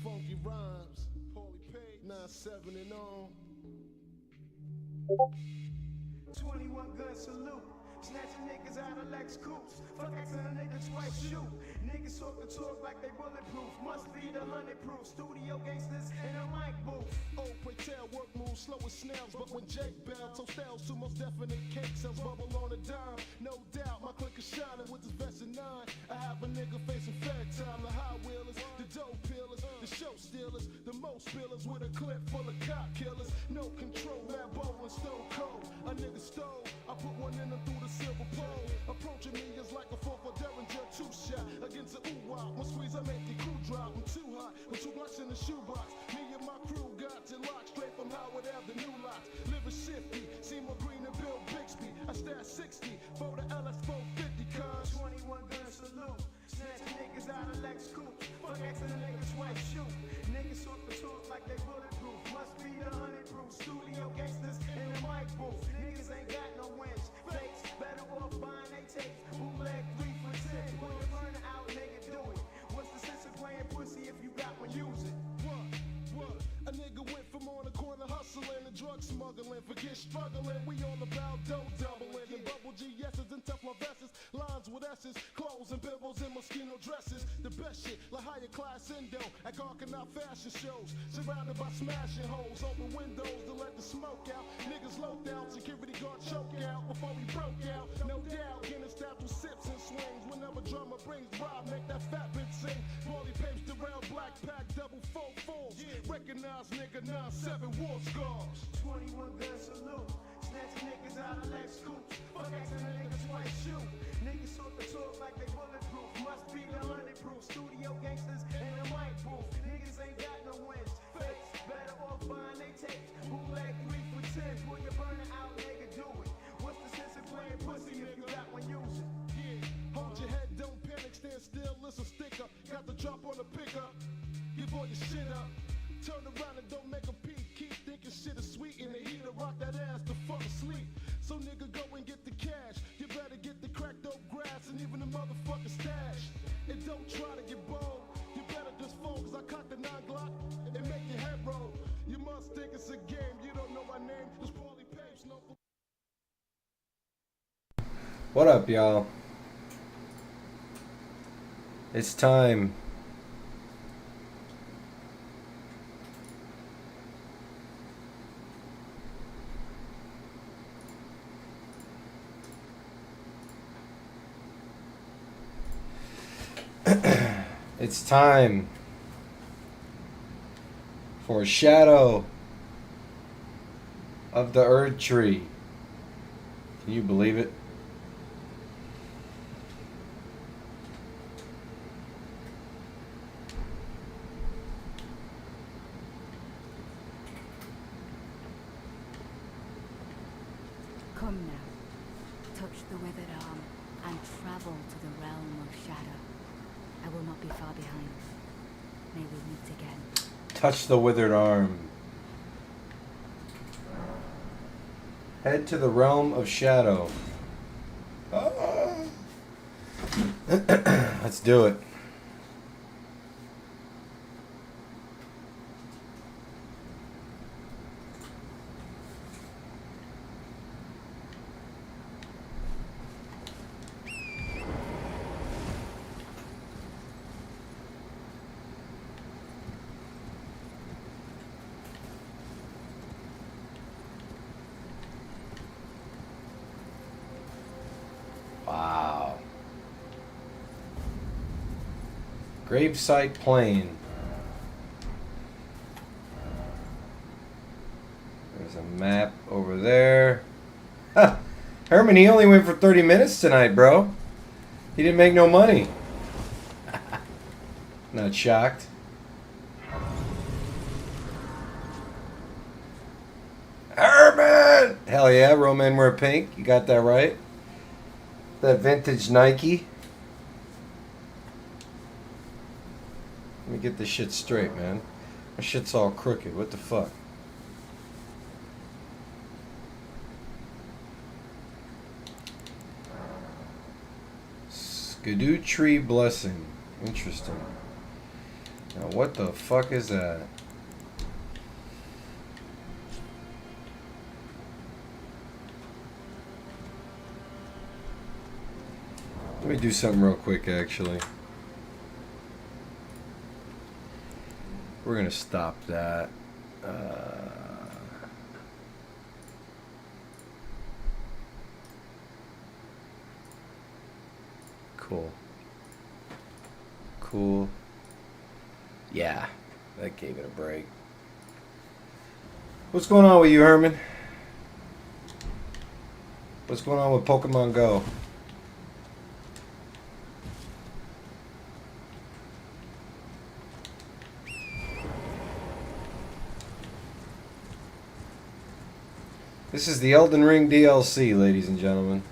funky rhymes. 9-7 and on. 21 gun salute. Snatching niggas out of Lex Coops. Fuck asking a nigga twice shoot. Niggas talk the talk like they bulletproof. Must be the 100-proof. Studio gangsters in a mic booth. Oh, pray tell, work moves slow as snails. But when Jake bell, so styles to most definite cake cells bubble on a dime. No doubt, my click is shining with this vest in 9. I have a nigga facing fed time. The high wheelers, the dope peelers, the show stealers, the most spillers with a clip full of cop killers. No control, Lambo and stone cold. A nigga stole, I put one in them through the silver pole. Approaching me is like a 4 for Derringer 2-shot against a ooh-wop. One squeeze, I make the crew drop. I'm too hot with 2 blocks in the shoebox. Me and my crew got to lock straight from Howard Ave, the new locks. Living shifty, Seymour Green and Bill Bixby. I stash 60 for the LS 450 cars. 21 gun salute. Snatching niggas out of Lex Coops. Fuck asking a nigga twice shoot. Niggas talk the talk like they bulletproof. Must be the 100-proof. Studio gangsters in the mic booth. Niggas ain't got no wins. Fakes better off buying they tapes. Bootleg 3 for 10. When you burn out, nigga, do it. What's the sense of playing pussy if you got one, use it? What? A nigga went from on the corner hustling and drug smuggling. Forget struggling, we all about dough doubling. And bubble GS's and Teflon vests. Lines with S's, clothes and bibbles and mosquito dresses. The best shit, like higher class Indo at Garcanot fashion shows. Surrounded by smashing holes, open windows to let the smoke out. Niggas low down, security guard choke out before we broke out. No doubt, getting stabbed with sips and swings. Whenever drummer brings Rob, make that fat bitch sing. Paulie papes around black pack, double 4-4s. Recognize nigga 9-7 war scars. 21 gun salute. Snatching niggas out of Lex Coops. Fuck asking a nigga twice shoot. Niggas talk the talk like they bulletproof. Must be the 100-proof. Studio gangsters in the mic booth. Niggas ain't got no wins. Fakes better off buying they tapes. Bootleg 3 for 10. Pull your burner out, nigga, do it. What's the sense of playing pussy if you got one, use it? Hold your head, don't panic, stand still, listen, stick up. Got the drop on the pickup. Give all your shit up. Turn around and don't make a peek. Keep thinking shit is sweet in the heat. Rock that ass to fuck asleep. So nigga, go and get the cash. You better get the cracked dope grass and even the motherfucking stash. And don't try to get bold. You better just fold, cause I caught the 9 Glock and make your head roll. You must think it's a game. You don't know my name. It's Paulie Papes. No. What up, y'all? It's time. It's time for Shadow of the Erdtree. Can you believe it? Come now, touch the withered arm, and travel to the realm of shadow. I will not be far behind. May we meet again. Touch the withered arm. Head to the realm of shadow. Let's do it. Wow. Gravesite Plain. There's a map over there. Huh. Herman, he only went for 30 minutes tonight, bro. He didn't make no money. Not shocked. Herman! Hell yeah, Roman wear pink. You got that right. That vintage Nike. Let me get this shit straight, man. My shit's all crooked. What the fuck? Erdtree Blessing. Interesting. Now, what the fuck is that? Let me do something real quick, actually. We're gonna stop that. Cool. Cool. Yeah, that gave it a break. What's going on with you, Herman? What's going on with Pokemon Go? This is the Elden Ring DLC, ladies and gentlemen.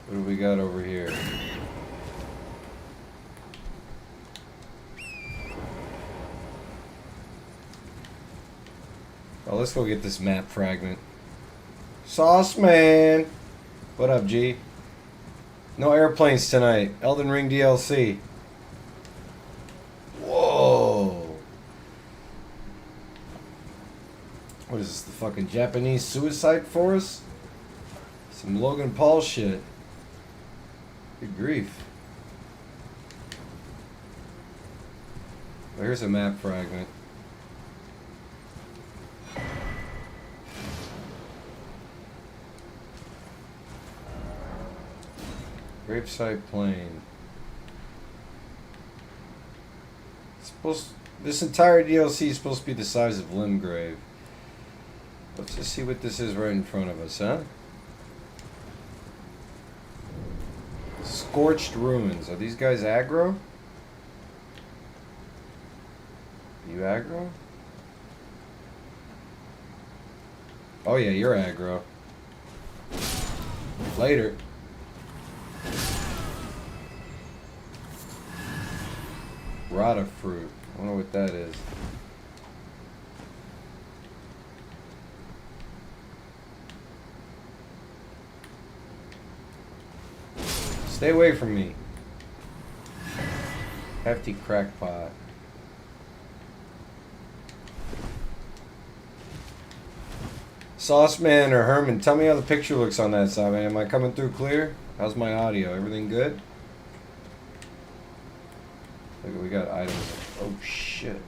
What do we got over here? Oh, let's go get this map fragment. Sauce Man! What up, G? No airplanes tonight. Elden Ring DLC. Whoa! What is this, the fucking Japanese suicide forest? Some Logan Paul shit. Good grief. Well, here's a map fragment. Graveside Plain. This entire DLC is supposed to be the size of Limgrave. Let's just see what this is right in front of us, huh? Scorched Ruins. Are these guys aggro? You aggro? Oh yeah, you're aggro. Later. Rata fruit. I wonder what that is. Stay away from me. Hefty crackpot. Sauce Man or Herman, tell me how the picture looks on that side, man. Am I coming through clear? How's my audio? Everything good? Look, we got items. Oh shit.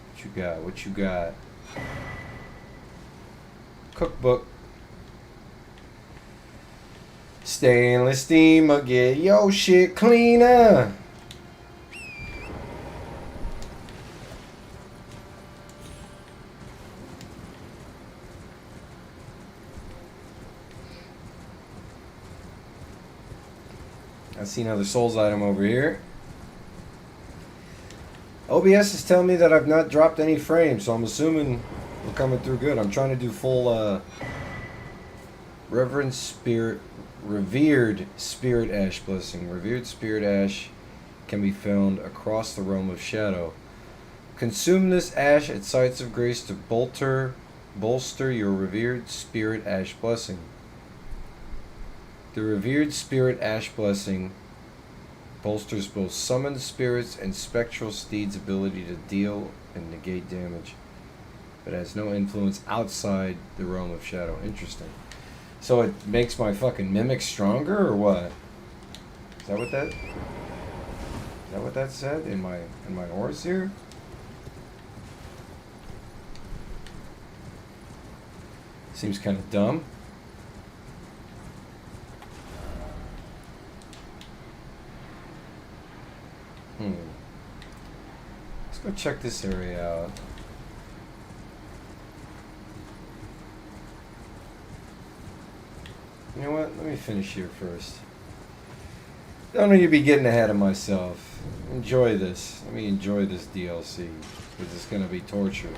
What you got? What you got? Cookbook. Stainless steamer, get your shit cleaner. I see another Souls item over here. OBS is telling me that I've not dropped any frames, so I'm assuming we're coming through good. I'm trying to do full revered spirit ash blessing. Revered spirit ash can be found across the realm of shadow. Consume this ash at sites of grace to bolster your revered spirit ash blessing. The revered spirit ash blessing bolsters both summoned spirits and spectral steeds' ability to deal and negate damage, but has no influence outside the realm of shadow. Interesting. So it makes my fucking mimic stronger, or what? Is that what that said in my ores here? Seems kind of dumb. Let's go check this area out. You know what? Let me finish here first. Don't need to be getting ahead of myself. Enjoy this. Let me enjoy this DLC, because it's going to be torture.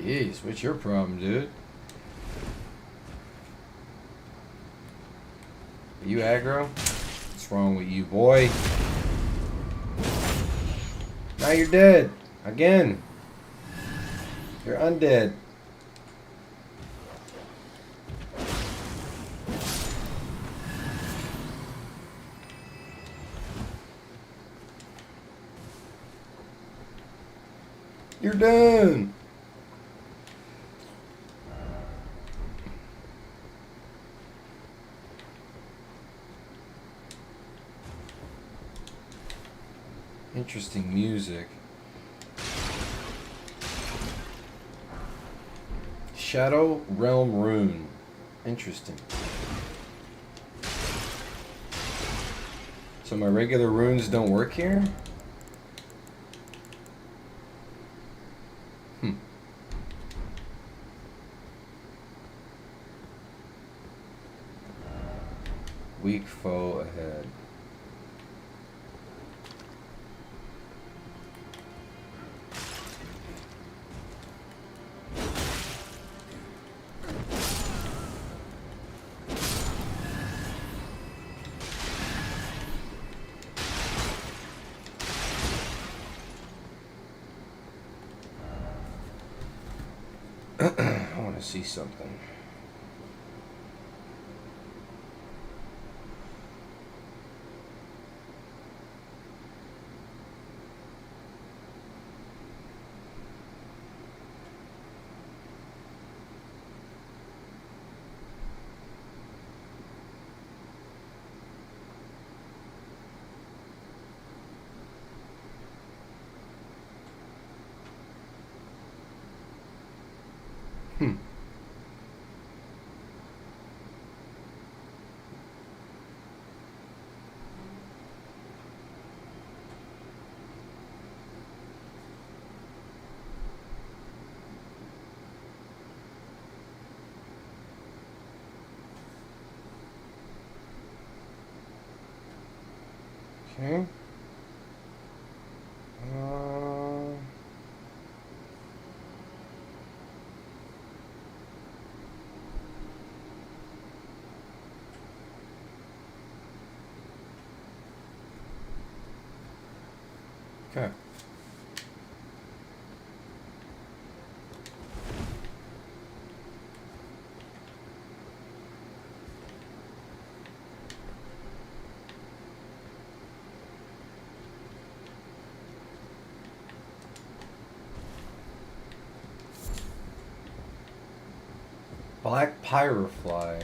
Jeez, what's your problem, dude? Are you aggro? What's wrong with you, boy? Now you're dead. Again. You're undead. You're done. Interesting music. Shadow Realm Rune. Interesting. So my regular runes don't work here? Weak foe ahead. I want to see something. Okay. Okay. Black Pyrofly.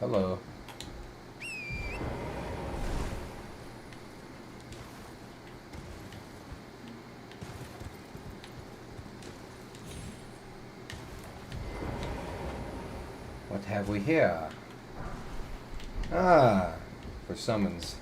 Hello. What have we here? Ah, for summons.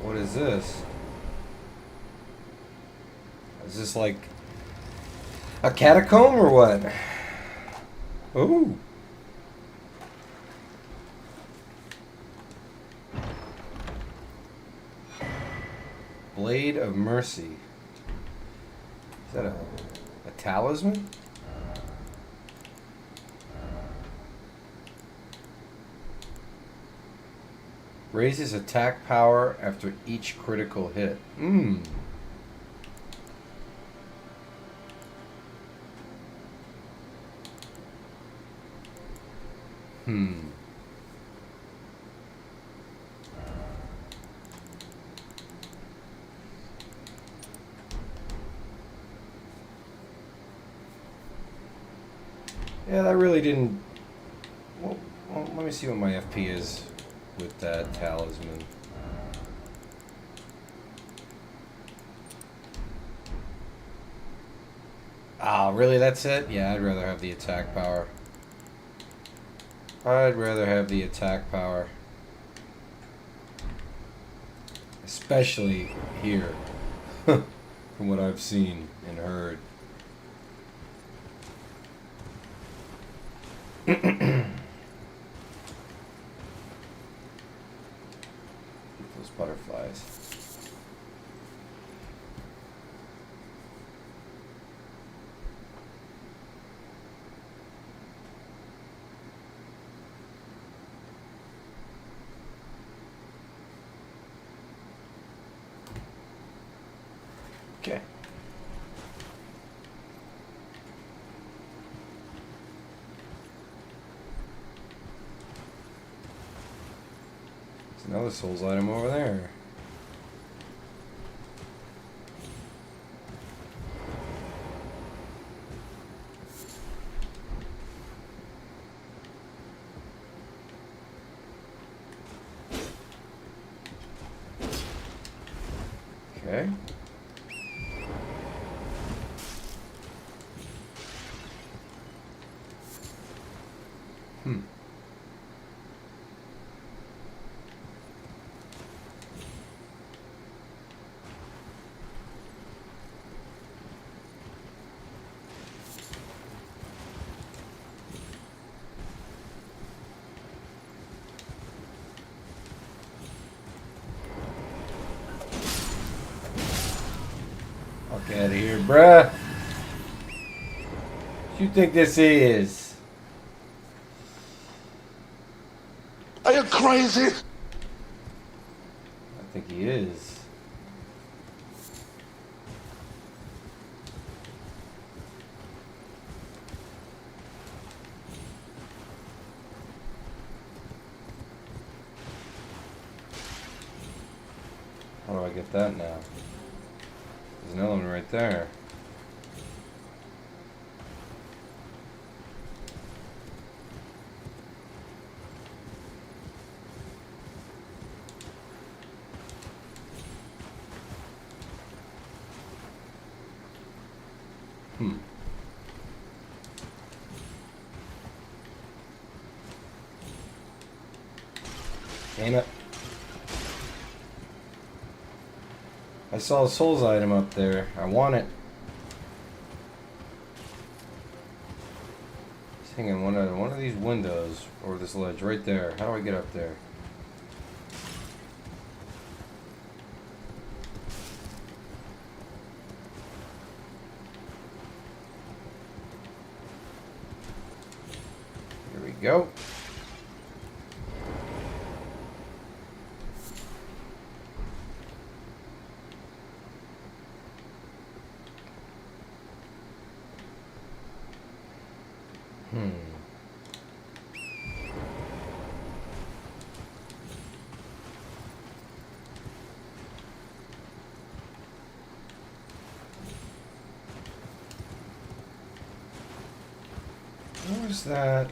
What is this? Is this like a catacomb or what? Ooh. Blade of Mercy. Is that a talisman? Raises attack power after each critical hit. Hmm. Yeah, that really didn't... Well, let me see what my FP is with that talisman. Ah, really? That's it? Yeah, I'd rather have the attack power. I'd rather have the attack power. Especially here. From what I've seen and heard. Get those butterflies. Okay. There's another Souls item over there. Okay. Fuck out of here, bruh. What you think this is? Are you crazy? I think he is. How do I get that now? There's another one right there. Damn it. I saw a Souls item up there. I want it. Just hang on one of these windows or this ledge right there. How do I get up there? Here we go. Where's that?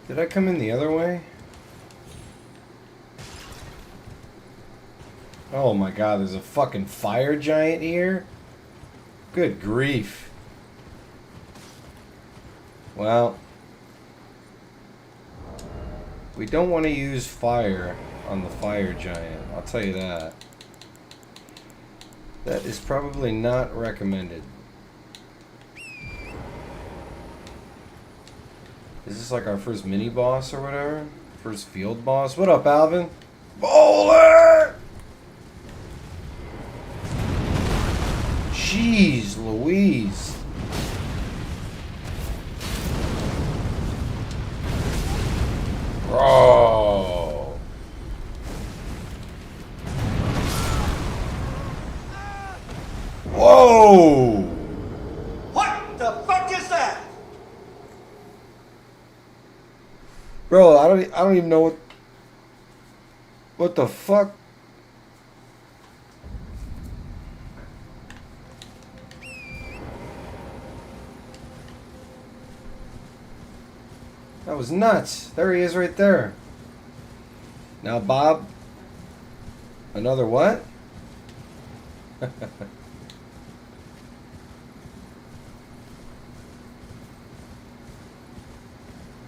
Did I come in the other way? Oh my god, there's a fucking fire giant here? Good grief. Well, we don't want to use fire on the fire giant, I'll tell you that. That is probably not recommended. Is this like our first mini boss or whatever? First field boss? What up, Alvin? Bowler! Jeez Louise. Bro. Whoa! What the fuck is that? Bro, I don't even know what the fuck. That was nuts. There he is right there. Now, Bob. Another what?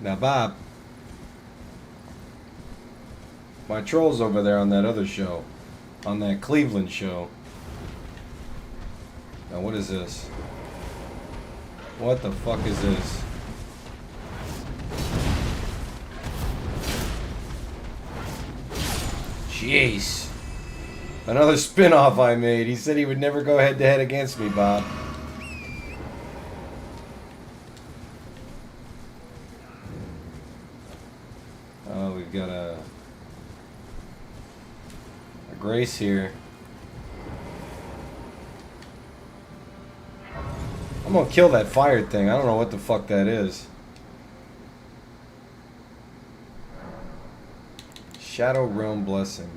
Now, Bob, my troll's over there on that other show, on that Cleveland show. Now, what is this? What the fuck is this? Jeez. Another spin-off I made. He said he would never go head-to-head against me, Bob. Oh, we've got a Grace here. I'm gonna kill that fire thing. I don't know what the fuck that is. Shadow Realm Blessing.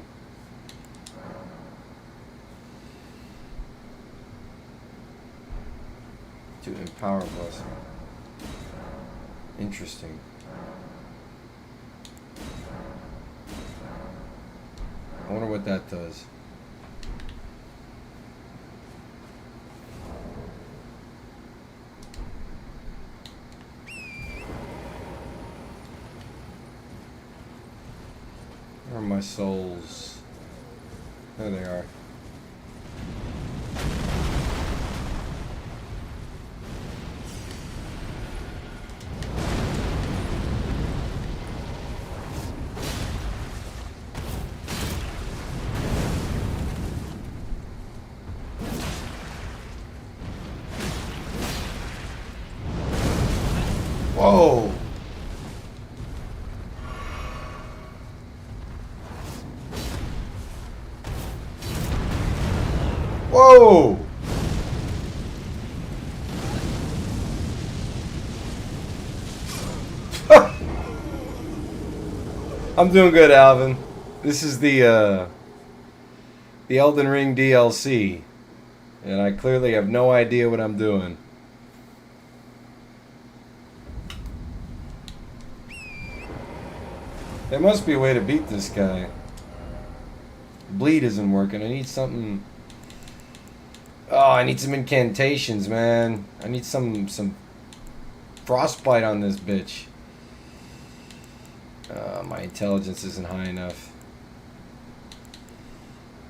To empower blessing. Interesting. I wonder what that does. Where are my souls? There they are. Whoa! Whoa! I'm doing good, Alvin. This is the Elden Ring DLC, and I clearly have no idea what I'm doing. There must be a way to beat this guy. Bleed isn't working. I need something. Oh, I need some incantations, man. I need some frostbite on this bitch. My intelligence isn't high enough.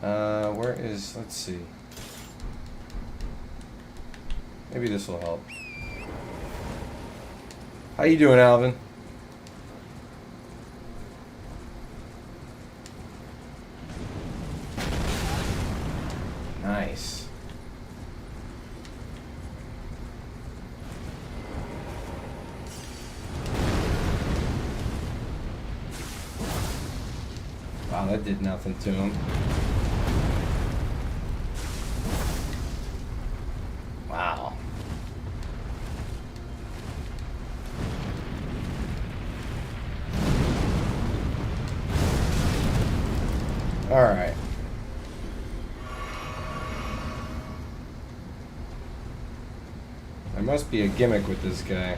Where is... Let's see. Maybe this will help. How you doing, Alvin? Nice. Wow, that did nothing to him. Wow. All right. There must be a gimmick with this guy.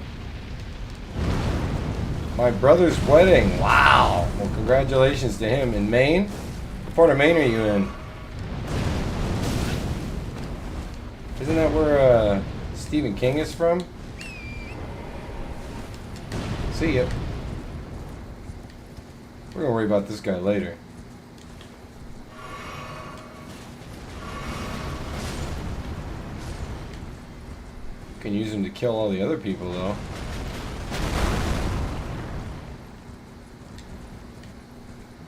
My brother's wedding. Wow. Well, congratulations to him. In Maine? What part of Maine are you in? Isn't that where Stephen King is from? See ya. We're gonna worry about this guy later. Can use him to kill all the other people, though.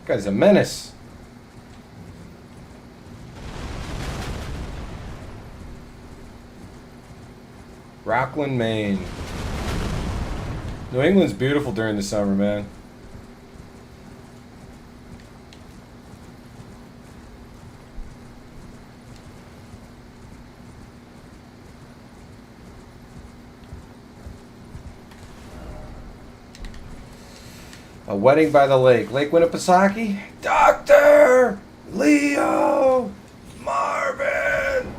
Guy's a menace. Rockland, Maine. New England's beautiful during the summer, man. A wedding by the lake. Lake Winnipesaukee? Doctor! Leo! Marvin!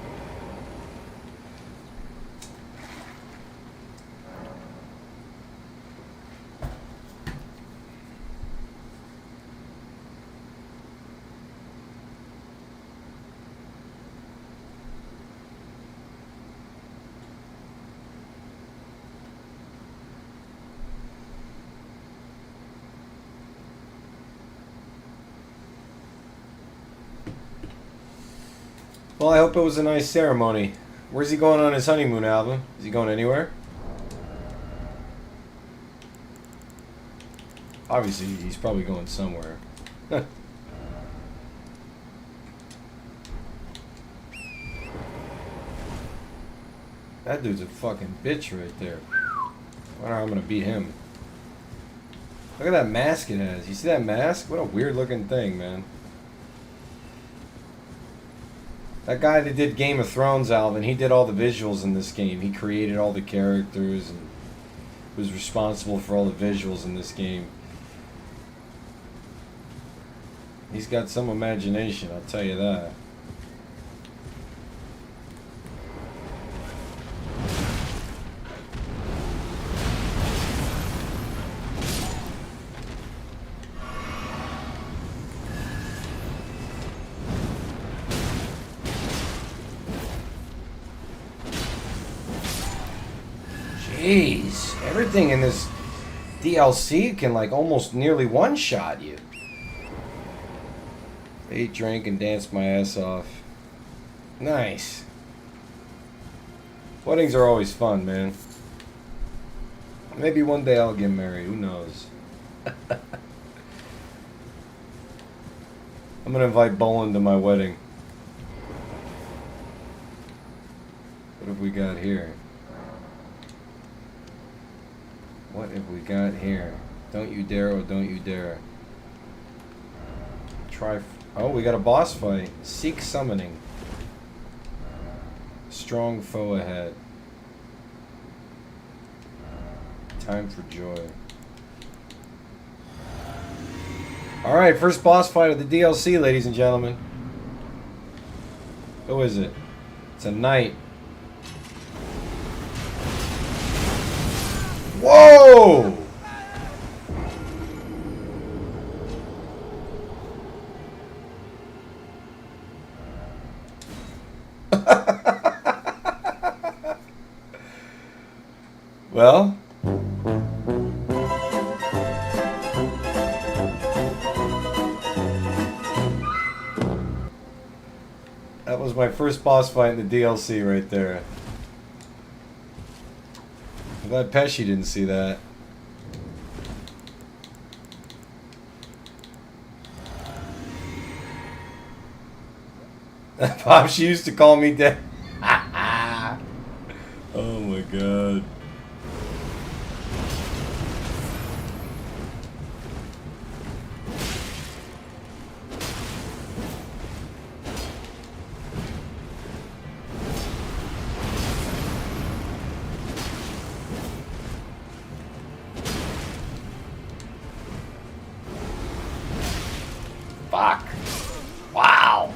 Well, I hope it was a nice ceremony. Where's he going on his honeymoon, Alvin? Is he going anywhere? Obviously, he's probably going somewhere. That dude's a fucking bitch right there. I wonder how I'm gonna beat him. Look at that mask it has. You see that mask? What a weird looking thing, man. That guy that did Game of Thrones, Alvin, he did all the visuals in this game. He created all the characters and was responsible for all the visuals in this game. He's got some imagination, I'll tell you that. Jeez, everything in this DLC can like almost nearly one-shot you. Ate, drank, and danced my ass off. Nice. Weddings are always fun, man. Maybe one day I'll get married, who knows. I'm gonna invite Bolin to my wedding. What have we got here? What have we got here? Don't you dare, oh don't you dare. Try. Oh, we got a boss fight. Seek summoning. Strong foe ahead. Time for joy. Alright, first boss fight of the DLC, ladies and gentlemen. Who is it? It's a knight. Whoa! Well, that was my first boss fight in the DLC right there. I'm glad Pesci didn't see that. Pop, she used to call me Dad. Oh my god. Fuck. Wow.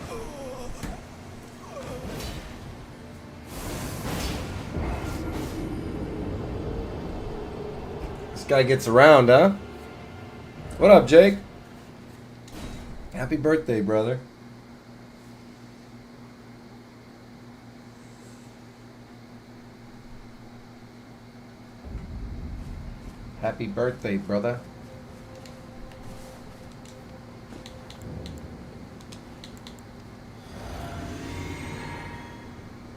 This guy gets around, huh? What up, Jake? Happy birthday, brother. Happy birthday, brother.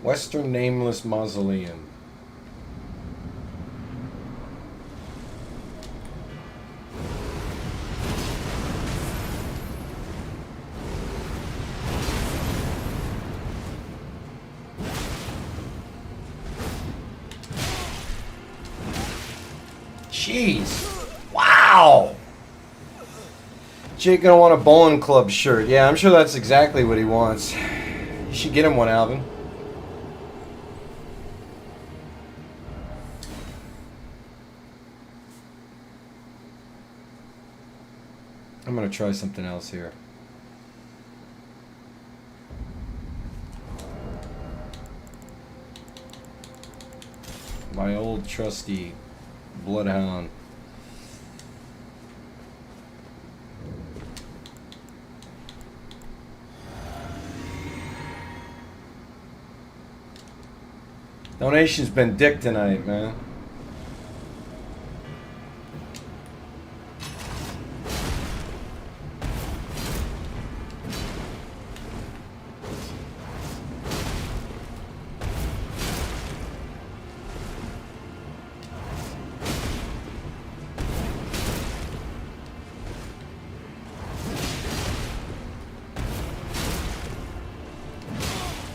Western Nameless Mausoleum. Jeez. Wow. Jake gonna want a bowling club shirt. Yeah, I'm sure that's exactly what he wants. You should get him one, Alvin. I'm gonna try something else here. My old trusty Bloodhound. Donation's been dick tonight, man.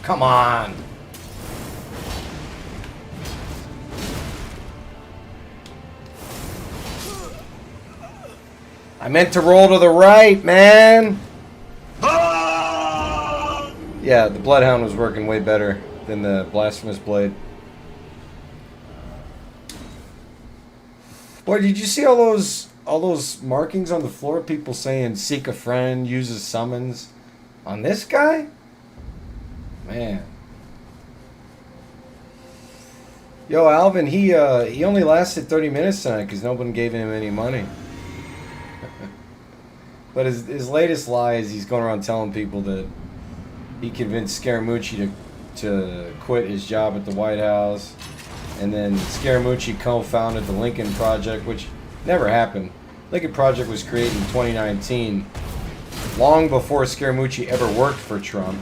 Come on. I meant to roll to the right, man. Yeah, the Bloodhound was working way better than the Blasphemous Blade. Boy, did you see all those markings on the floor? People saying seek a friend, uses summons. On this guy? Man. Yo, Alvin, he only lasted 30 minutes tonight because no one gave him any money. But his latest lie is he's going around telling people that he convinced Scaramucci to quit his job at the White House. And then Scaramucci co-founded the Lincoln Project, which never happened. Lincoln Project was created in 2019, long before Scaramucci ever worked for Trump.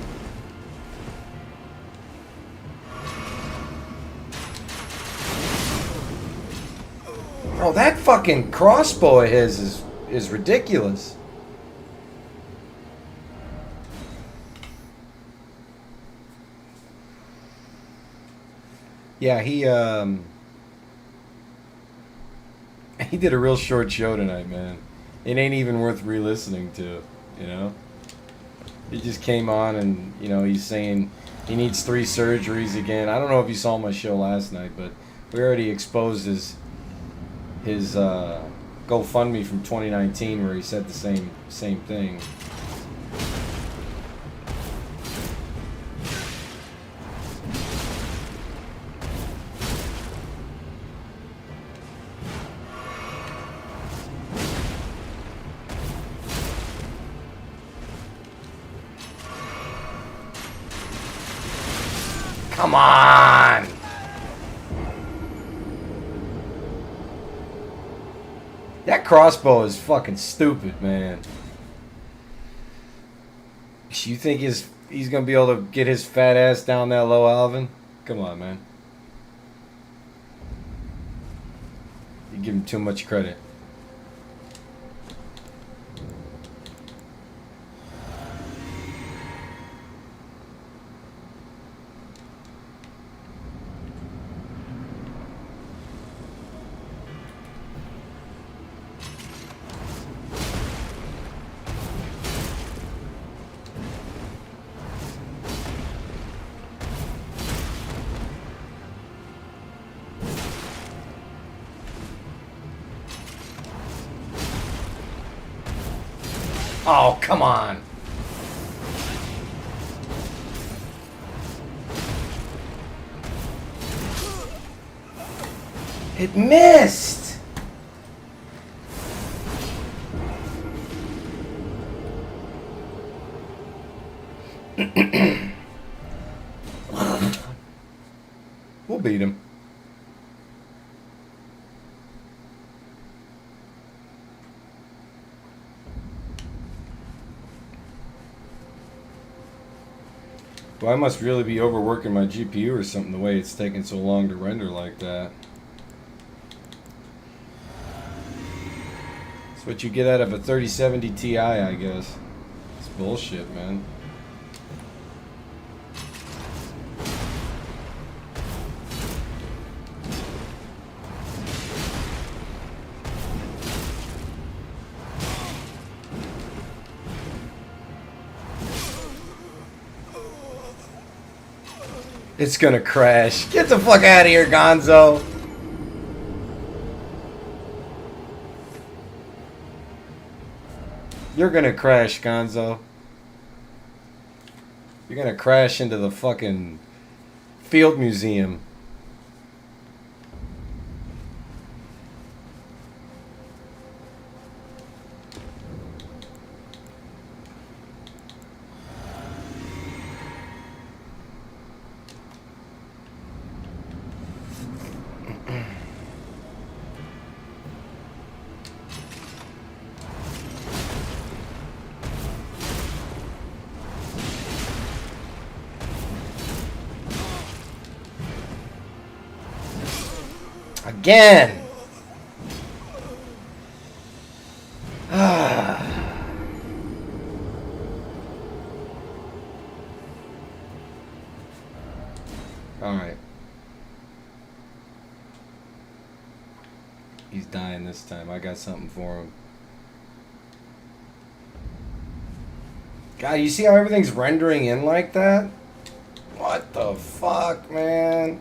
Oh, that fucking crossbow of his is ridiculous. Yeah, he did a real short show tonight, man. It ain't even worth re-listening to, you know? He just came on and, you know, he's saying he needs 3 surgeries again. I don't know if you saw my show last night, but we already exposed his GoFundMe from 2019 where he said the same thing. Come on! That crossbow is fucking stupid, man. You think he's gonna be able to get his fat ass down that low, Alvin? Come on, man. You give him too much credit. Oh, come on. It missed. We'll beat him. Well, I must really be overworking my GPU or something, the way it's taking so long to render like that. That's what you get out of a 3070 Ti, I guess. It's bullshit, man. It's gonna crash. Get the fuck out of here, Gonzo. You're gonna crash, Gonzo. You're gonna crash into the fucking field museum. Again. Alright. He's dying this time. I got something for him. God, you see how everything's rendering in like that? What the fuck, man?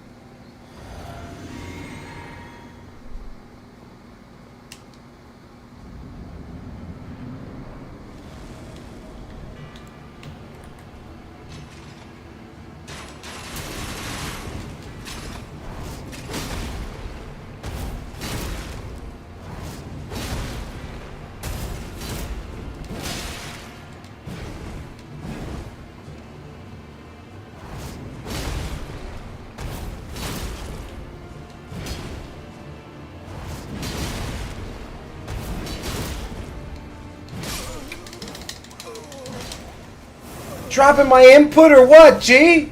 Dropping my input or what, G?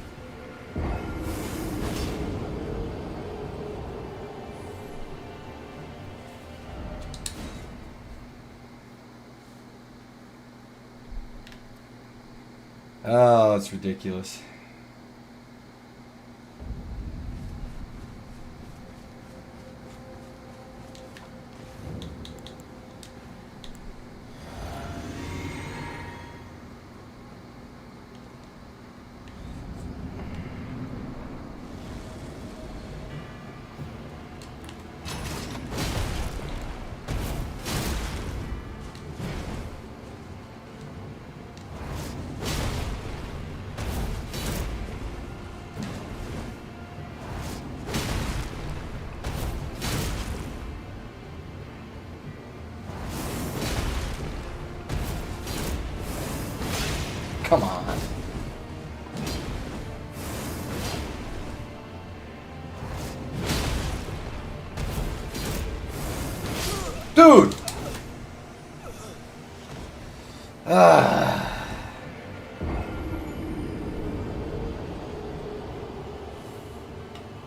Oh, it's ridiculous. Come on. Dude!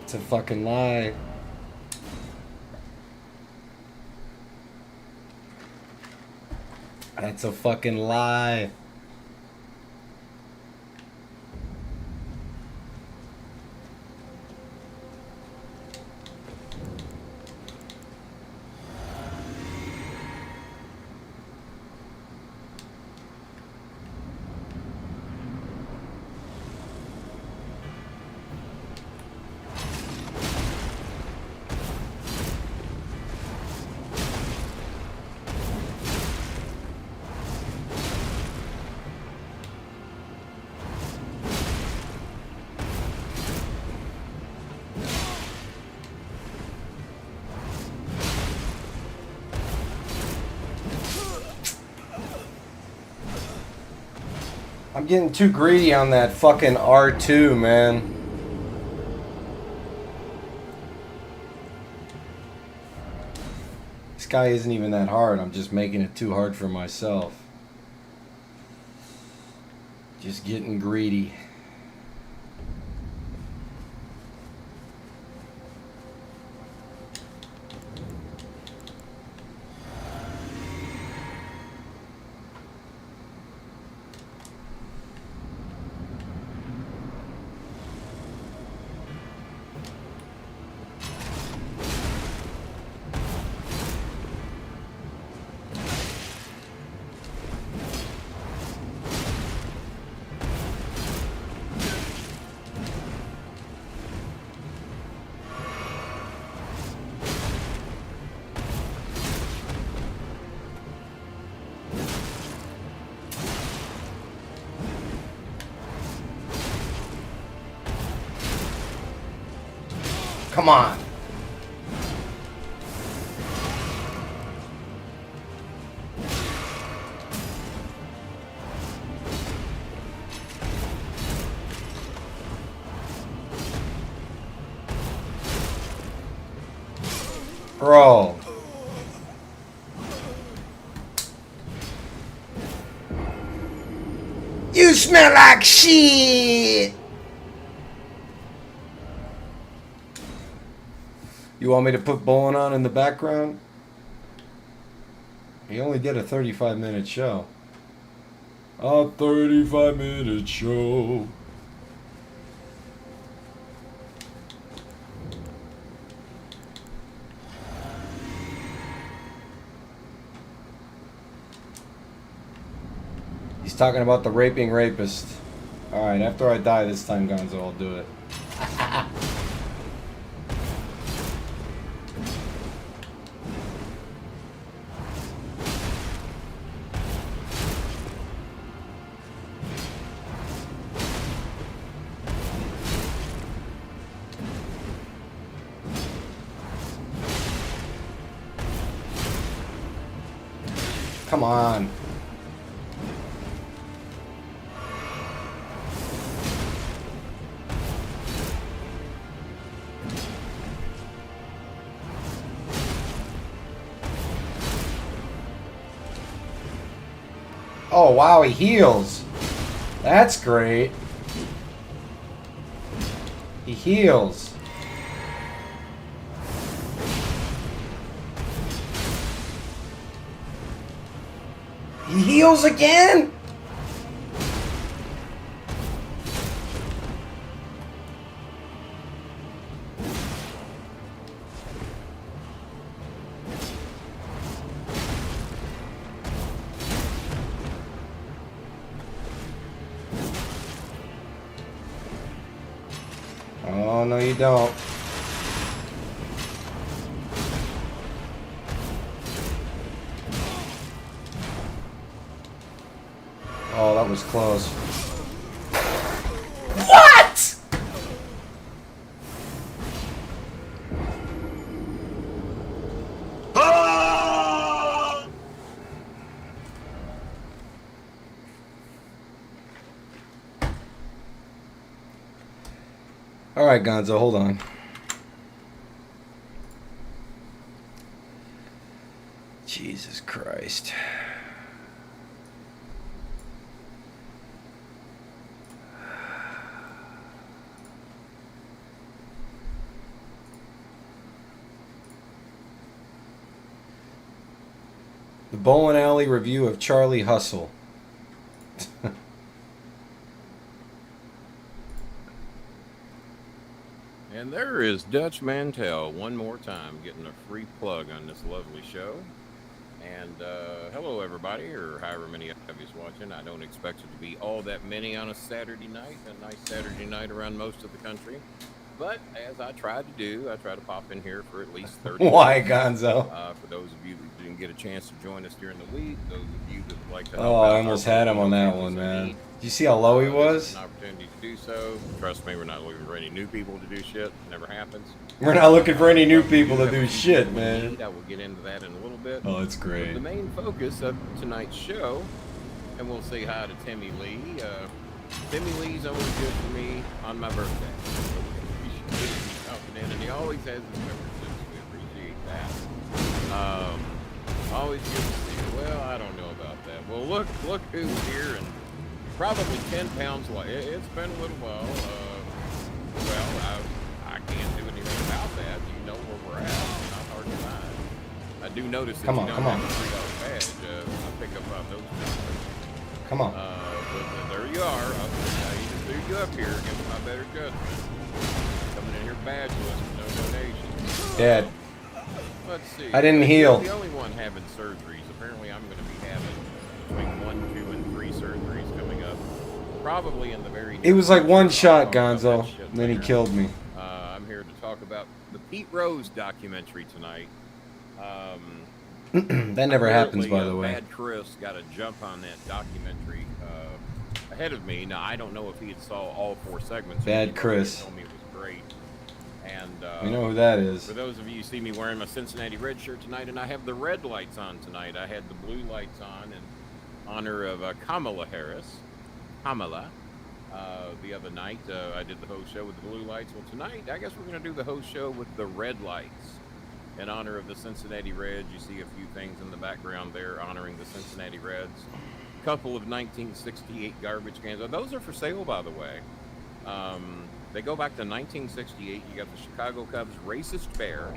It's a fucking lie. That's a fucking lie. I'm getting too greedy on that fucking R2, man. This guy isn't even that hard. I'm just making it too hard for myself. Just getting greedy. Come on. Bro. You smell like shit. You want me to put bowling on in the background? He only did a 35-minute show. A 35-minute show. talking about the raping rapist. Alright, after I die this time, Gonzo, I'll do it. Come on. Oh, wow, he heals. That's great. He heals. He heals again? Oh, no you don't. Oh, that was close. What?! Alright, Gonzo, hold on. Jesus Christ. The Bowling Alley review of Charlie Hustle. And there is Dutch Mantel one more time getting a free plug on this lovely show. And hello everybody, or however many of you is watching. I don't expect it to be all that many on a Saturday night, a nice Saturday night around most of the country. But as I try to do, I try to pop in here for at least 30 Why, minutes. Gonzo? For those of you that didn't get a chance to join us during the week, those of you that would like to help Oh, out I almost our had him on that families one, in man. need, Did you see how low he this was? is an opportunity to do so. Trust me, we're not looking for any new people to do shit. Never happens. We're not looking for any new people to Have a do few shit, people we man. need. I will get into that in a little bit. Oh, it's But great. the main focus of tonight's show, and we'll say hi to Timmy Lee. Timmy Lee's always good for me on my birthday. So we appreciate him jumping in, and he always has his memberships. We appreciate that. Always good to see you. Well, I don't know about that. Well, look who's here, and probably 10 pounds light. It's been a little while. Well, I can't do anything about that. You know where we're at. It's not hard to find. I do notice that Come you on, don't come have on. a $3 badge. I pick up on those numbers. Come on. But there you are. I even threw you up here against my better judgment. Coming in here badgeless with no donations. Dad. Let's see. I didn't You're heal. the only one having surgeries. Apparently, I'm going to be having between 1, 2, and 3 surgeries coming up. Probably in the very. It was like near one future. shot, I'll talk about Gonzo. that shit Then he later. killed me. I'm here to talk about the Pete Rose documentary tonight. That never happens, by the way. Bad Chris got a jump on that documentary ahead of me. Now I don't know if he had saw all 4 segments. Bad He Chris. told me it was great. And You know who that is. for those of you who see me wearing my Cincinnati Red shirt tonight, and I have the red lights on tonight. I had the blue lights on in honor of Kamala Harris. Kamala. The other night, I did the host show with the blue lights. Well, tonight, I guess we're going to do the host show with the red lights in honor of the Cincinnati Reds. You see a few things in the background there honoring the Cincinnati Reds. A couple of 1968 garbage cans. Those are for sale, by the way. They go back to 1968. You got the Chicago Cubs racist bear.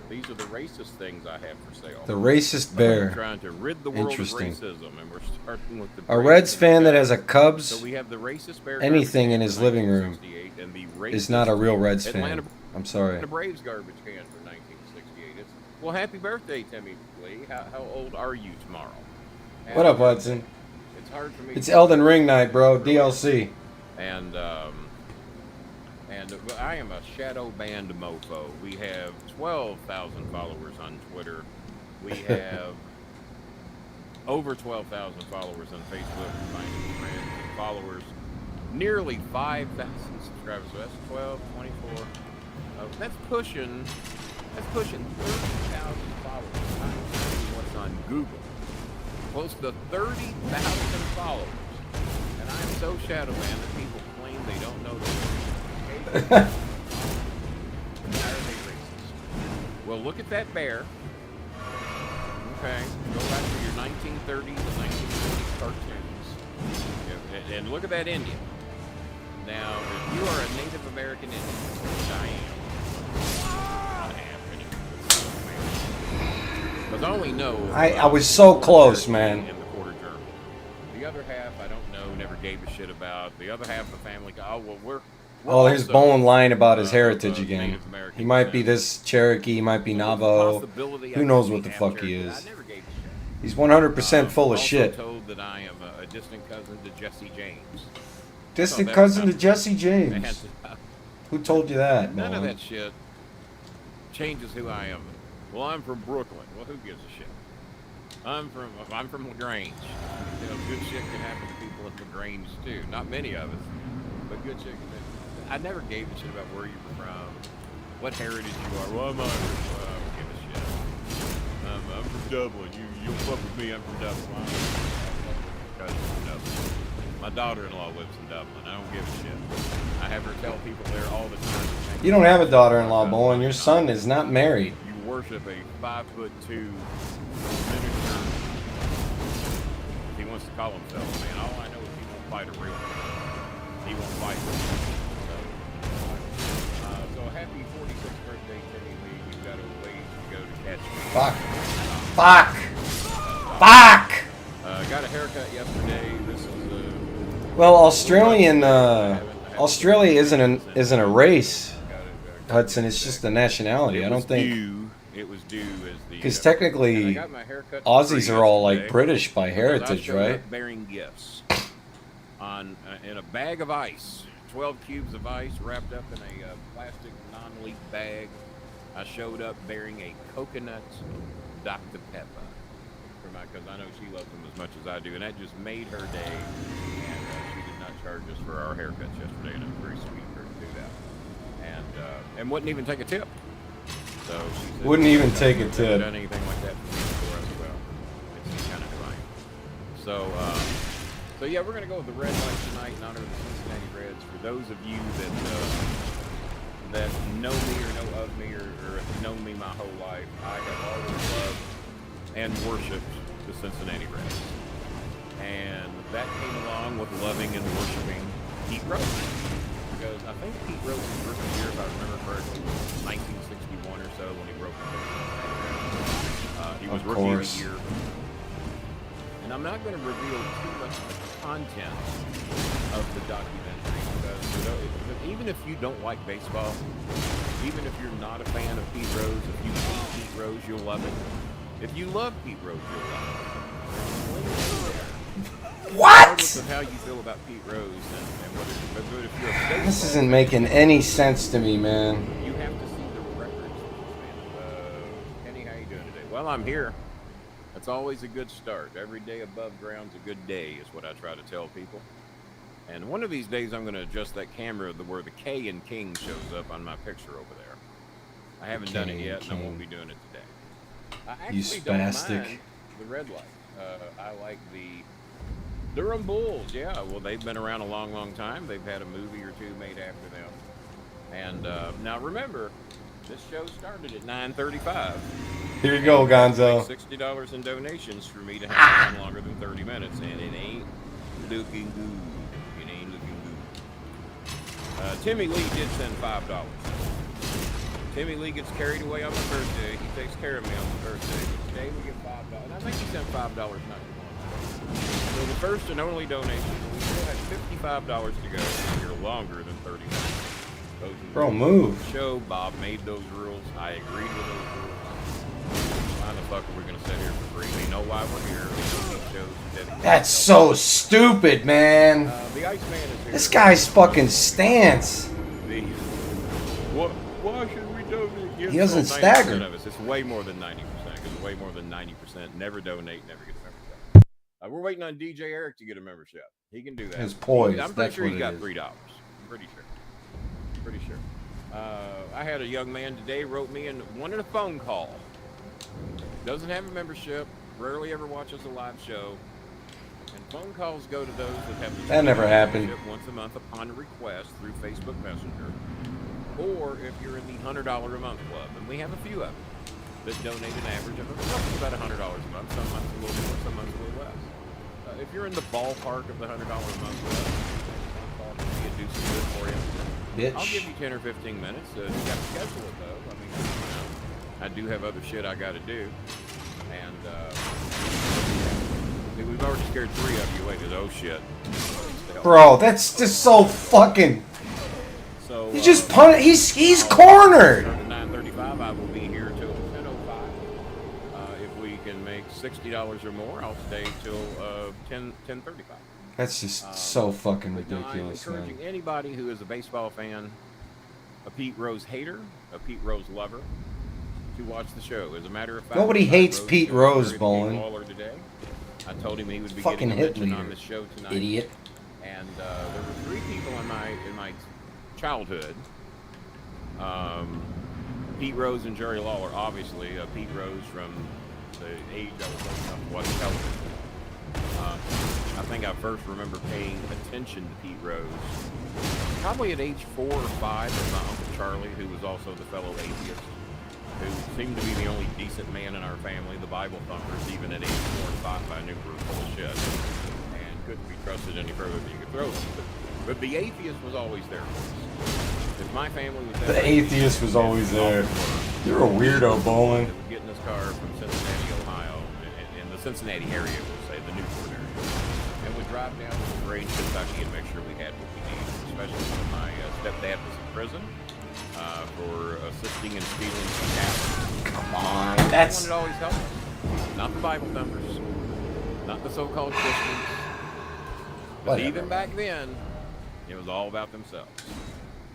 These are the racist things I have for sale. The racist I'm bear. trying to rid the world of Interesting. racism, and we're starting with the A Reds fan that has a So Cubs we have the racist bear anything garbage in can his for living room 1968 and the is not a real Reds Atlanta fan. I'm sorry. Braves garbage can for 1968. Well, happy birthday, Timmy Lee. How old are you tomorrow? What up, Hudson? It's hard for me. It's Elden Ring night, bro. DLC. And I am a shadow banned mofo. We have 12,000 followers on Twitter. We have over 12,000 followers on Facebook, finding friends and followers. Nearly 5,000 subscribers. So that's 12, 24. That's pushing 30,000 followers. I'm telling you what's on Google. Close to 30,000 followers. And I'm so shadow banned that people claim they don't know the Why are they racist? Well, look at that bear. Okay, go back to your 1930s and 1940s cartoons. And look at that Indian. Now, if you are a Native American Indian, which I am, because I only know... I was so close, man. In the quarter journal. The other half, I don't know, never gave a shit about. The other half of the family, oh, well, we're Oh, his also, bone lying about his heritage again. Native American He might be this Cherokee, he might be Navajo. Who knows what the fuck he is? I never gave a shit. He's 100% full of shit. Also told that I am a distant cousin to Jesse James. Distant cousin to Jesse James. Who told you that, man? None of that shit changes who I am. Well, I'm from Brooklyn. Well, who gives a shit? I'm from LaGrange. You know, good shit can happen to people at LaGrange too. Not many of us, but good shit can happen. I never gave a shit about where you were from, what heritage you are. Well, I'm Irish. Well, I don't give a shit. I'm from Dublin. You'll fuck with me. I'm from Dublin. I'm from Dublin. My daughter-in-law lives in Dublin. I don't give a shit. I have her tell people there all the time. You don't have a daughter-in-law, Bowen. Your son is not married. You worship a 5'2" miniature. He wants to call himself a man. All I know is he won't fight a real man. He won't fight a so happy 46th birthday, Timmy Lee. You've got a ways to go to catch me. Fuck. Fuck. Fuck. Got a haircut yesterday. This is well, Australia isn't a race, Hudson. It's just a nationality. I don't think. It was due as the. Because technically, Aussies are all like British by heritage, right? Bearing gifts on in a bag of ice. 12 cubes of ice wrapped up in a plastic non-leak bag. I showed up bearing a coconut Dr. Pepper for because I know she loves them as much as I do, and that just made her day. And she did not charge us for our haircuts yesterday, and it was very sweet of her to do that. And wouldn't even take a tip. So she said, wouldn't even take a tip. Done anything like that for us? Well, it's kind of divine. So yeah, we're gonna go with the red lights tonight in honor of the Cincinnati Reds. For those of you that know me or know of me or have known me my whole life, I have always loved and worshipped the Cincinnati Reds, and that came along with loving and worshiping Pete Rose, because I think Pete Rose's rookie year, if I remember correctly, was 1961 or so when he broke the he was rookie of the year. And I'm not going to reveal too much of the content of the documentary because even if you don't like baseball, even if you're not a fan of Pete Rose, if you hate Pete Rose, you'll love it. If you love Pete Rose, you'll love it. What? Regardless of how you feel about Pete Rose and whether if you're a baseball, this isn't making any sense to me, man. You have to see the records. Kenny, how you doing today? Well, I'm here. That's always a good start. Every day above ground's a good day is what I try to tell people. And one of these days I'm going to adjust that camera where the K in King shows up on my picture over there. I haven't done it yet, and I won't be doing it today. I actually don't mind the red light. I like the Durham Bulls. Yeah, well, they've been around a long, long time. They've had a movie or two made after them. And now remember, this show started at 9:35. Here you go, Gonzo. $60 in donations for me to hang on longer than 30 minutes, and it ain't looking good. It ain't looking good. Timmy Lee did send $5. Timmy Lee gets carried away on the birthday. He takes care of me on the birthday. But today we get $5. I think he sent $5 not too long. So the first and only donation, we still have $55 to go. You're longer than 30 minutes. Bro, move. Show Bob made those rules. I agreed with those rules. Why the fuck are we gonna sit here for free? We know why we're here. We know these shows are dedicated. That's so stupid, man. The Iceman is here. This guy's fucking stance. Why should we donate? He doesn't stagger. Of us. It's way more than 90%. Because way more than 90% never donate, never get a membership. We're waiting on DJ Eric to get a membership. He can do that. His poise. I'm pretty That's sure what he's it got is. $3. I'm pretty sure. Pretty sure. I had a young man today wrote me and wanted a phone call. Doesn't have a membership. Rarely ever watches a live show. And phone calls go to those that have the That never happened. once a month upon a request through Facebook Messenger. Or if you're in the $100 a month club, and we have a few of them that donate an average of about $100 a month. Some months a little more, some months a little less. If you're in the ballpark of the $100 a month club, we can do some good for you. Bitch. I'll give you 10 or 15 minutes. You got to schedule it though. I mean, you know, I do have other shit I got to do, and we've already scared 3 of you away. Because oh shit, Bro, that's just so fucking. So He just punt. He's cornered. At 9:35, I will be here till 10:05. If we can make $60 or more, I'll stay till 10:35. That's just so fucking But no, I'm ridiculous, man. encouraging anybody who is a baseball fan, a Pete Rose hater, a Pete Rose lover, to watch the show. As a matter of fact, Nobody hates Pete did Rose, very Bolin. baller today. I told him he would be Fucking getting a hit mention leader. on this show tonight. Idiot. And there were 3 people in my childhood. Pete Rose and Jerry Lawler, obviously. Pete Rose from the age I was old enough to watch television. I think I first remember paying attention to Pete Rose probably at age 4 or 5 with my Uncle Charlie, who was also the fellow atheist, who seemed to be the only decent man in our family. The Bible thumpers, even at age 4 and 5, I knew were full of shit and couldn't be trusted any further than you could throw them. But the atheist was always there for us. If my family was The atheist was always there. You're a weirdo, Bolin. Get in this car from Cincinnati, Ohio, in the Cincinnati area, we'll say, the Newport area, and would drive down to Range, Kentucky, and make sure we had what we needed. Especially when my stepdad was in prison for assisting in stealing some cattle. Come on, Someone that's. would always help us. Not the Bible thumpers, not the so-called Christians. But Whatever. even back then, it was all about themselves.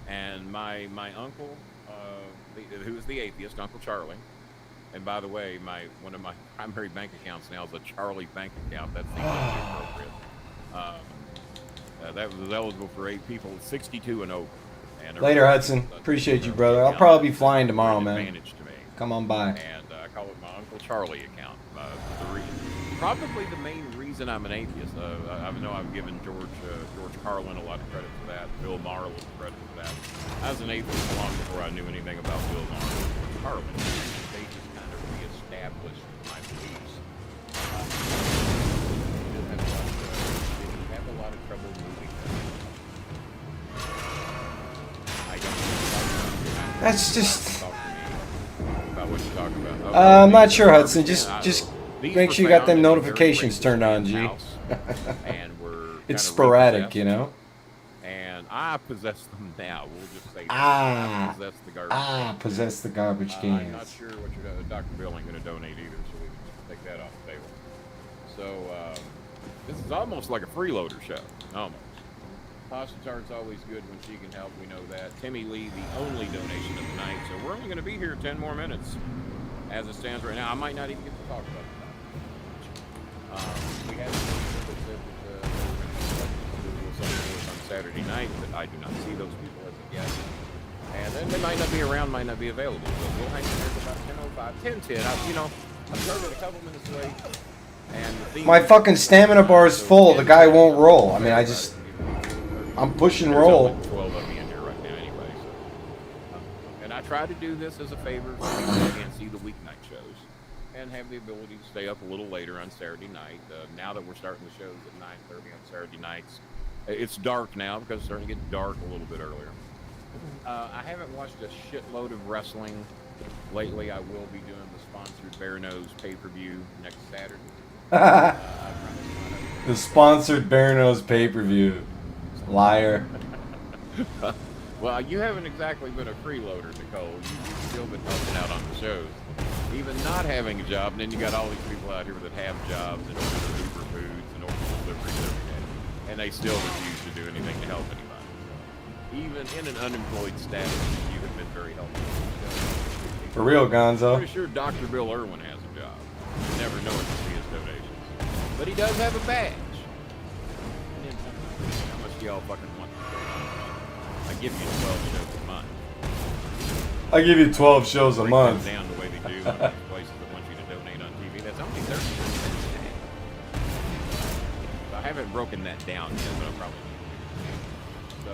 And my uncle, who is the atheist, Uncle Charlie, and by the way, one of my primary bank accounts now is a Charlie bank account. That seems appropriate. That was eligible for 8 people, 62 and over. And Later, Hudson. Appreciate you, brother. I'll probably be flying tomorrow, man. Advantage to me. Come on by. And I call it my Uncle Charlie account. Probably the main reason I'm an atheist. I know I've given George Carlin a lot of credit for that. Bill Maher a little credit for that. I was an atheist long before I knew anything about Bill Maher or George Carlin. They just kind of reestablished my beliefs. Have a lot of trouble moving. I don't. That's just. Talk to me about what you're talking about. I'm not sure, Hudson. Just These make were sure you got found them in a very notifications racist turned on, man's G. house, and were It's kinda sporadic, repossessed. you know. And I possess them now. We'll just say that. Ah. I possess the garbage. Possess the garbage I'm not cans. sure what Dr. Bill ain't going to donate either, so we can just take that off the table. So this is almost like a freeloader show, almost. Pasta Tart's always good when she can help. We know that. Timmy Lee, the only donation of the night. So we're only going to be here 10 more minutes, as it stands right now. I might not even get to talk about it. We had people that said that on Saturday night, but I do not see those people as of yet. And then they might not be around, might not be available. So we'll hang in there till about 10:05, 10:10. I started a couple minutes late. And the theme My fucking stamina bar is full. The guy won't roll. I mean, I'm pushing There's roll. only 12 of me in here right now anyway. So. And I try to do this as a favor for people that can't see the weeknight shows and have the ability to stay up a little later on Saturday night. Now that we're starting the shows at 9:30 on Saturday nights, it's dark now because it's starting to get dark a little bit earlier. I haven't watched a shitload of wrestling lately. I will be doing the sponsored Bear Nose pay-per-view next Saturday. The sponsored Bear Nose pay-per-view. Liar. Well, you haven't exactly been a freeloader, Nicole. You've still been helping out on the shows. Even not having a job, and then you got all these people out here that have jobs and order Uber foods and order deliveries every day, and they still refuse to do anything to help anybody. Even in an unemployed status, you have been very helpful. For real, Gonzo. I'm pretty sure Dr. Bill Irwin has a job. You never know it to see his donations. But he does have a badge. And then, how much do y'all fucking want? I give you 12 shows a month. I give you 12 shows a Break month. them down the way they do in these places that want you to donate on TV. That's only 30 cents a day. I haven't broken that down yet, but I'll probably do. So,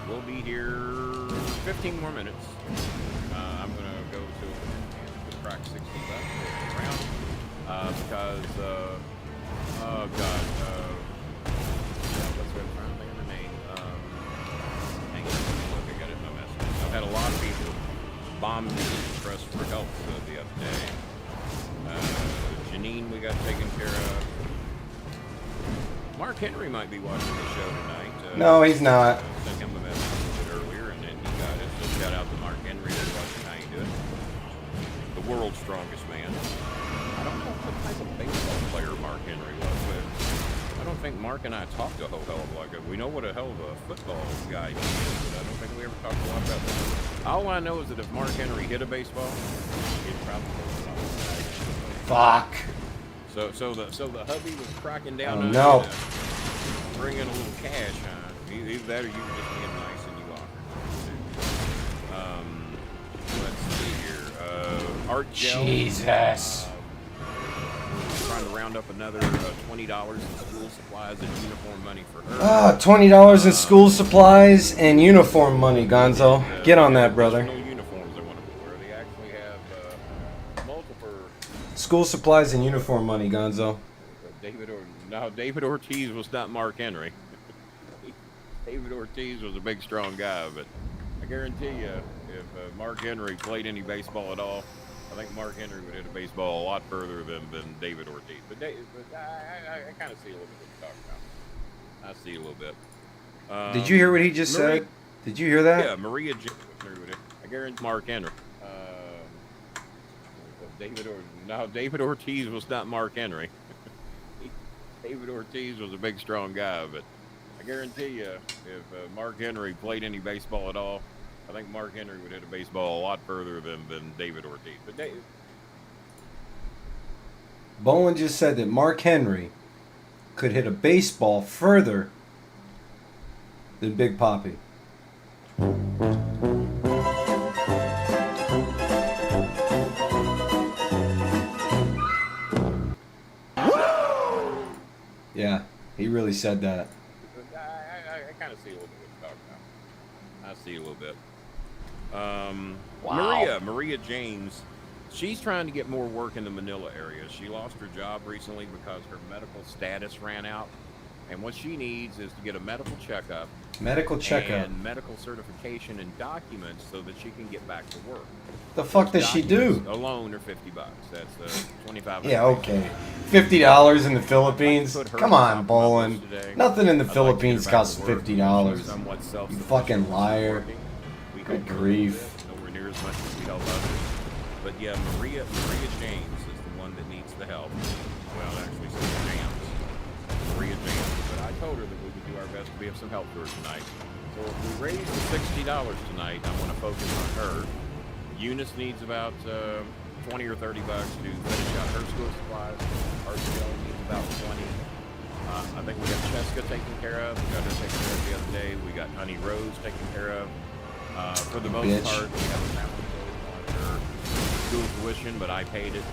we'll be here 15 more minutes. I'm going to go to the crack 60 left around because, oh God, what's the front thing in the name? Hang on, look, I got it in my message. I've had a lot of people bomb me and press for help the other day. Janine, we got taken care of. Mark Henry might be watching the show tonight. No, he's not. Sent him a message a bit earlier, and then he got it. So shout out to Mark Henry that's watching how you do it. The world's strongest man. I don't know what type of baseball player Mark Henry was, but I don't think Mark and I talked a whole hell of a lot. We know what a hell of a football guy he is, but I don't think we ever talked a lot about that. All I know is that if Mark Henry hit a baseball, he'd probably go Fuck. So the hubby was cracking down on no. bring in a little cash, huh? Either that or you were just being nice and you offered. Let's see here. Art Gel. Jesus. Trying to round up another $20 in school supplies and uniform money for her. $20 in school supplies and uniform money, Gonzo. Get on that, brother. Uniforms they want to wear. They actually have multiple. School supplies and uniform money, Gonzo. David Ortiz was not Mark Henry. David Ortiz was a big, strong guy, but I guarantee you, if Mark Henry played any baseball at all, I think Mark Henry would hit a baseball a lot further than David Ortiz. But I kind of see a little bit what you're talking about. I see a little bit. Did you hear what he just said? Did you hear that? Yeah, Maria. I guarantee Mark Henry. David Ortiz was not Mark Henry. David Ortiz was a big, strong guy, but I guarantee you, if Mark Henry played any baseball at all, I think Mark Henry would hit a baseball a lot further than David Ortiz. But Bowen just said that Mark Henry could hit a baseball further than Big Papi. Yeah, he really said that. I kind of see a little bit what you're talking about. I see a little bit. Wow. Maria James, she's trying to get more work in the Manila area. She lost her job recently because her medical status ran out. And what she needs is to get a medical checkup. Medical checkup. And medical certification and documents so that she can get back to work. The fuck does she do? Alone are $50. That's $25. Yeah, okay. $50 in the Philippines? Come on, Bowen. Nothing in the Philippines costs $50. You fucking liar. Good grief. Nowhere near as much as we help others. But yeah, Maria James is the one that needs the help. Well, actually, James. Maria James. But I told her that we would do our best to be of some help to her tonight. So if we raise the $60 tonight, I want to focus on her. Eunice needs about 20 or $30 to finish out her school supplies. RCL needs about 20. I think we got Cheska taken care of. We got her taken care of the other day. We got Honey Rose taken care of. For the most part, we have a family on her school tuition, but I paid it.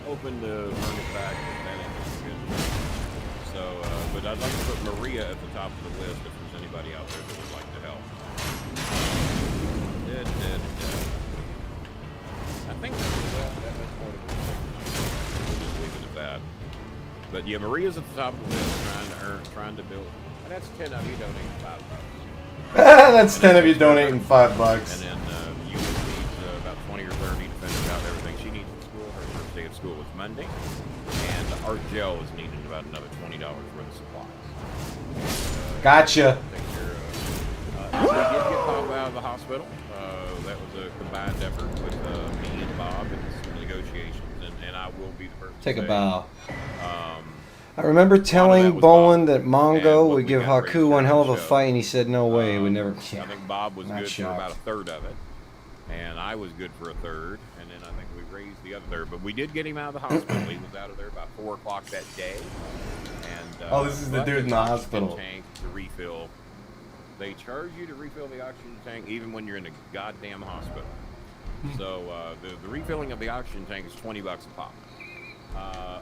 Open to earn it back, and then it's good. So, but I'd like to put Maria at the top of the list if there's anybody out there that would like to help. I think that's more of a we'll just leave it at that. But yeah, Maria's at the top of the list, trying to build. And that's 10 of you donating $5. That's 10 of you donating $5. And then you need about 20 or 30 to finish out everything she needs in school. Her first day of school is Monday. And Art Gel is needing about another $20 worth of supplies. Gotcha. Take care of We did get Bob out of the hospital. That was a combined effort with me and Bob and some negotiations, and I will be the person. Take to a say, bow. Um, I remember telling was Bolin Bob. that Mongo And what would we give got Haku raised one hell of a during the fight, show. and he said no way. We never. I think Bob was Not good shocked. for about a third of it, and I was good for a third, and then I think we raised the other third. But we did get him out of the hospital. He was out of there about 4 o'clock that day. And Oh, this is the but dude in his the oxygen hospital. Tank to refill. They charge you to refill the oxygen tank even when you're in a goddamn hospital. So the refilling of the oxygen tank is $20 a pop.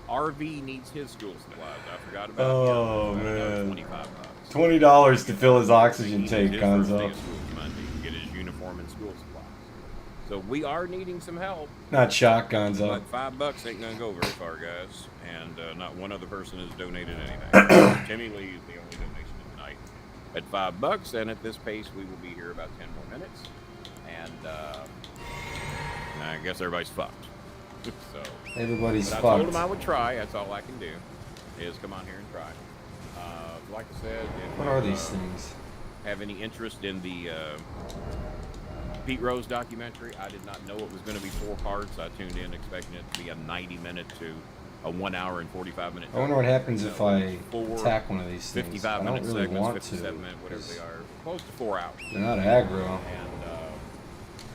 RV needs his school supplies. I forgot about Oh, him. man. $25. $20 to fill his oxygen He tank, needs his first day Gonzo. of school Monday to get his uniform and school supplies. So we are needing some help. Not shocked, Gonzo. But $5 ain't gonna go very far, guys. And not one other person has donated anything. Timmy Lee is the only donation of the night. At $5, and at this pace, we will be here about 10 more minutes. And I guess everybody's fucked. So Everybody's but I told him fucked. I would try. That's all I can do. Is come on here and try. Like I said, if What you, are these things? have any interest in the Pete Rose documentary, I did not know it was going to be 4 parts. I tuned in expecting it to be a 90-minute to a 1 hour and 45-minute. I wonder what happens if I 4 attack one of these things. I 55-minute don't really segments, want 57-minute, to. whatever 'Cause they are. Close to 4 hours. They're not aggro. And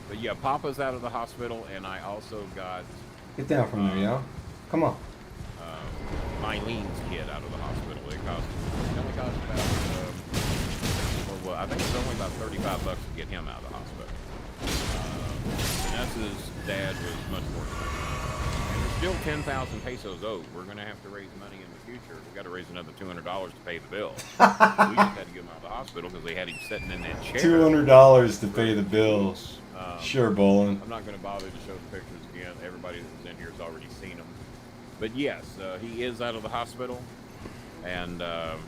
but yeah, Papa's out of the hospital, and I also got Get down from there, yo. Come on. Mylene's kid out of the hospital. It only cost about, well, I think it's only about $35 to get him out of the hospital. Vanessa's dad was much more expensive. And there's still 10,000 pesos owed. We're going to have to raise money in the future. We've got to raise another $200 to pay the bill. We just had to get him out of the hospital because they had him sitting in that chair. $200 to pay the bill. Sure, Bolin. I'm not going to bother to show the pictures again. Everybody that's in here has already seen them. But yes, he is out of the hospital, and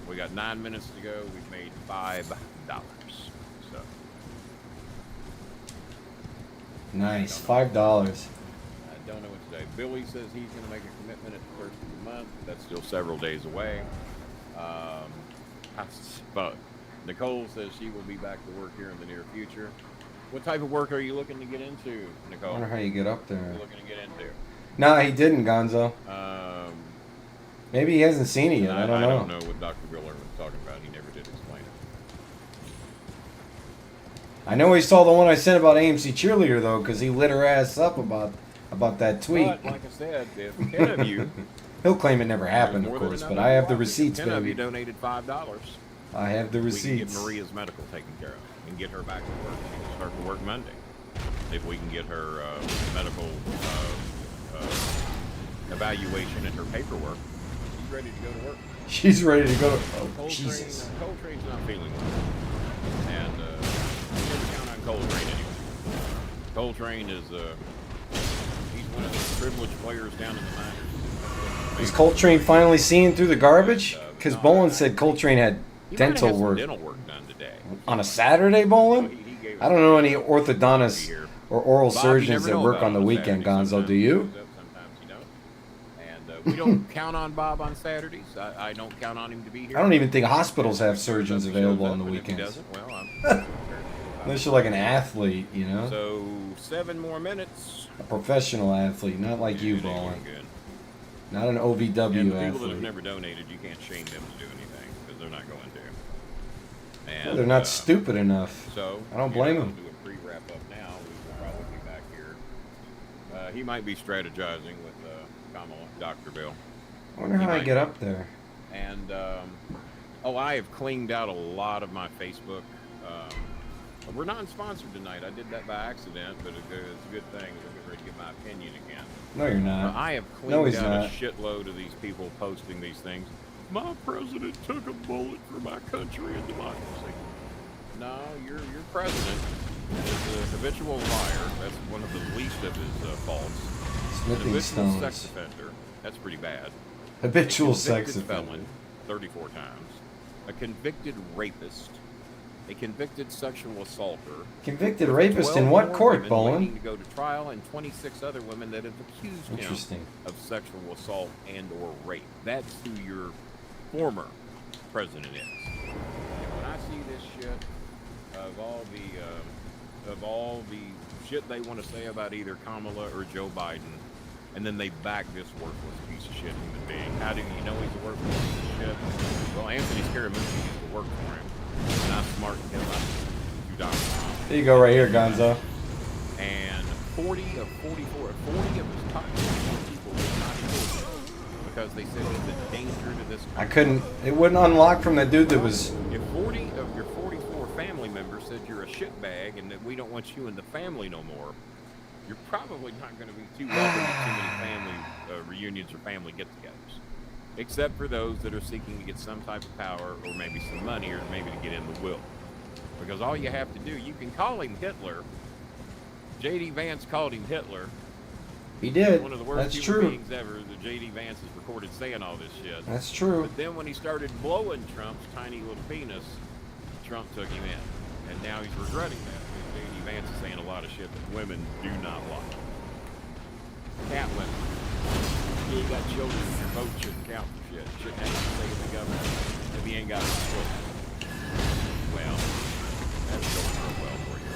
we got 9 minutes to go. We've made $5. So Nice. $5. I don't know what today. Billy says he's going to make a commitment at the first of the month. That's still several days away. But Nicole says she will be back to work here in the near future. What type of work are you looking to get into, I Nicole? wonder how you get up What are there. you looking to get into? Nah, he didn't, Gonzo. Maybe he hasn't seen it yet. I don't know. I don't know what Dr. Willer was talking about. He never did explain it. I know he saw the one I sent about AMC Cheerleader, though, because he lit her ass up about that tweet. But like I said, if 10 of you, He'll claim it never happened, of more than course, enough but of I you have the watching. receipts, If 10 of you baby. donated $5. I have the We can receipts. get Maria's medical taken care of and get her back to work. She can start to work Monday. If we can get her medical evaluation and her paperwork, she's ready to go to work. She's ready to go. Oh, Jesus. Coltrane's not feeling well. And never count on Coltrane anyway. Coltrane is he's one of the privileged players down in the minors. Is Coltrane finally seeing through the garbage? Because Bolin said Coltrane had He might have dental had some work. dental work done today. On a Saturday, Bolin? He gave I don't know any us- orthodontists here. or oral Bob, you surgeons never that know work about on the a weekend, Saturday. Gonzo. Sometimes Do he you? shows up, sometimes he don't. And we don't count on Bob on Saturdays. I don't count on him to be here. I don't even think hospitals have surgeons He shows available up, on the and if he weekends. doesn't, well, I'm Unless you're like an athlete, you know? So 7 more minutes. A professional athlete, not like you, And they're Bolin. doing good. Not an And OVW the people that have athlete. never donated, you can't shame them to do anything because they're not going to. And They're not stupid enough. So I don't blame we'll them. do a pre-wrap up now. We will probably be back here. He might be strategizing with Kamala, Dr. Bill. I wonder He how I might. get up there. And I have cleaned out a lot of my Facebook. We're not sponsored tonight. I did that by accident, but it's a good thing. I'm getting ready to give my opinion again. No, you're not. I have No, cleaned he's out not. a shitload of these people posting these things. My president took a bullet for my country and democracy. No, your president is a habitual liar. That's one of the least of his faults. An Smithing habitual sex stones. offender. That's pretty bad. Habitual A sex convicted offender. felon, 34 times. A convicted rapist. A convicted sexual assaulter. Convicted with rapist 12 in what more court, women waiting Bolin? to go to trial, and 26 other women that have accused him Interesting. of sexual assault and or rape. That's who your former president is. And when I see this shit, of all the shit they want to say about either Kamala or Joe Biden, and then they back this worthless piece of shit human being. How do you know he's a worthless piece of shit? Well, Anthony Scaramucci used to work for him, and I'm smart and him out $2. There you go, right here, Gonzo. And 40 of his top people would not endorse him because they said he's a danger to this country. It wouldn't unlock from the dude that was... If 40 of your 44 family members said you're a shitbag and that we don't want you in the family no more, you're probably not going to be too welcome to too many family reunions or family get-togethers. Except for those that are seeking to get some type of power or maybe some money or maybe to get in the will. Because all you have to do, you can call him Hitler. J.D. Vance called him Hitler. He did. One of the worst That's human true. beings ever. The J.D. Vance is recorded saying all this shit. That's true. But then when he started blowing Trump's tiny little penis, Trump took him in. And now he's regretting that. J.D. Vance is saying a lot of shit that women do not like. Cat women. You got children, your vote shouldn't count for shit. Shouldn't have to say in the government if he ain't got his foot. Well, that's going real well for you.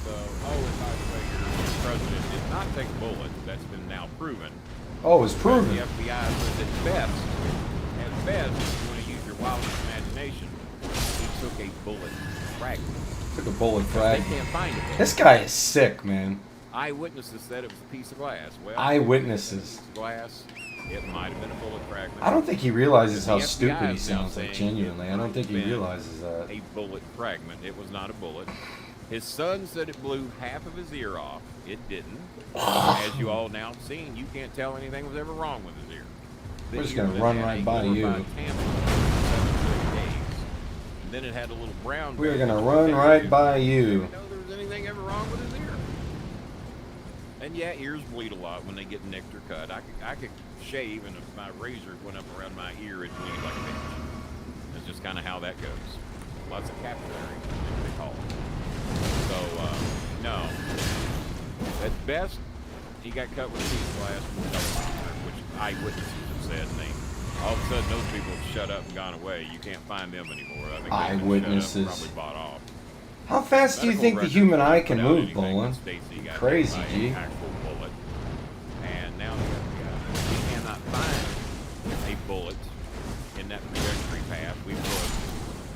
So, and by the way, your president did not take a bullet. That's been now proven. Oh, it's proven. The FBI says at best, if you want to use your wildest imagination, he took a bullet fragment. Took a bullet They fragment. can't find it. This guy is sick, man. Eyewitnesses said it was a piece of glass. Well, Eyewitnesses. glass. It might have been a bullet fragment. I don't think he realizes The how FBI stupid he is now sounds, like, saying genuinely. it I don't think he might have been realizes that. A bullet fragment. It was not a bullet. His son said it blew half of his ear off. It didn't. As you all now have seen, you can't tell anything was ever wrong with his ear. The We're just ear gonna that run had right a by you. glorified cancer for 7 days. And then it had a little brown. We're bag gonna that run you right could by do. you. Didn't know there was anything ever wrong with his ear. And yeah, ears bleed a lot when they get nicked or cut. I could shave, and if my razor went up around my ear, it'd bleed like a bitch. That's just kind of how that goes. Lots of capillary, they call it. So, no. At best, he got cut with a piece of glass from the helicopter, which eyewitnesses have said, and all of a sudden those people have shut up and gone away. You can't find them anymore. I think Eyewitnesses. probably bought off. How fast do you Medical think the records human don't eye put can out move, anything Bolin? that states he got hit Crazy, by an G. actual bullet. And now he cannot find a bullet in that trajectory path.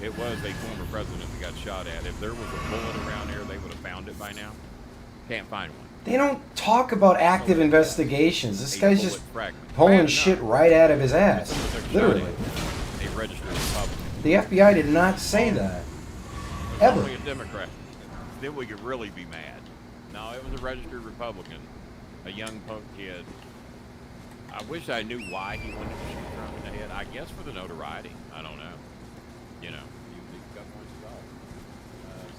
It was a former president that got shot at. If there was a bullet around there, they would have found it by now. Can't find one. They don't talk about active investigations. This A guy's bullet just fragment. pulling Bad shit enough. right out of his ass. Someone took a shot Literally. at a registered Republican. The FBI did not say that. Ever. Only a Democrat. Then we could really be mad. No, it was a registered Republican, a young punk kid. I wish I knew why he wanted to shoot Trump in the head. I guess for the notoriety. I don't know. You know, you got one shot.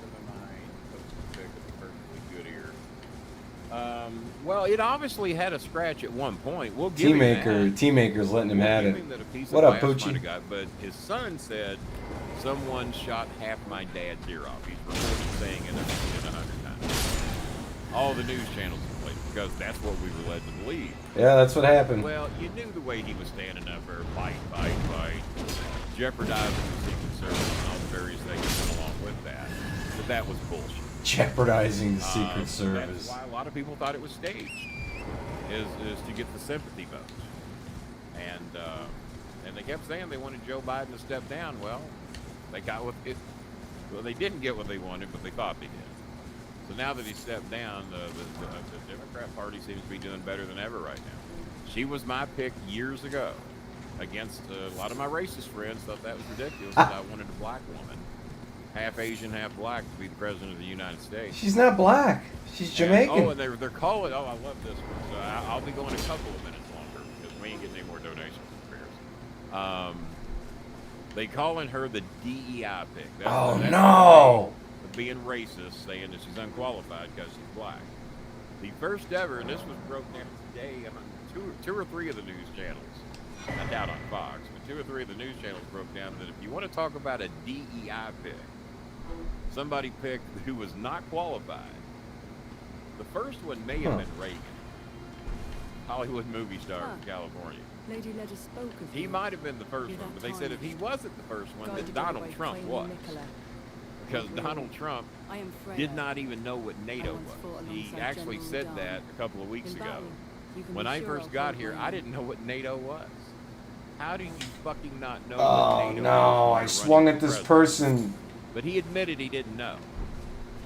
Some of mine posted pick of the perfectly good ear. Well, it obviously had a scratch at one point. We'll give him that. T-Maker's letting him We'll have give it. him that a piece of What up, glass Poochie? might have got, but his son said someone shot half my dad's ear off. He's reported saying it 100 times. All the news channels have played it because that's what we were led to believe. Yeah, that's what happened. Well, you knew the way he was standing up there, fight, jeopardizing the Secret Service and all the various things that went along with that. But that was bullshit. Jeopardizing the Secret That's Service. why a lot of people thought it was staged, is to get the sympathy votes. And they kept saying they wanted Joe Biden to step down. Well, they got what it. Well, they didn't get what they wanted, but they thought they did. So now that he stepped down, the Democrat Party seems to be doing better than ever right now. She was my pick years ago against a lot of my racist friends thought that was ridiculous because I wanted a black woman, half Asian, half black, to be the president of the United States. She's not black. She's Jamaican. And they're calling. Oh, I love this one. So I'll be going a couple of minutes longer because we ain't getting any more donations from prayers. They calling her the DEI pick. That's no! Being racist, saying that she's unqualified because she's black. The first ever, and this was broke down today on two or three of the news channels. I doubt on Fox, but 2 or 3 of the news channels broke down that if you want to talk about a DEI pick, somebody picked who was not qualified. The first one may have been Reagan, Hollywood movie star from California. Lady Ledger spoke of He you. might have been the first one, but they said if he wasn't the first one, then Guided Donald away Trump claiming was. Nicola. because Donald Trump I am Freya. did not even know what NATO once fought was. He alongside actually General said Dunn. that a couple of weeks In ago. battle, you can When be I sure first I'll got fight here, my I own. didn't know what NATO was. How do you fucking not know Oh what NATO no, is? I when you're swung running at for this president? person. But he admitted he didn't know.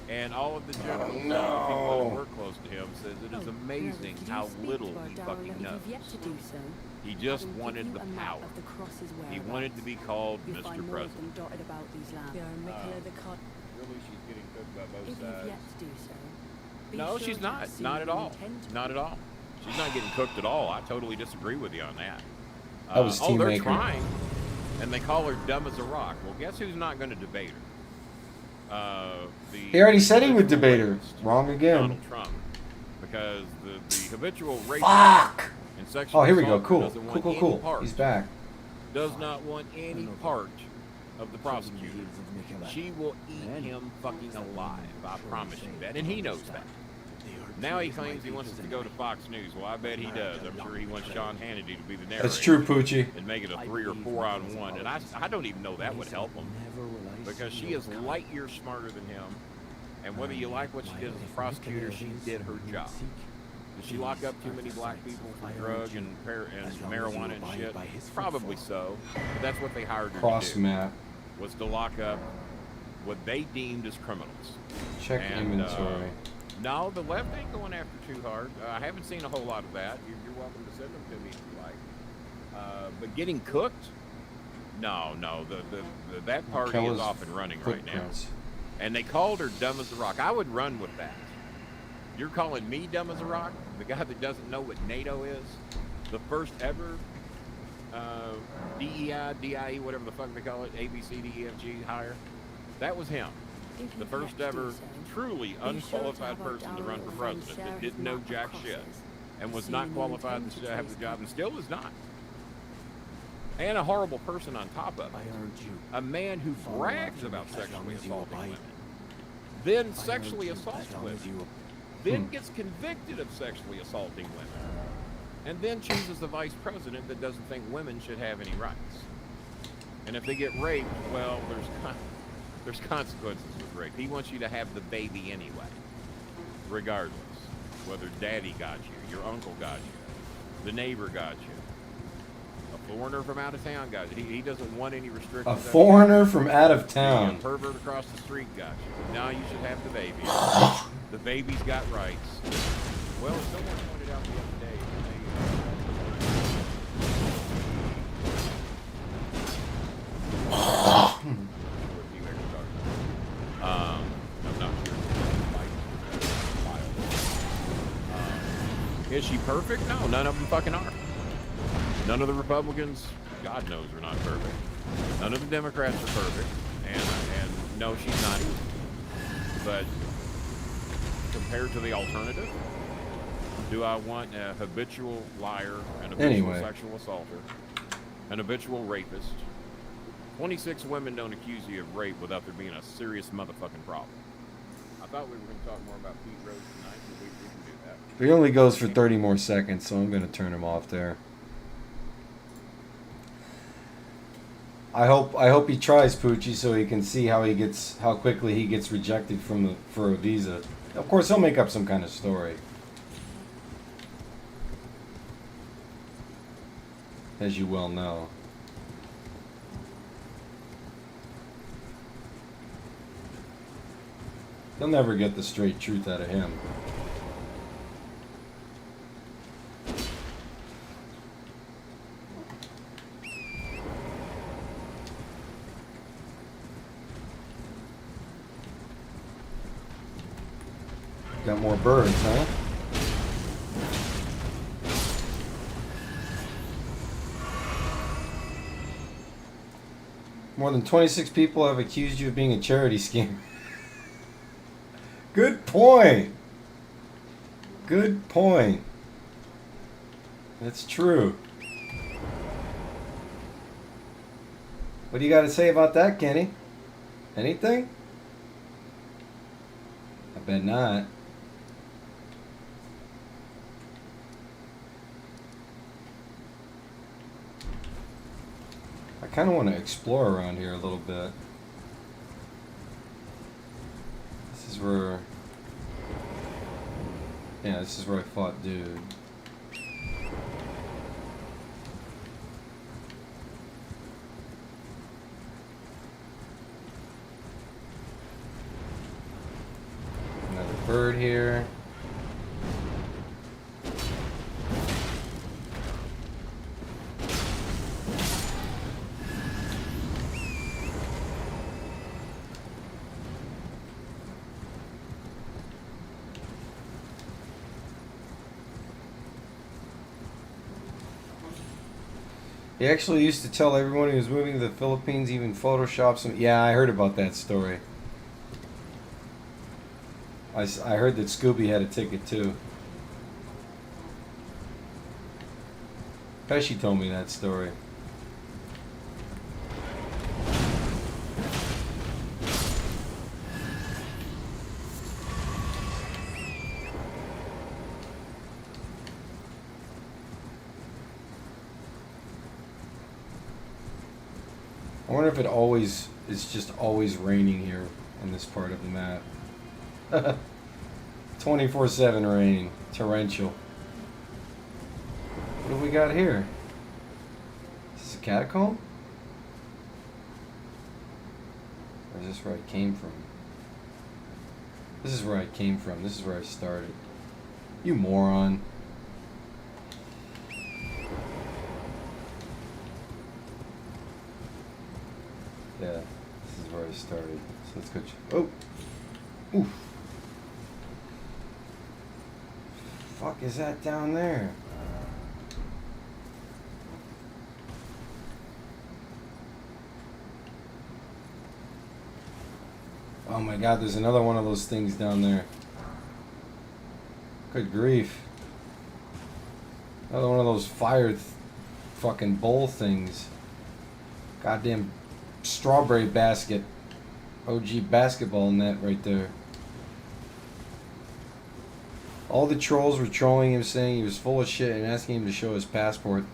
And all of the generals and no. all the people that work close to him says it is Oh, amazing brother, did how you speak little to our he darling fucking if knows. you've yet to do so, He I just will give wanted you the a map power. of the cross's He whereabouts. wanted to be called You'll Mr. find more of President. them dotted about these lands. They are Michaela the Cod. Really, she's getting cooked by both If you've sides. yet to do so, be No, sure she's to not. have seen Not at you all. intend to. Not at all. She's not getting cooked at all. I totally disagree with you on that. That was Oh, they're Teammaker. trying, and they call her dumb as a rock. Well, guess who's not going to debate her? He already said he would habitual debate her. rapist, Wrong again. Donald Trump, because the habitual rapist Fuck! and sexual Oh, here we go. assaulter Cool. doesn't Cool, want cool, any cool. part- He's back. Does not want any part of the prosecutor. She will eat him fucking alive. I promise you that, and he knows that. Now he claims he wants us to go to Fox News. Well, I bet he does. I'm sure he wants Sean Hannity to be the narrator. That's true, Poochie. And make it a 3 or 4 on 1. And I don't even know that would help him, because she is light years smarter than him. And whether you like what she did as a prosecutor, she did her job. Did she lock up too many black people for drug and marijuana and shit? Probably so. But that's what they hired her Cross to do, map. was to lock up what they deemed as criminals. Check And, inventory. No, the left ain't going after too hard. I haven't seen a whole lot of that. You're welcome to send them to me if you like. But getting cooked? No. That party Kella's is off and running right now. Footprints. And they called her dumb as a rock. I would run with that. You're calling me dumb as a rock? The guy that doesn't know what NATO is? The first ever DEI, DIE, whatever the fuck they call it, ABCDEFG hire? That was him. If you've The first yet to do ever so, truly be sure to unqualified have our person to run for darling president friend that share didn't his know map jack of shit crosses. and was See not you qualified intend to to have trace the job them. and still is not. And a horrible person on top of it. A man who brags about sexually assaulting women, then sexually assaults women, then gets convicted of sexually assaulting women, and then chooses a vice president that doesn't think women should have any rights. And if they get raped, well, there's consequences with rape. He wants you to have the baby anyway, regardless. Whether daddy got you, your uncle got you, the neighbor got you, a foreigner from out of town got you. He doesn't want any restrictions. A foreigner from out of The town. pervert across the street got you. Now you should have the baby. The baby's got rights. Well, someone pointed out the other day, I'm not sure. Is she perfect? No, none of them fucking are. None of the Republicans, God knows, are not perfect. None of the Democrats are perfect, and no, she's not either. But compared to the alternative, do I want a habitual liar, an habitual sexual assaulter, an habitual rapist? 26 women don't accuse you of rape without there being a serious motherfucking problem. I thought we were going to talk more about Pete Rose tonight, but we can do that. He only goes for 30 more seconds, so I'm going to turn him off there. I hope he tries Poochie so he can see how quickly he gets rejected for a visa. Of course, he'll make up some kind of story, as you well know. They'll never get the straight truth out of him. Got more birds, huh? More than 26 people have accused you of being a charity scammer. Good point. Good point. That's true. What do you got to say about that, Kenny? Anything? I bet not. I kind of want to explore around here a little bit. is where... Yeah, this is where I fought dude. Another bird here. He actually used to tell everyone he was moving to the Philippines, even Photoshop some... Yeah, I heard about that story. I heard that Scooby had a ticket too. Pesci told me that story. I wonder if it's just always raining here in this part of the map. 24/7 rain, torrential. What have we got here? Is this a catacomb? Or is this where I came from? This is where I came from. This is where I started. You moron. Yeah, this is where I started. So let's go. Oh! Oof! Fuck is that down there? Oh my god, there's another one of those things down there. Good grief. Another one of those fire fucking bowl things. Goddamn strawberry basket. OG basketball net right there. All the trolls were trolling him, saying he was full of shit and asking him to show his passport.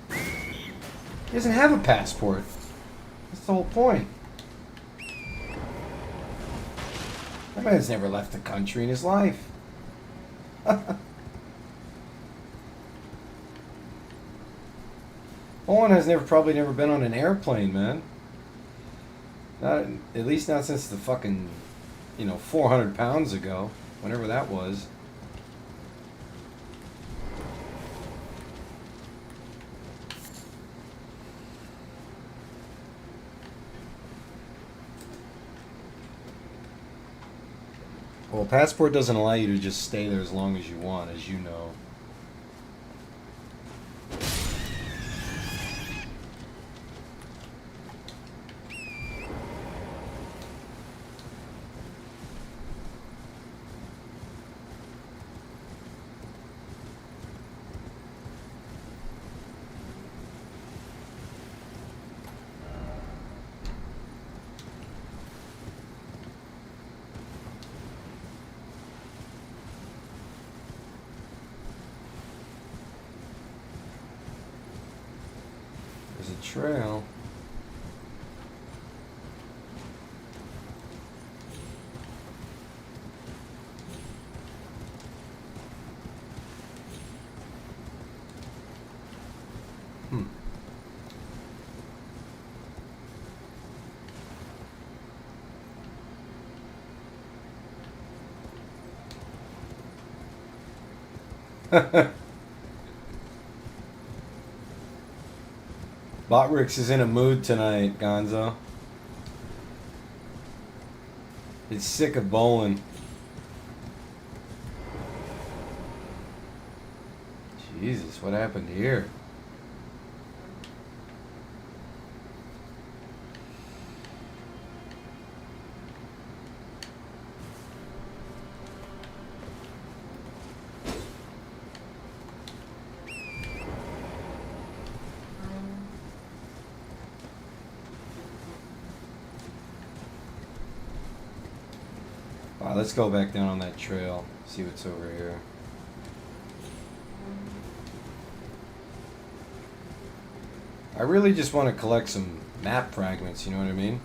He doesn't have a passport. That's the whole point. That man's never left the country in his life. Owen has probably never been on an airplane, man. Not, at least not since the fucking, 400 pounds ago, whenever that was. Well, passport doesn't allow you to just stay there as long as you want, as you know. There's a trail. Botrix is in a mood tonight, Gonzo. It's sick of bowling. Jesus, what happened here? Let's go back down on that trail, see what's over here. I really just want to collect some map fragments, you know what I mean?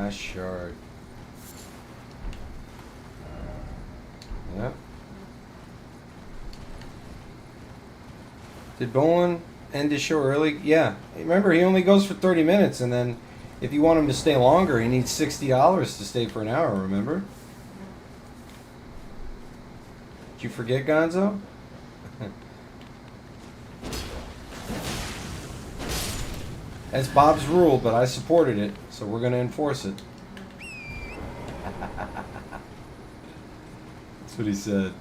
Last shard. Yep. Did Bowen end his show early? Yeah. Remember, he only goes for 30 minutes, and then if you want him to stay longer, he needs $60 to stay for an hour, remember? Did you forget, Gonzo? That's Bob's rule, but I supported it, so we're going to enforce it. That's what he said.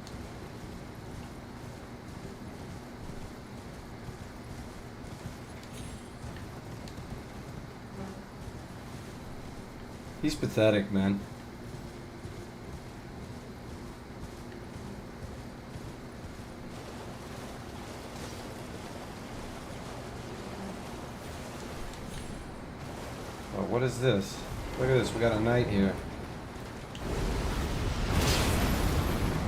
He's pathetic, man. Oh, what is this? Look at this, we got a knight here.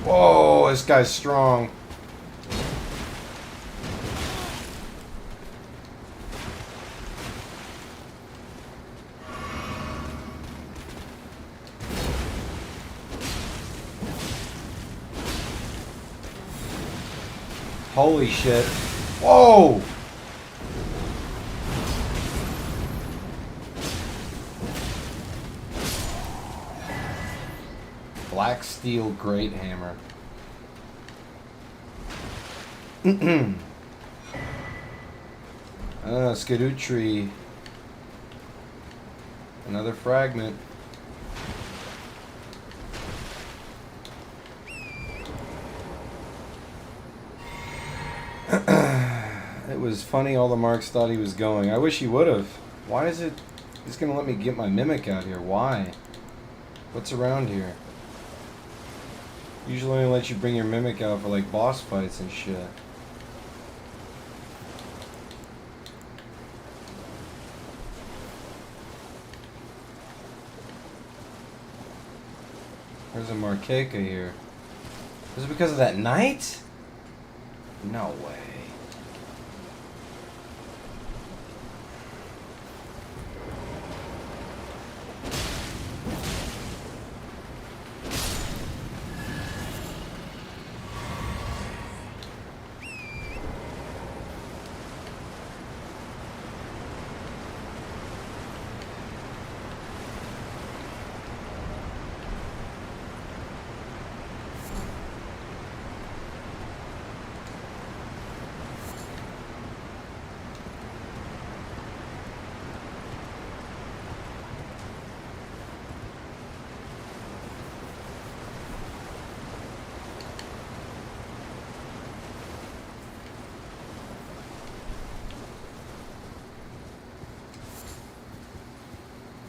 Whoa, this guy's strong. Holy shit. Whoa! Black steel great hammer. Erdtree. Another fragment. It was funny all the marks thought he was going. I wish he would have. Why is it... He's going to let me get my mimic out here. Why? What's around here? Usually only let you bring your mimic out for like boss fights and shit. There's a Markeka here. Is it because of that knight? No way.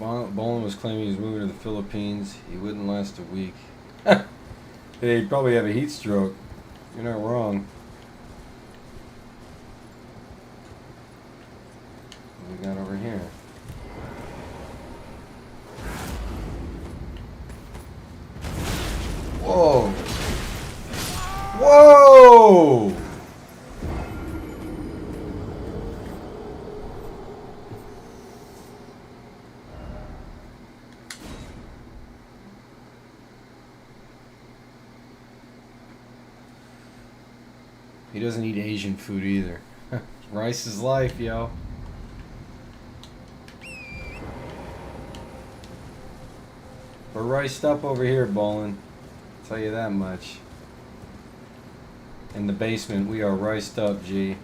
Bolin was claiming he was moving to the Philippines. He wouldn't last a week. Hey, he'd probably have a heat stroke. You're not wrong. What we got over here? Whoa! Whoa! He doesn't eat Asian food either. Rice is life, yo. We're riced up over here, Bolin. I'll tell you that much. In the basement, we are riced up, G.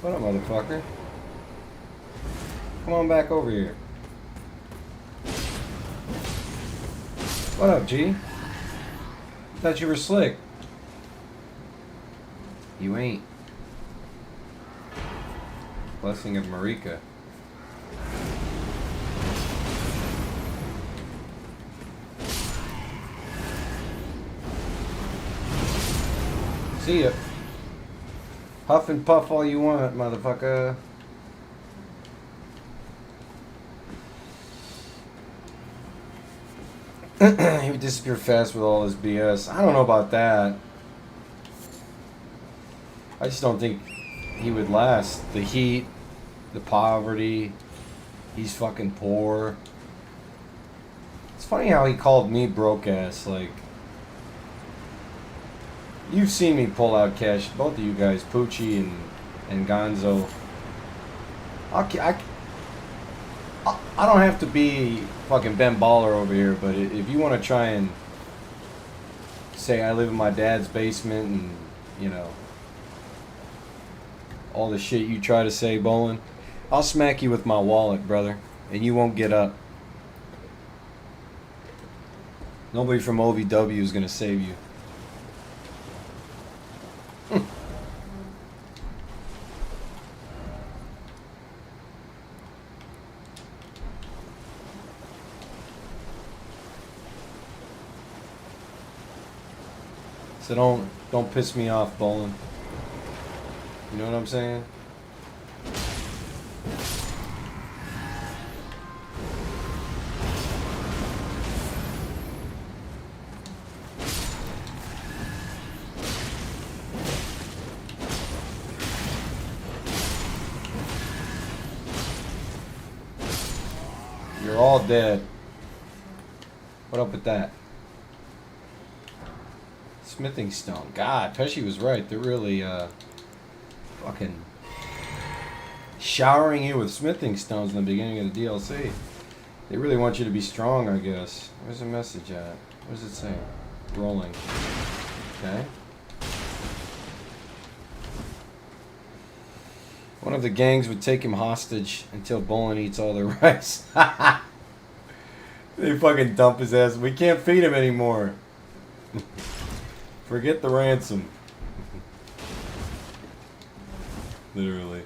What up, motherfucker? Come on back over here. What up, G? Thought you were slick. You ain't. Blessing of Marika. See ya. Huff and puff all you want, motherfucker. He would disappear fast with all his BS. I don't know about that. I just don't think he would last. The heat, the poverty, he's fucking poor. It's funny how he called me broke ass. Like, you've seen me pull out cash, both of you guys, Poochie and Gonzo. I don't have to be fucking Ben Baller over here, but if you want to try and say I live in my dad's basement and, you know, all the shit you try to say, Bolin, I'll smack you with my wallet, brother, and you won't get up. Nobody from OVW is going to save you. So don't piss me off, Bolin. You know what I'm saying? You're all dead. What up with that? Smithing stone. God, Pesci was right. They're really fucking showering you with smithing stones in the beginning of the DLC. They really want you to be strong, I guess. Where's the message at? What does it say? Rolling. Okay. One of the gangs would take him hostage until Bolin eats all their rice. They fucking dump his ass. We can't feed him anymore. Forget the ransom. Literally.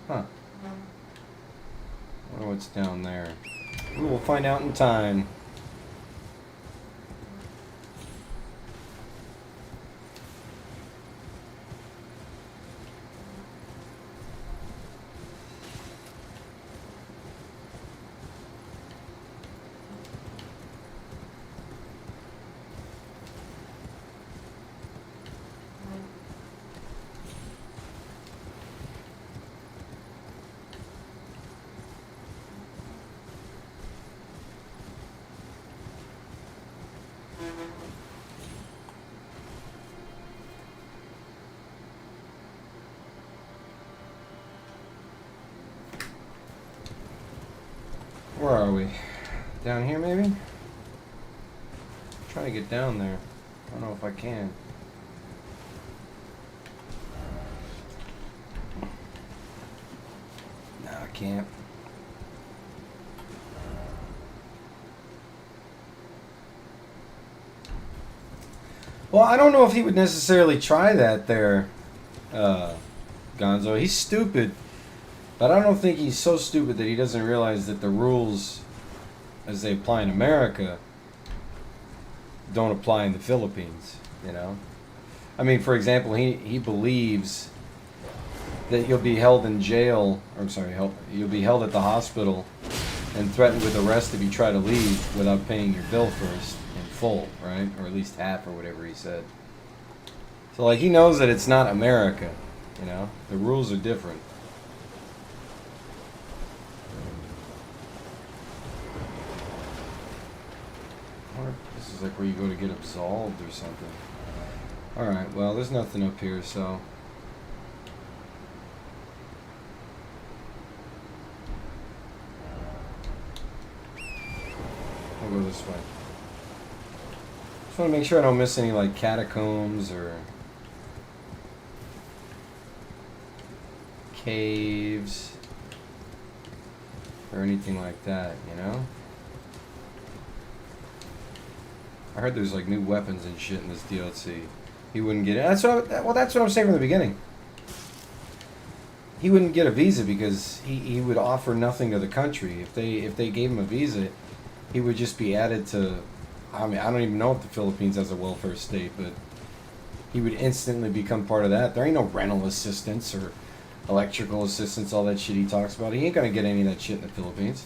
Huh. I wonder what's down there. We will find out in time. Where are we? Down here, maybe? I'm trying to get down there. I don't know if I can. No, I can't. Well, I don't know if he would necessarily try that there, Gonzo. He's stupid. But I don't think he's so stupid that he doesn't realize that the rules, as they apply in America, don't apply in the Philippines, you know? I mean, for example, he believes that you'll be held in jail, or I'm sorry, you'll be held at the hospital and threatened with arrest if you try to leave without paying your bill first in full, right? Or at least half or whatever he said. So, like, he knows that it's not America, you know? The rules are different. This is like where you go to get absolved or something. Alright, well, there's nothing up here, so... I'll go this way. Just want to make sure I don't miss any, like, catacombs or... caves... or anything like that, you know? I heard there's like new weapons and shit in this DLC. He wouldn't get it. That's what I'm saying from the beginning. He wouldn't get a visa because he would offer nothing to the country. If they gave him a visa, he would just be added to. I mean, I don't even know if the Philippines has a welfare state, but he would instantly become part of that. There ain't no rental assistance or electrical assistance, all that shit he talks about. He ain't gonna get any of that shit in the Philippines.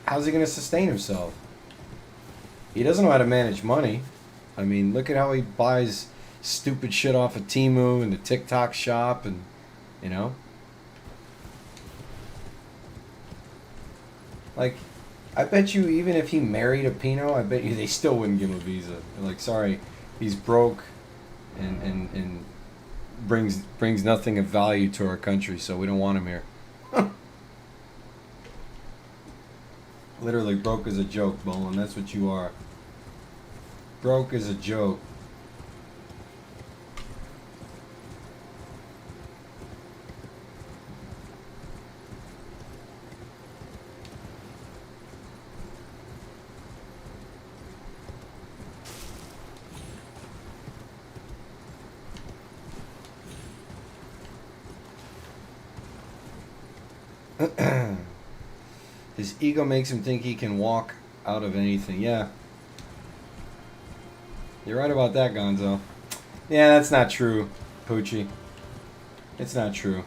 How's he gonna sustain himself? He doesn't know how to manage money. I mean, look at how he buys stupid shit off of Temu and the TikTok shop, and you know, like, I bet you even if he married a Pino, I bet you they still wouldn't give him a visa. They're like, sorry, he's broke, and brings nothing of value to our country, so we don't want him here. Literally, broke is a joke, Bolin. That's what you are. Broke is a joke. His ego makes him think he can walk out of anything. Yeah. You're right about that, Gonzo. Yeah, that's not true, Poochie. It's not true.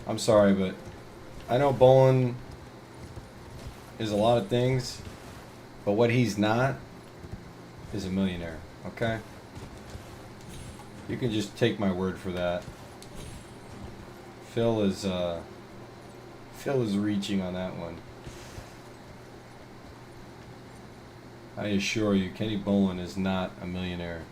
I'm sorry, but I know Bolin is a lot of things, but what he's not is a millionaire, okay? You can just take my word for that. Phil is reaching on that one. I assure you, Kenny Bolin is not a millionaire.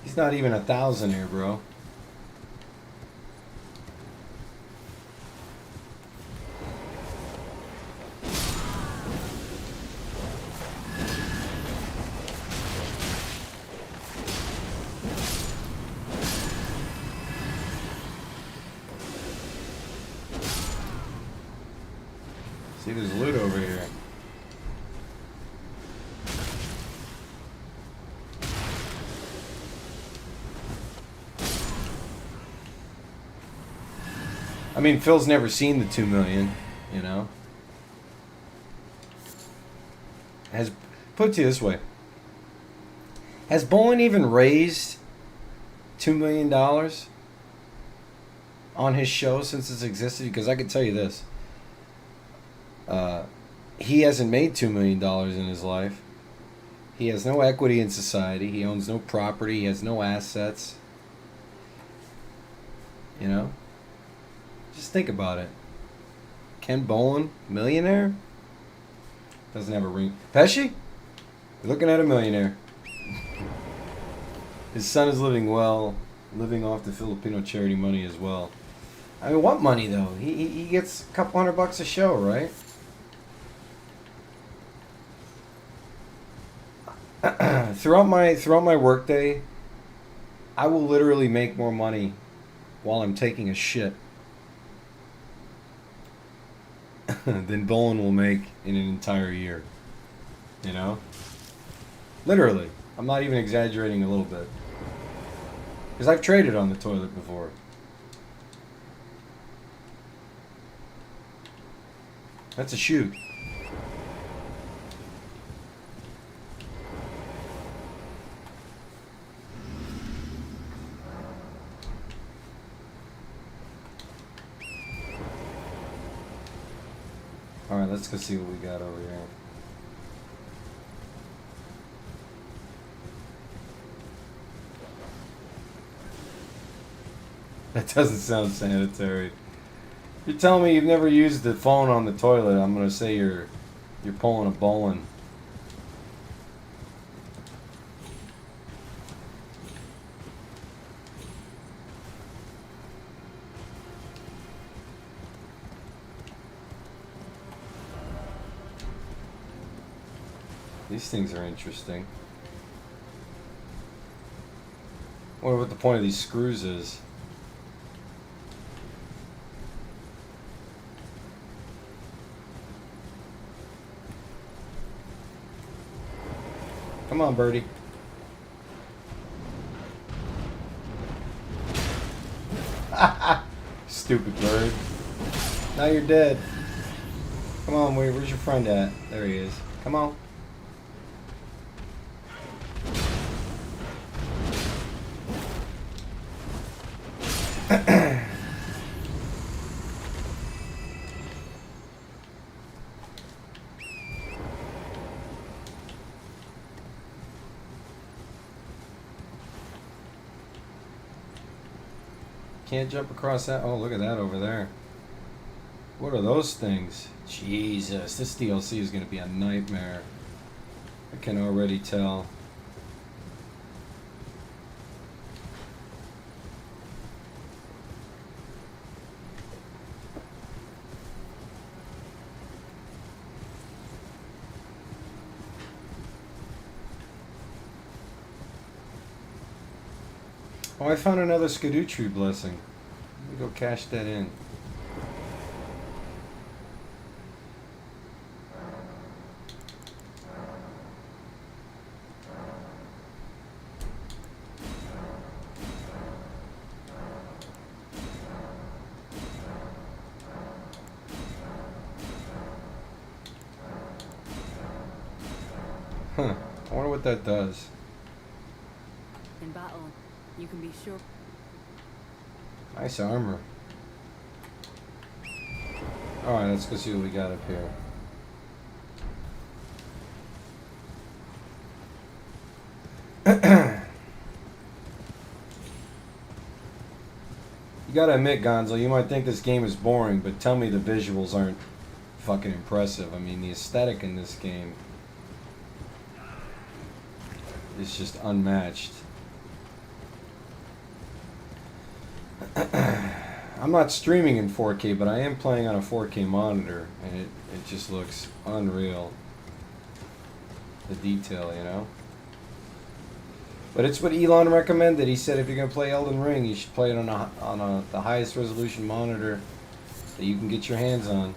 He's not even a thousandaire, bro. See, there's loot over here. I mean, Phil's never seen the 2 million, you know? Put it to you this way. Has Bolin even raised $2 million on his show since it's existed? Because I can tell you this. He hasn't made $2 million in his life. He has no equity in society. He owns no property. He has no assets. You know? Just think about it. Ken Bolin, millionaire? Doesn't have a ring. Pesci? You're looking at a millionaire. His son is living well, living off the Filipino charity money as well. I mean, what money though? He gets a couple $100 a show, right? throughout my workday, I will literally make more money while I'm taking a shit than Bolin will make in an entire year. You know? Literally. I'm not even exaggerating a little bit. Because I've traded on the toilet before. That's a shoot. Alright, let's go see what we got over here. That doesn't sound sanitary. You're telling me you've never used the phone on the toilet. I'm gonna say you're pulling a Bolin. These things are interesting. Wonder what the point of these screws is. Come on, birdie. stupid bird. Now you're dead. Come on, where's your friend at? There he is. Come on. Can't jump across that. Oh, look at that over there. What are those things? Jesus, this DLC is going to be a nightmare. I can already tell. Oh, I found another Erdtree blessing. Let me go cash that in. Huh. I wonder what that does. In battle, you can be sure. Nice armor. Alright, let's go see what we got up here. You gotta admit, Gonzo, you might think this game is boring, but tell me the visuals aren't fucking impressive. I mean, the aesthetic in this game is just unmatched. I'm not streaming in 4K, but I am playing on a 4K monitor, and it just looks unreal. The detail, you know? But it's what Elon recommended. He said if you're going to play Elden Ring, you should play it on the highest resolution monitor that you can get your hands on.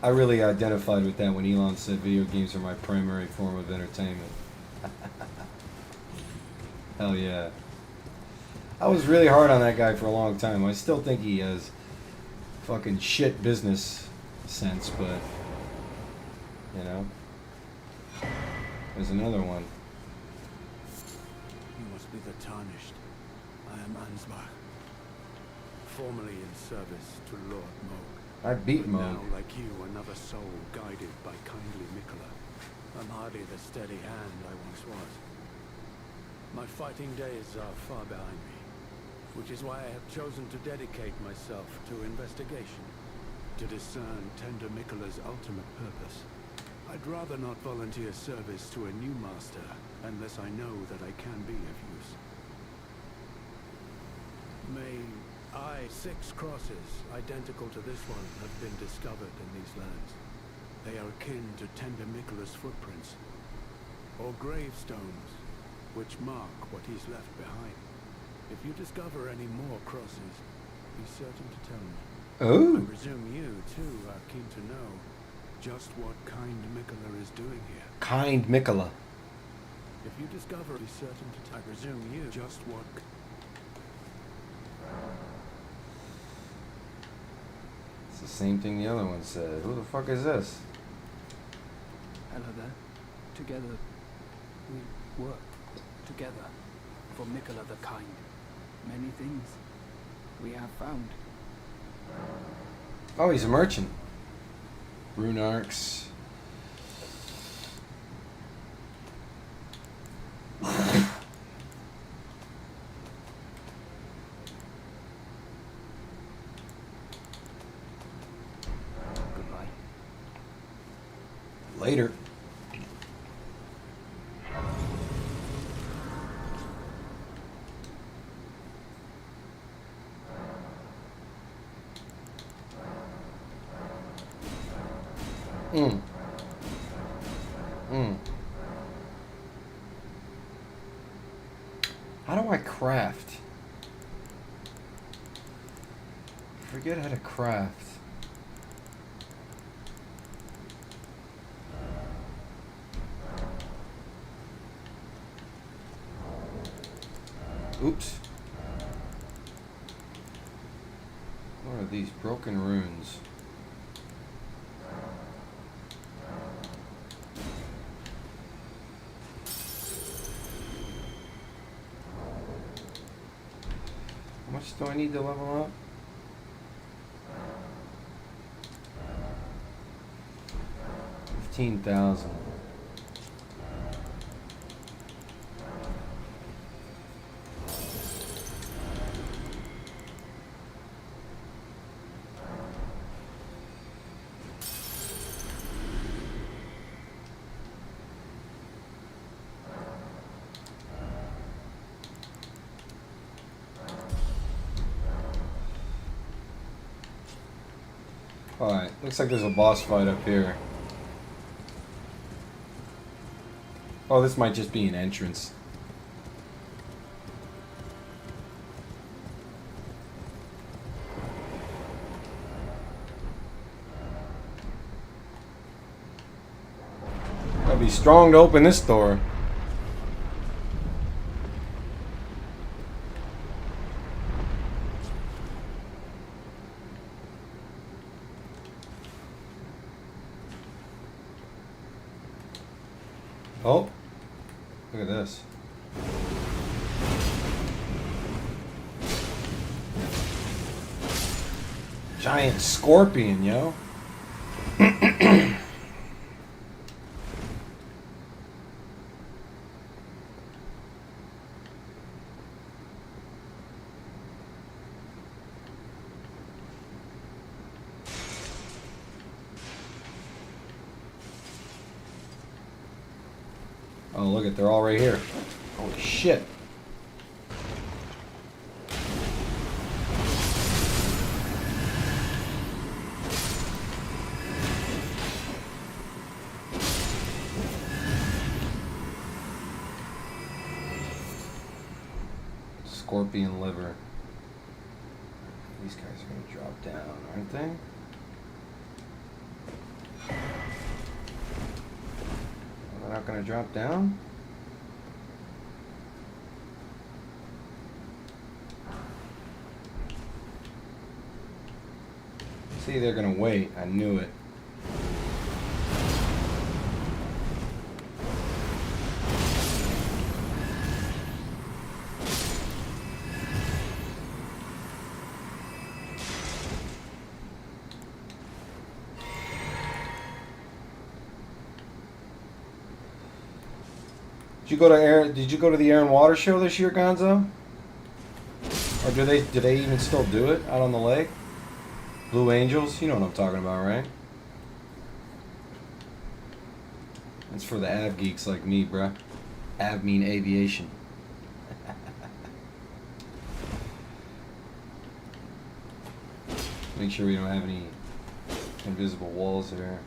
I really identified with that when Elon said video games are my primary form of entertainment. Hell yeah. I was really hard on that guy for a long time. I still think he has fucking shit business sense, but, you know. There's another one. You must be the Tarnished. I am Ansbach, formerly in service to Lord Moog. I beat But Moog. now, like you, another soul guided by kindly Mikola. I'm hardly the steady hand I once was. My fighting days are far behind me, which is why I have chosen to dedicate myself to investigation, to discern Tender Mikola's ultimate purpose. I'd rather not volunteer service to a new master unless I know that I can be of use. May 6 crosses, identical to this one, have been discovered in these lands. They are akin to Tender Mikola's footprints, or gravestones, which mark what he's left behind. If you discover any more crosses, be certain to tell me. Oh. I presume you, too, are keen to know just what kind Mikola is doing here. Kind Mikola. If you discover, be certain to tell. I presume you just what... It's the same thing the other one said. Who the fuck is this? Hello there. Together, we work together for Mikola the Kind. Many things we have found. Oh, he's a merchant. Rune arcs. Goodbye. Later. How do I craft? Forget how to craft. Oops. What are these broken runes? How much do I need to level up? 15,000. Alright, looks like there's a boss fight up here. Oh, this might just be an entrance. Gotta be strong to open this door. Oh, look at this. Giant scorpion, yo. Oh, look at, they're all right here. Holy shit. Scorpion liver. These guys are gonna drop down, aren't they? They're not gonna drop down? See, they're gonna wait. I knew it. Did you go to the Air and Water show this year, Gonzo? Or do they even still do it out on the lake? Blue Angels, you know what I'm talking about, right? It's for the av geeks like me, bruh. Av mean aviation. Make sure we don't have any invisible walls here.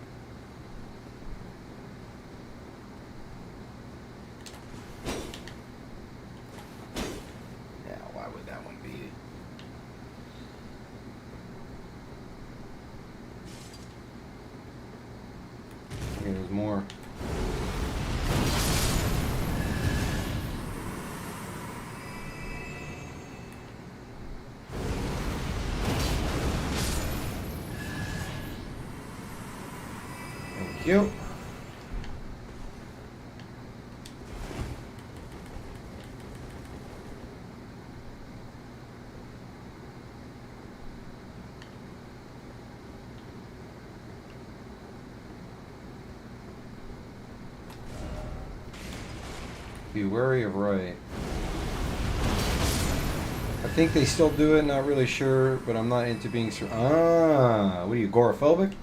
There's more. Thank you. Be wary of right. I think they still do it, not really sure, but I'm not into being what are you, agoraphobic?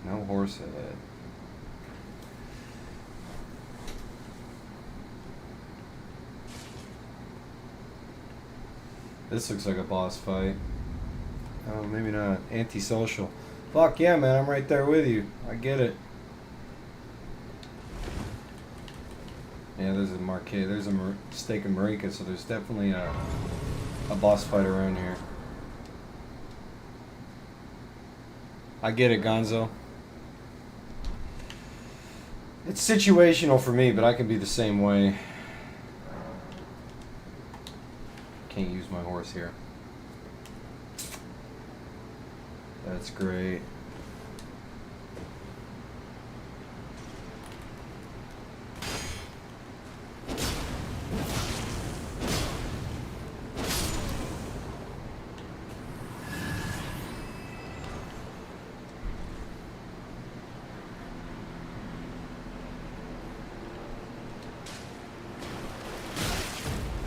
No horse ahead. This looks like a boss fight. Oh, maybe not. Antisocial. Fuck yeah, man. I'm right there with you. I get it. Yeah, there's a Marquet. There's a steak and Marika, so there's definitely a boss fight around here. I get it, Gonzo. It's situational for me, but I can be the same way. Can't use my horse here. That's great.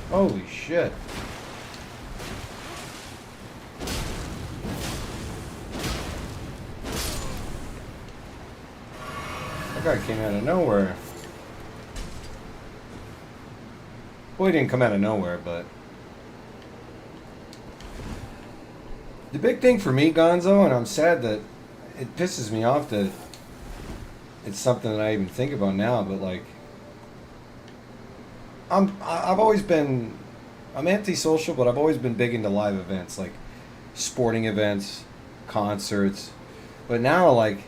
Holy shit. That guy came out of nowhere. Well, he didn't come out of nowhere, but... The big thing for me, Gonzo, and I'm sad that it pisses me off that it's something that I even think about now, but like... I've always been, I'm antisocial, but I've always been big into live events, like sporting events, concerts. But now, like,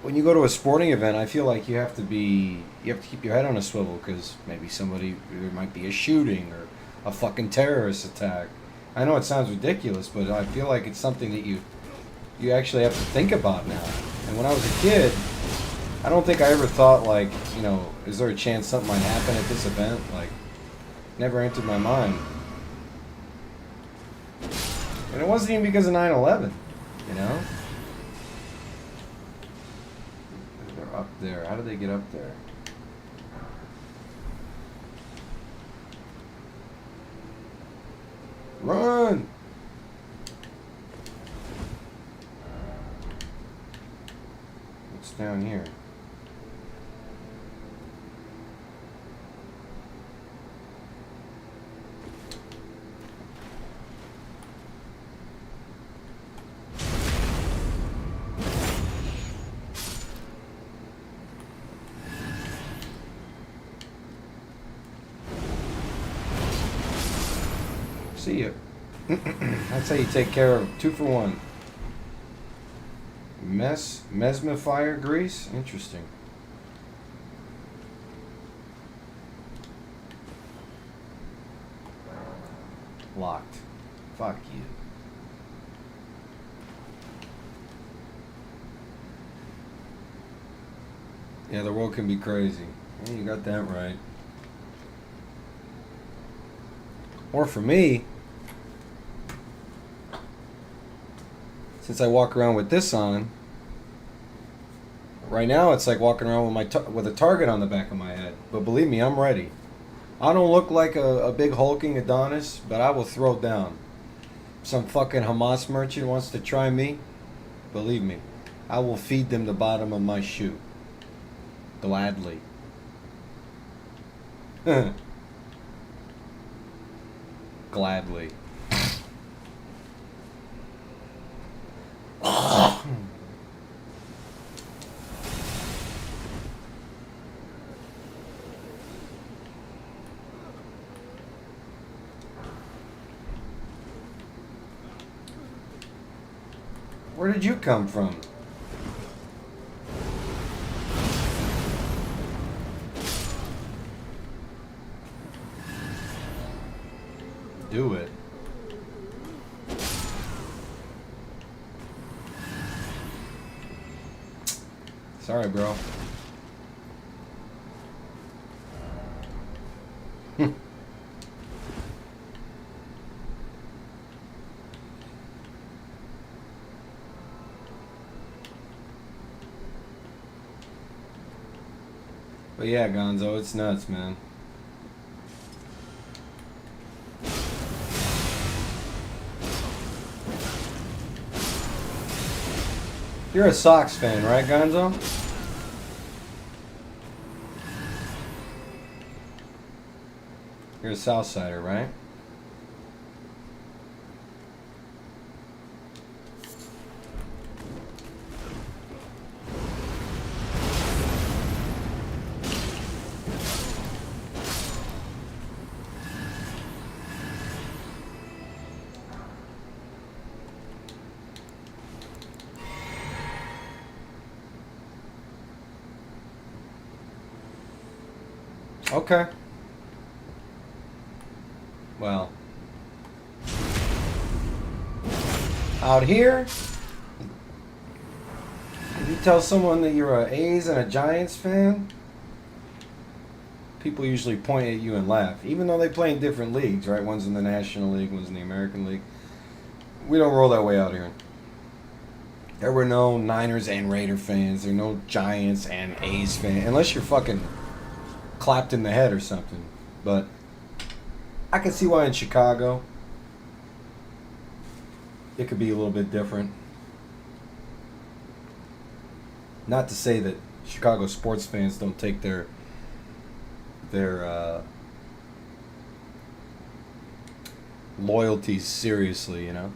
when you go to a sporting event, I feel like you have to keep your head on a swivel, because maybe there might be a shooting or a fucking terrorist attack. I know it sounds ridiculous, but I feel like it's something that you actually have to think about now. And when I was a kid, I don't think I ever thought, like, you know, is there a chance something might happen at this event? Like, never entered my mind. And it wasn't even because of 9/11, you know? They're up there. How did they get up there? Run! What's down here? See ya. That's how you take care of 2 for 1. Mesmifier grease? Interesting. Locked. Fuck you. Yeah, the world can be crazy. Yeah, you got that right. Or for me, since I walk around with this on, right now it's like walking around with a target on the back of my head. But believe me, I'm ready. I don't look like a big hulking Adonis, but I will throw down. Some fucking Hamas merchant wants to try me, believe me, I will feed them the bottom of my shoe. Gladly. Gladly. Where did you come from? Do it. Sorry, bro. But yeah, Gonzo, it's nuts, man. You're a Sox fan, right, Gonzo? You're a Southsider, right? Okay. Well. Out here, if you tell someone that you're a A's and a Giants fan, people usually point at you and laugh. Even though they play in different leagues, right? One's in the National League, one's in the American League. We don't roll that way out here. There were no Niners and Raider fans. There were no Giants and A's fans. Unless you're fucking clapped in the head or something. But I can see why in Chicago it could be a little bit different. Not to say that Chicago sports fans don't take their loyalties seriously, you know.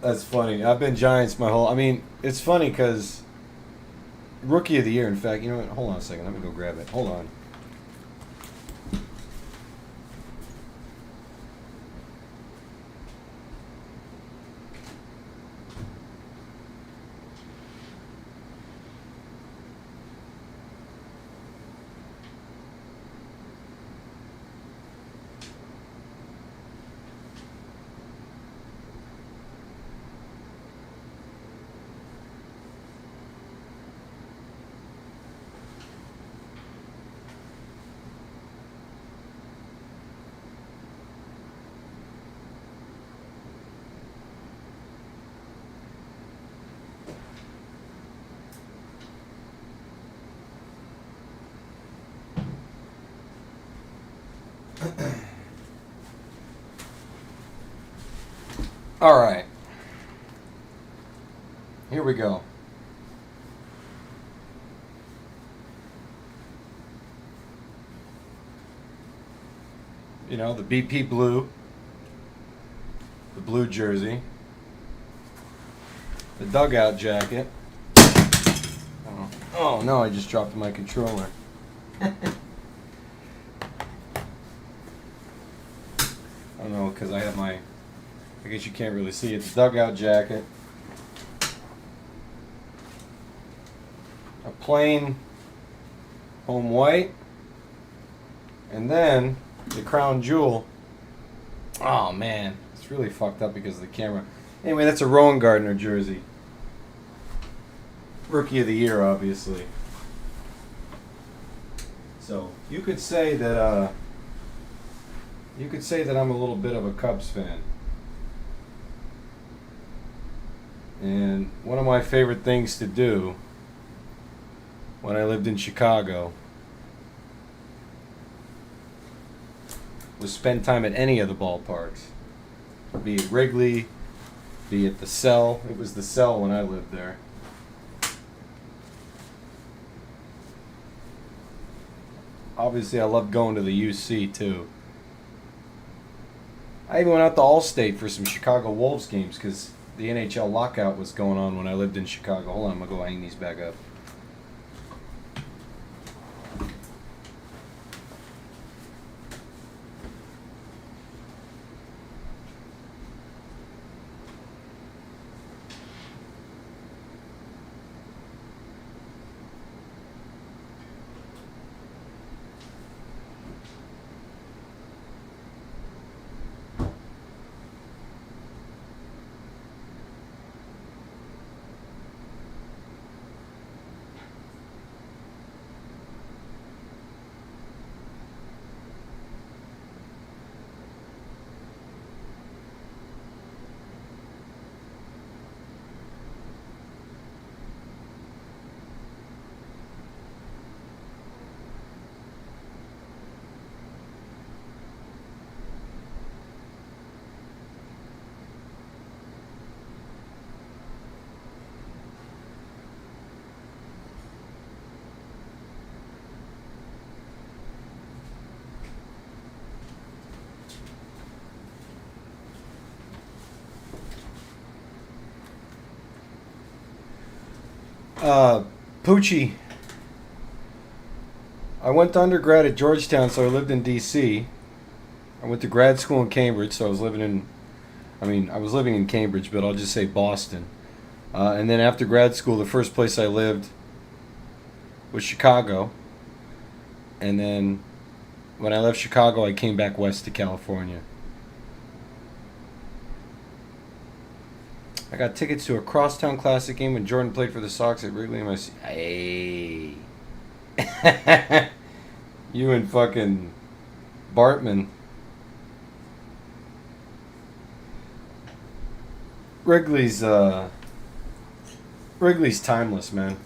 That's funny. I've been Giants my whole... I mean, it's funny because Rookie of the Year, in fact, you know what? Hold on a second. Let me go grab it. Hold on. All right. Here we go. You know, the BP blue, the blue jersey, the dugout jacket. Oh no, I just dropped my controller. I don't know, because I have my... I guess you can't really see it. The dugout jacket. A plain home white. And then the crown jewel. Oh man, it's really fucked up because of the camera. Anyway, that's a Rowan Gardner jersey. Rookie of the Year, obviously. So you could say that I'm a little bit of a Cubs fan. And one of my favorite things to do when I lived in Chicago was spend time at any of the ballparks. Be it Wrigley, be it the Cell. It was the Cell when I lived there. Obviously, I loved going to the UC too. I even went out to Allstate for some Chicago Wolves games because the NHL lockout was going on when I lived in Chicago. Hold on, I'm going to go hang these back up. Poochie. I went to undergrad at Georgetown, so I lived in D.C. I went to grad school in Cambridge, so I was living in... I was living in Cambridge, but I'll just say Boston. And then after grad school, the first place I lived was Chicago. And then when I left Chicago, I came back west to California. I got tickets to a Crosstown Classic game when Jordan played for the Sox at Wrigley. Hey. You and fucking Bartman. Wrigley's timeless, man.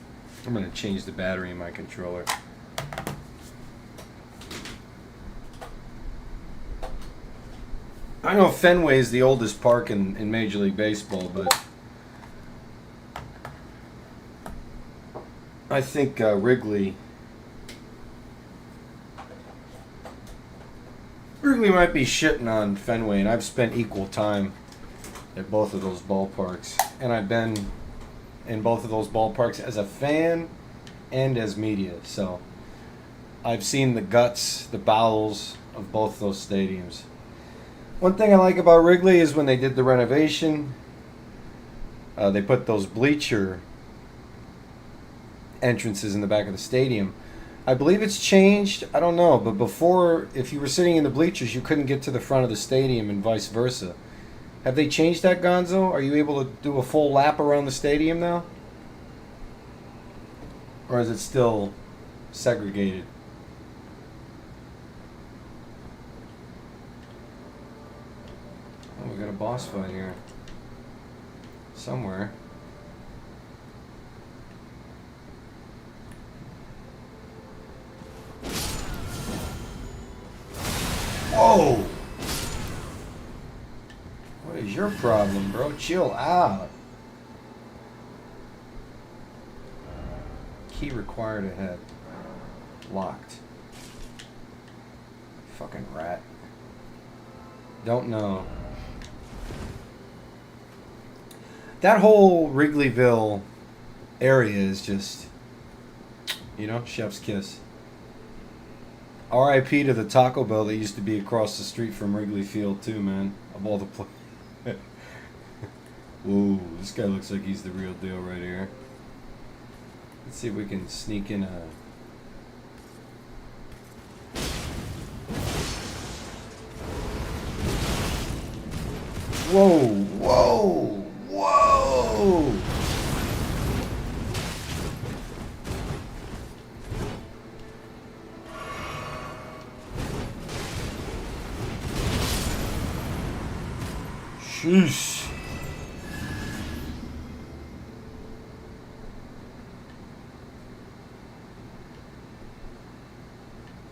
I'm gonna change the battery in my controller. I know Fenway is the oldest park in Major League Baseball, but I think Wrigley might be shitting on Fenway, and I've spent equal time at both of those ballparks, and I've been in both of those ballparks as a fan and as media, so I've seen the guts, the bowels of both those stadiums. One thing I like about Wrigley is when they did the renovation, they put those bleacher entrances in the back of the stadium. I believe it's changed, I don't know, but before, if you were sitting in the bleachers, you couldn't get to the front of the stadium and vice versa. Have they changed that, Gonzo? Are you able to do a full lap around the stadium now? Or is it still segregated? Oh, we got a boss fight here. Somewhere. Whoa! What is your problem, bro? Chill out. Key required ahead. Locked. Fucking rat. Don't know. That whole Wrigleyville area is just, you know, chef's kiss. R.I.P. to the Taco Bell that used to be across the street from Wrigley Field too, man. Of all the places. Ooh, this guy looks like he's the real deal right here. Let's see if we can sneak in a... Whoa, whoa, whoa! Sheesh.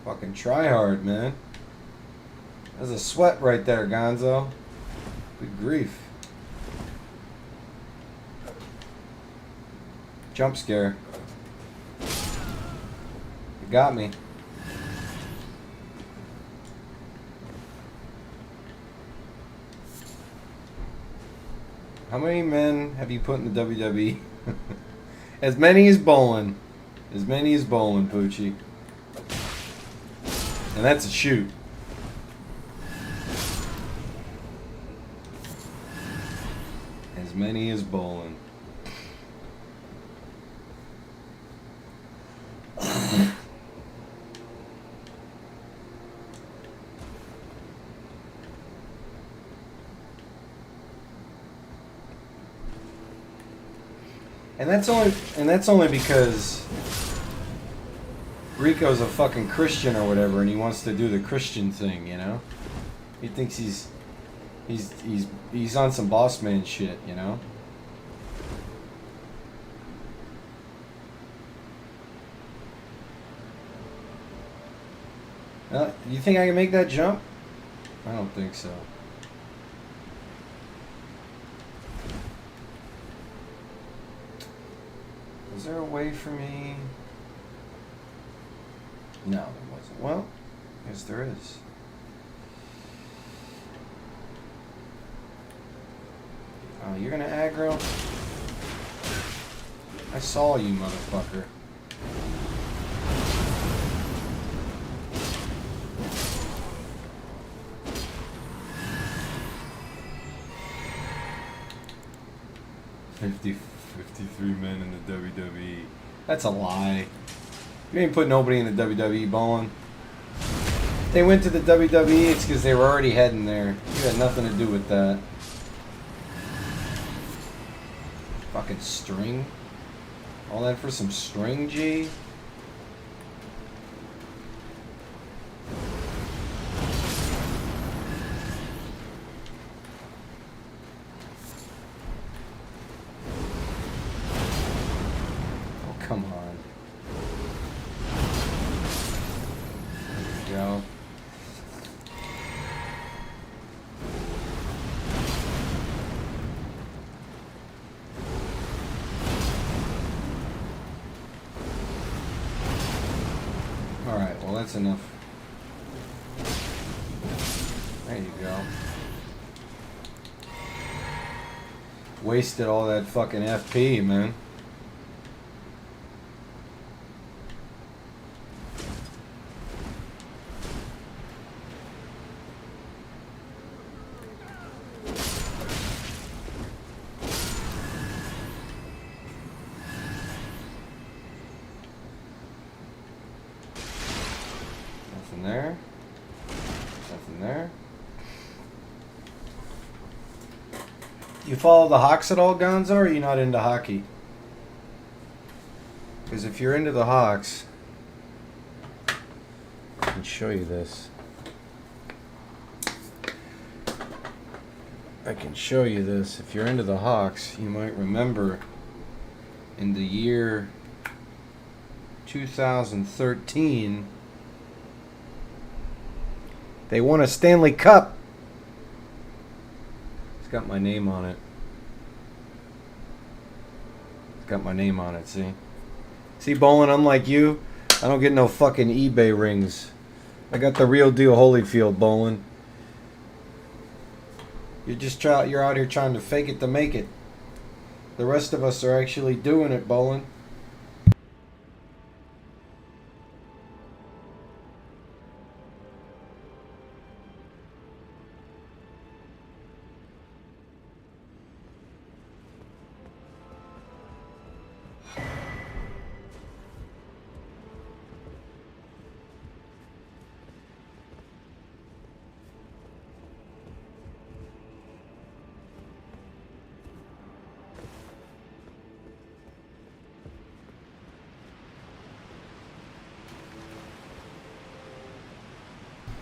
Fucking try hard, man. There's a sweat right there, Gonzo. Good grief. Jump scare. You got me. How many men have you put in the WWE? As many as bowling. As many as bowling, Poochie. And that's a shoot. As many as bowling. And that's only because Rico's a fucking Christian or whatever, and he wants to do the Christian thing, you know? He thinks he's on some boss man shit, you know? You think I can make that jump? I don't think so. Is there a way for me? No, there wasn't. Well, yes, there is. Oh, you're gonna aggro? I saw you, motherfucker. 53 men in the WWE. That's a lie. You ain't put nobody in the WWE, Bowling. They went to the WWE, it's because they were already heading there. You had nothing to do with that. Fucking string. All that for some string, G? Oh, come on. There we go. Alright, well that's enough. There you go. Wasted all that fucking FP, man. Nothing there. Nothing there. You follow the Hawks at all, Gonzo, or are you not into hockey? Because if you're into the Hawks, I can show you this. I can show you this. If you're into the Hawks, you might remember in the year 2013, they won a Stanley Cup. It's got my name on it. It's got my name on it, see? See, Bolin, unlike you, I don't get no fucking eBay rings. I got the real deal Holyfield, Bolin. You're out here trying to fake it to make it. The rest of us are actually doing it, Bolin.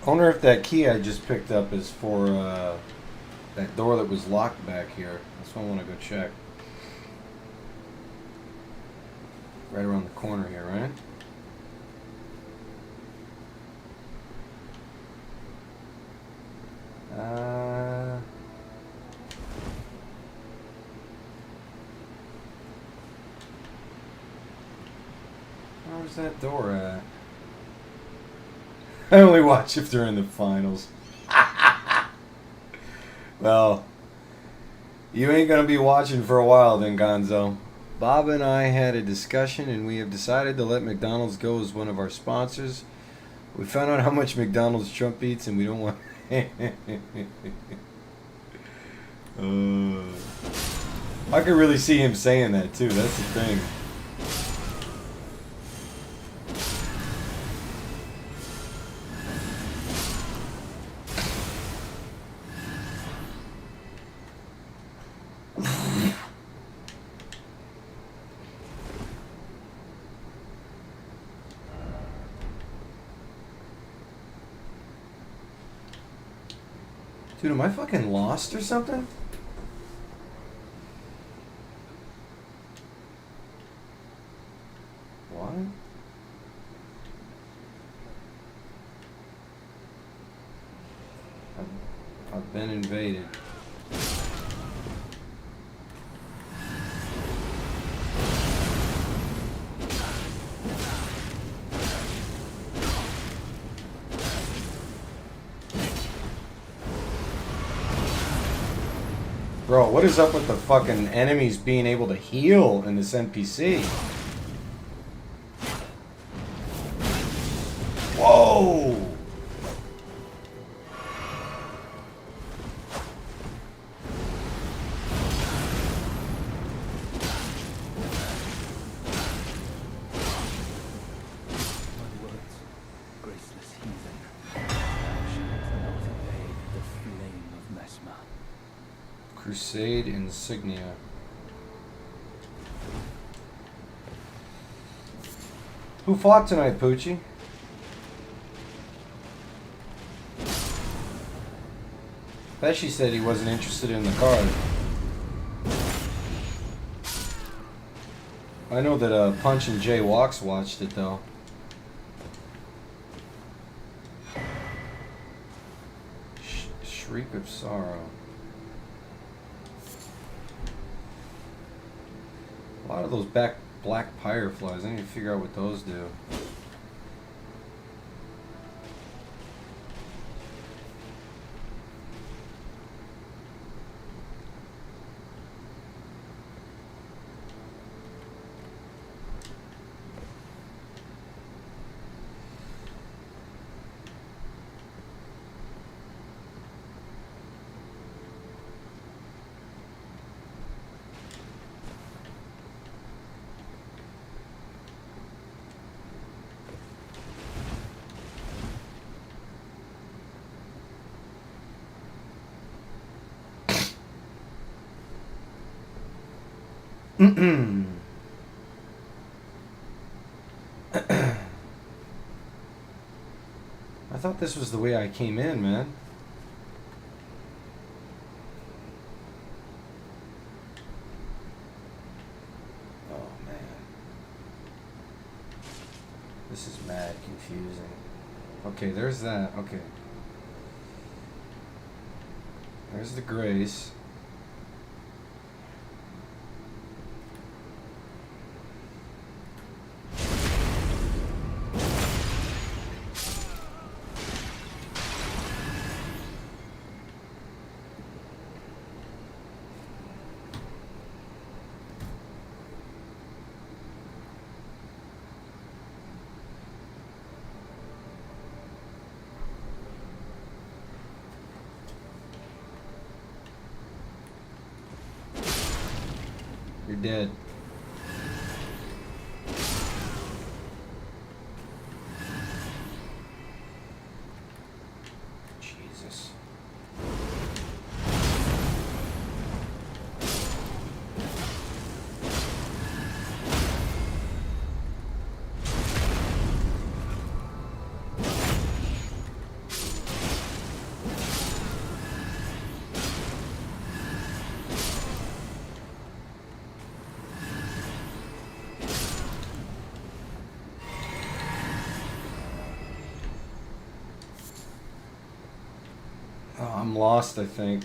I wonder if that key I just picked up is for that door that was locked back here. That's what I want to go check. Right around the corner here, right? Where's that door at? I only watch if they're in the finals. Well, you ain't gonna be watching for a while then, Gonzo. Bob and I had a discussion and we have decided to let McDonald's go as one of our sponsors. We found out how much McDonald's Trump eats and we don't want... I could really see him saying that too, that's the thing. Dude, am I fucking lost or something? What? I've been invaded. Bro, what is up with the fucking enemies being able to heal in this NPC? Whoa! Crusade insignia. Who fought tonight, Poochie? Pesci said he wasn't interested in the card. I know that Punch and Jay Walks watched it though. Shriek of Sorrow. A lot of those black fireflies. I need to figure out what those do. I thought this was the way I came in, man. Oh, man. This is mad confusing. Okay, there's that. Okay. There's the Grace. You're dead. Jesus. Oh, I'm lost, I think.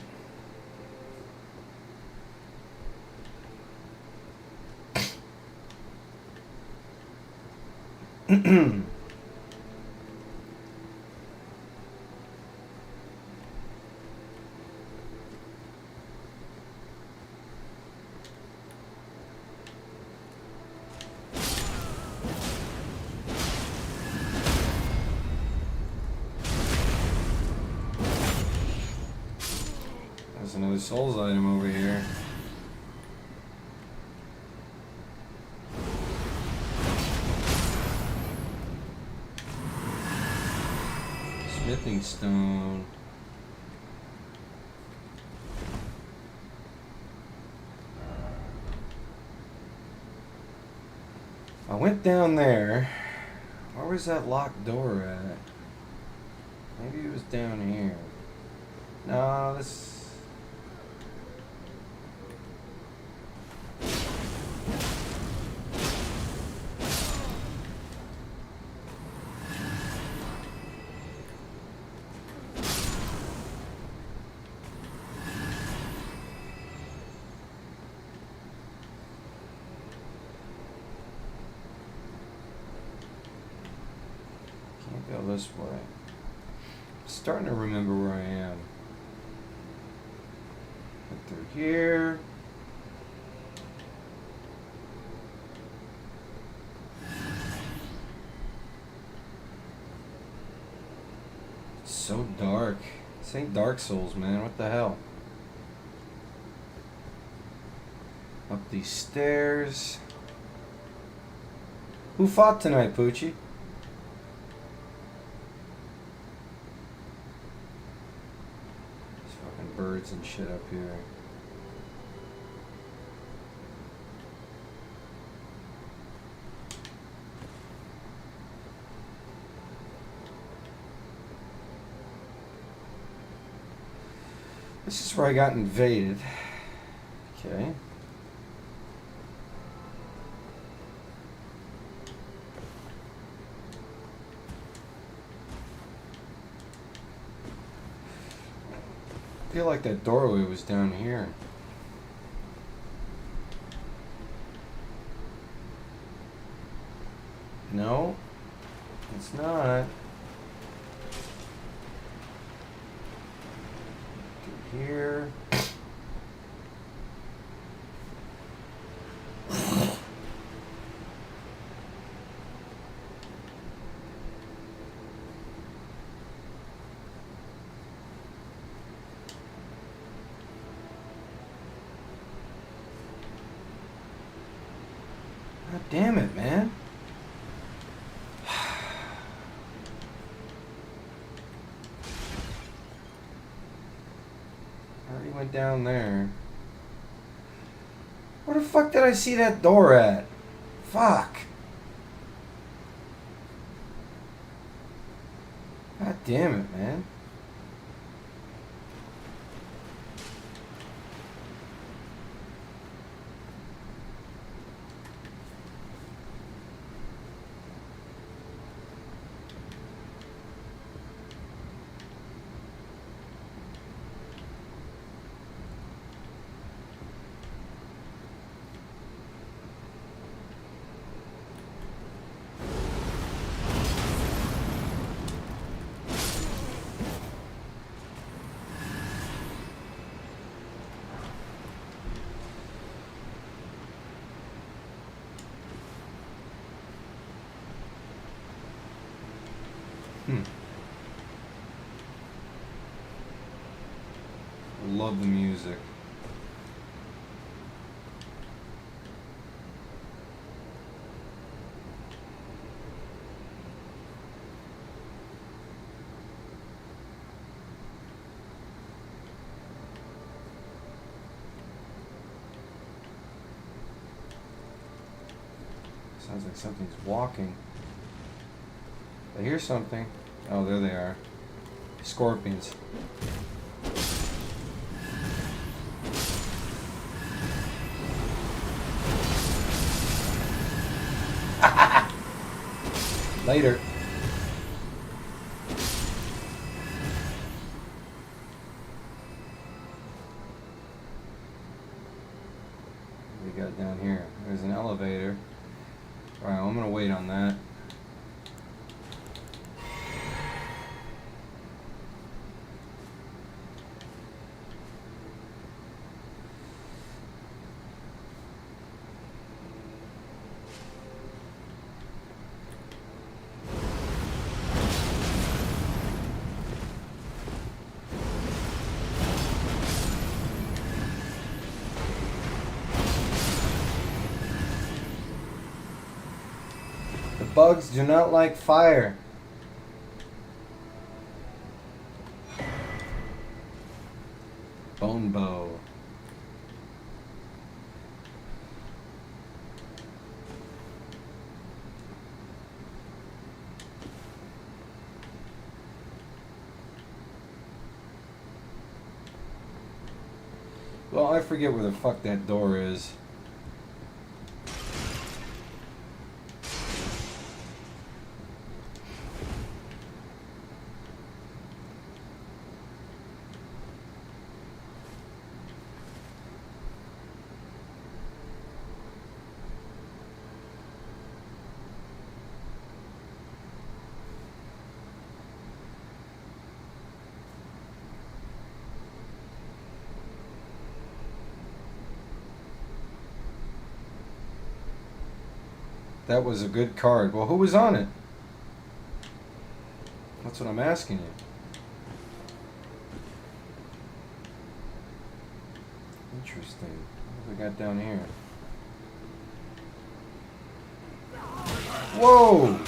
There's another Souls item over here. Smithing stone. I went down there. Where was that locked door at? Maybe it was down here. No, this... Can't go this way. I'm starting to remember where I am. Get through here. It's so dark. This ain't Dark Souls, man. What the hell? Up these stairs. Who fought tonight, Poochie? There's fucking birds and shit up here. This is where I got invaded. Okay. I feel like that doorway was down here. No, it's not. Through here. God damn it, man. Already went down there. Where the fuck did I see that door at? Fuck. God damn it, man. I love the music. Sounds like something's walking. I hear something. Oh, there they are. Scorpions. Later. What we got down here? There's an elevator. Alright, I'm gonna wait on that. Bugs do not like fire. Bone bow. Well, I forget where the fuck that door is. That was a good card. Well, who was on it? That's what I'm asking you. Interesting. What do we got down here? Whoa!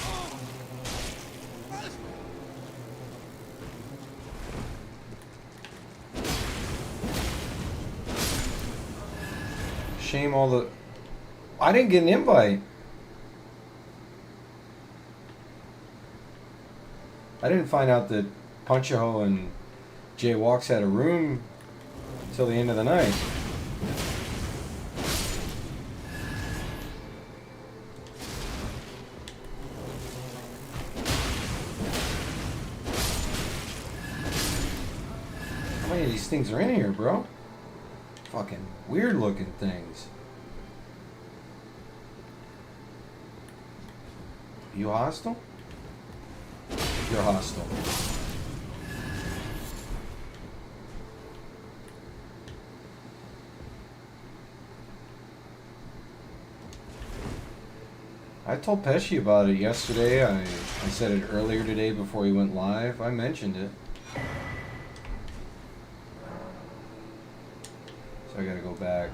Shame all the... I didn't get an invite. I didn't find out that Punch-A-Hole and Jay Walks had a room till the end of the night. How many of these things are in here, bro? Fucking weird looking things. You hostile? You're hostile. I told Pesci about it yesterday. I said it earlier today before he went live. I mentioned it. So I gotta go back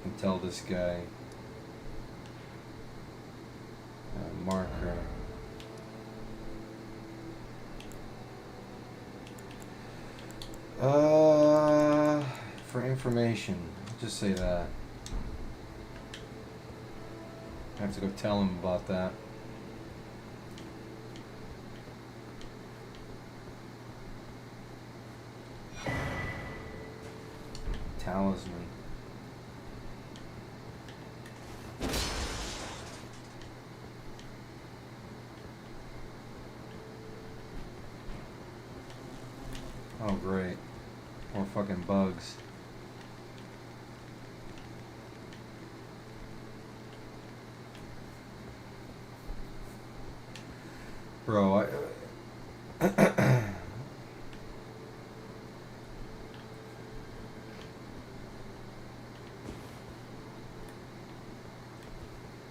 and tell this guy. Marker. For information. I'll just say that. I have to go tell him about that. Talisman. Oh great. More fucking bugs. Bro, come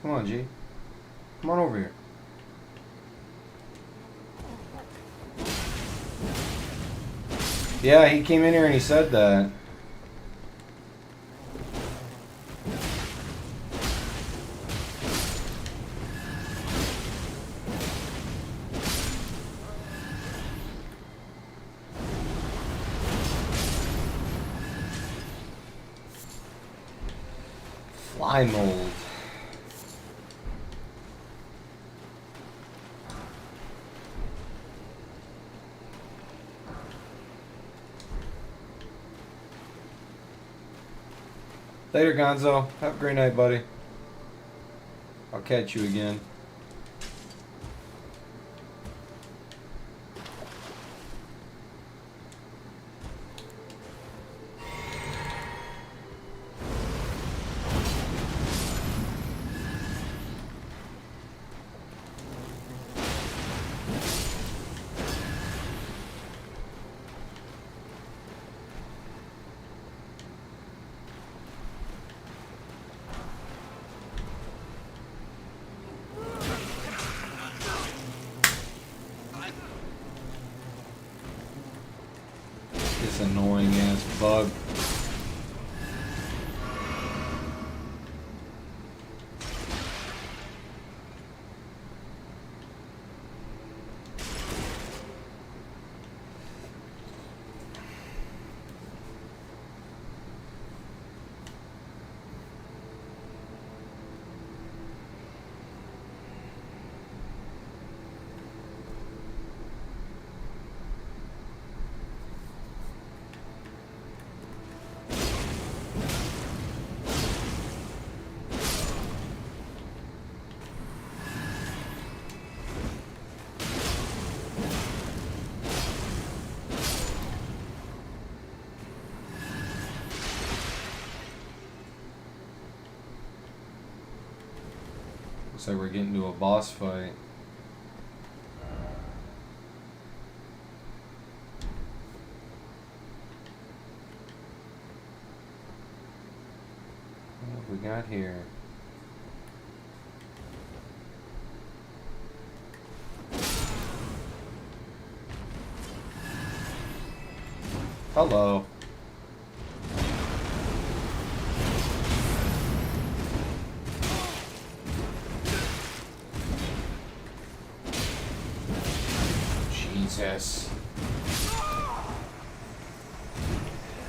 on, G. Come on over here. Yeah, he came in here and he said that. Fly mold. Later, Gonzo. Have a great night, buddy. I'll catch you again. This annoying ass bug. Looks like we're getting to a boss fight. What have we got here? Hello. Jesus.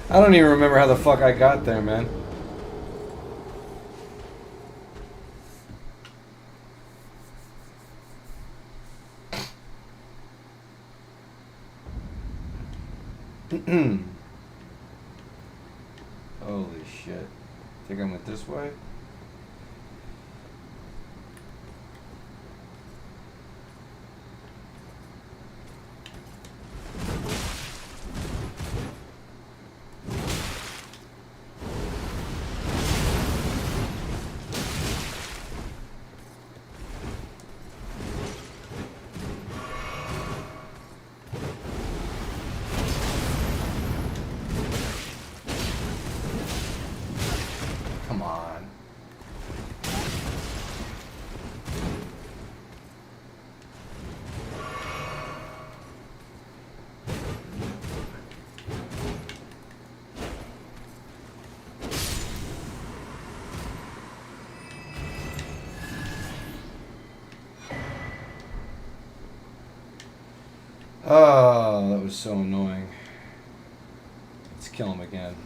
I don't even remember how the fuck I got there, man. think I went this way. Come on. Oh, that was so annoying. Let's kill him again.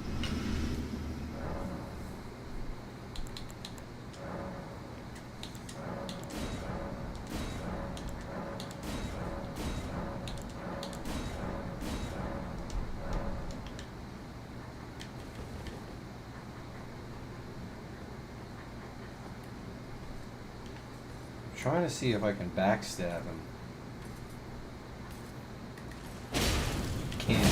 I'm trying to see if I can backstab him. Can't.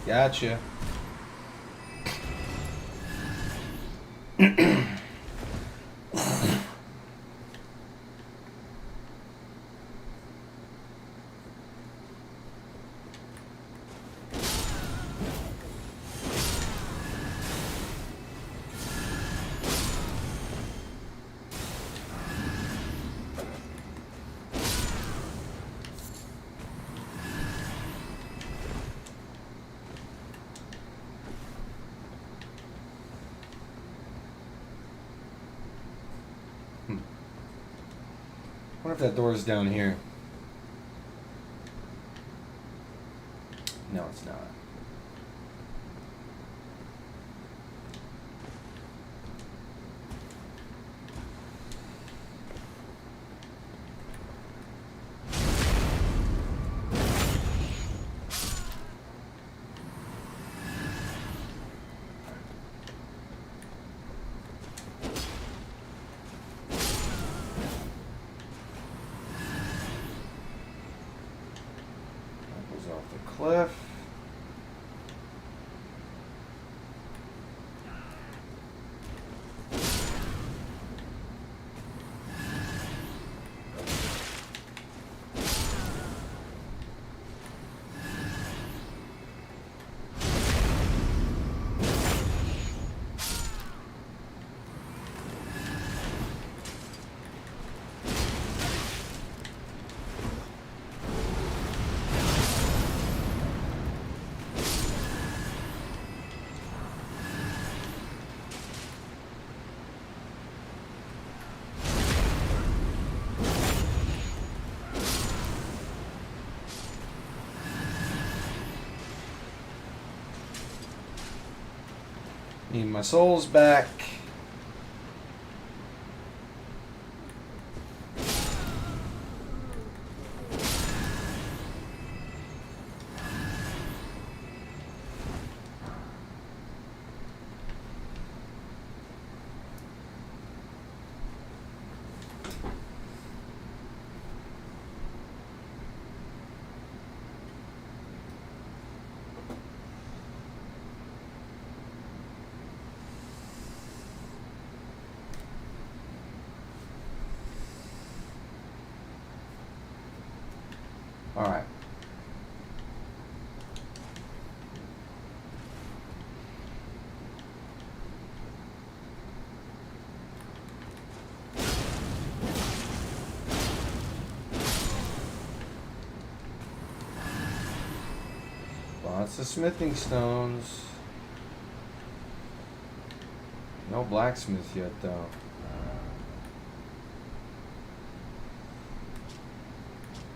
Gotcha. I wonder if that door is down here. No, it's not. Off the cliff. Need my souls back. All right. Lots of smithing stones. No blacksmith yet, though.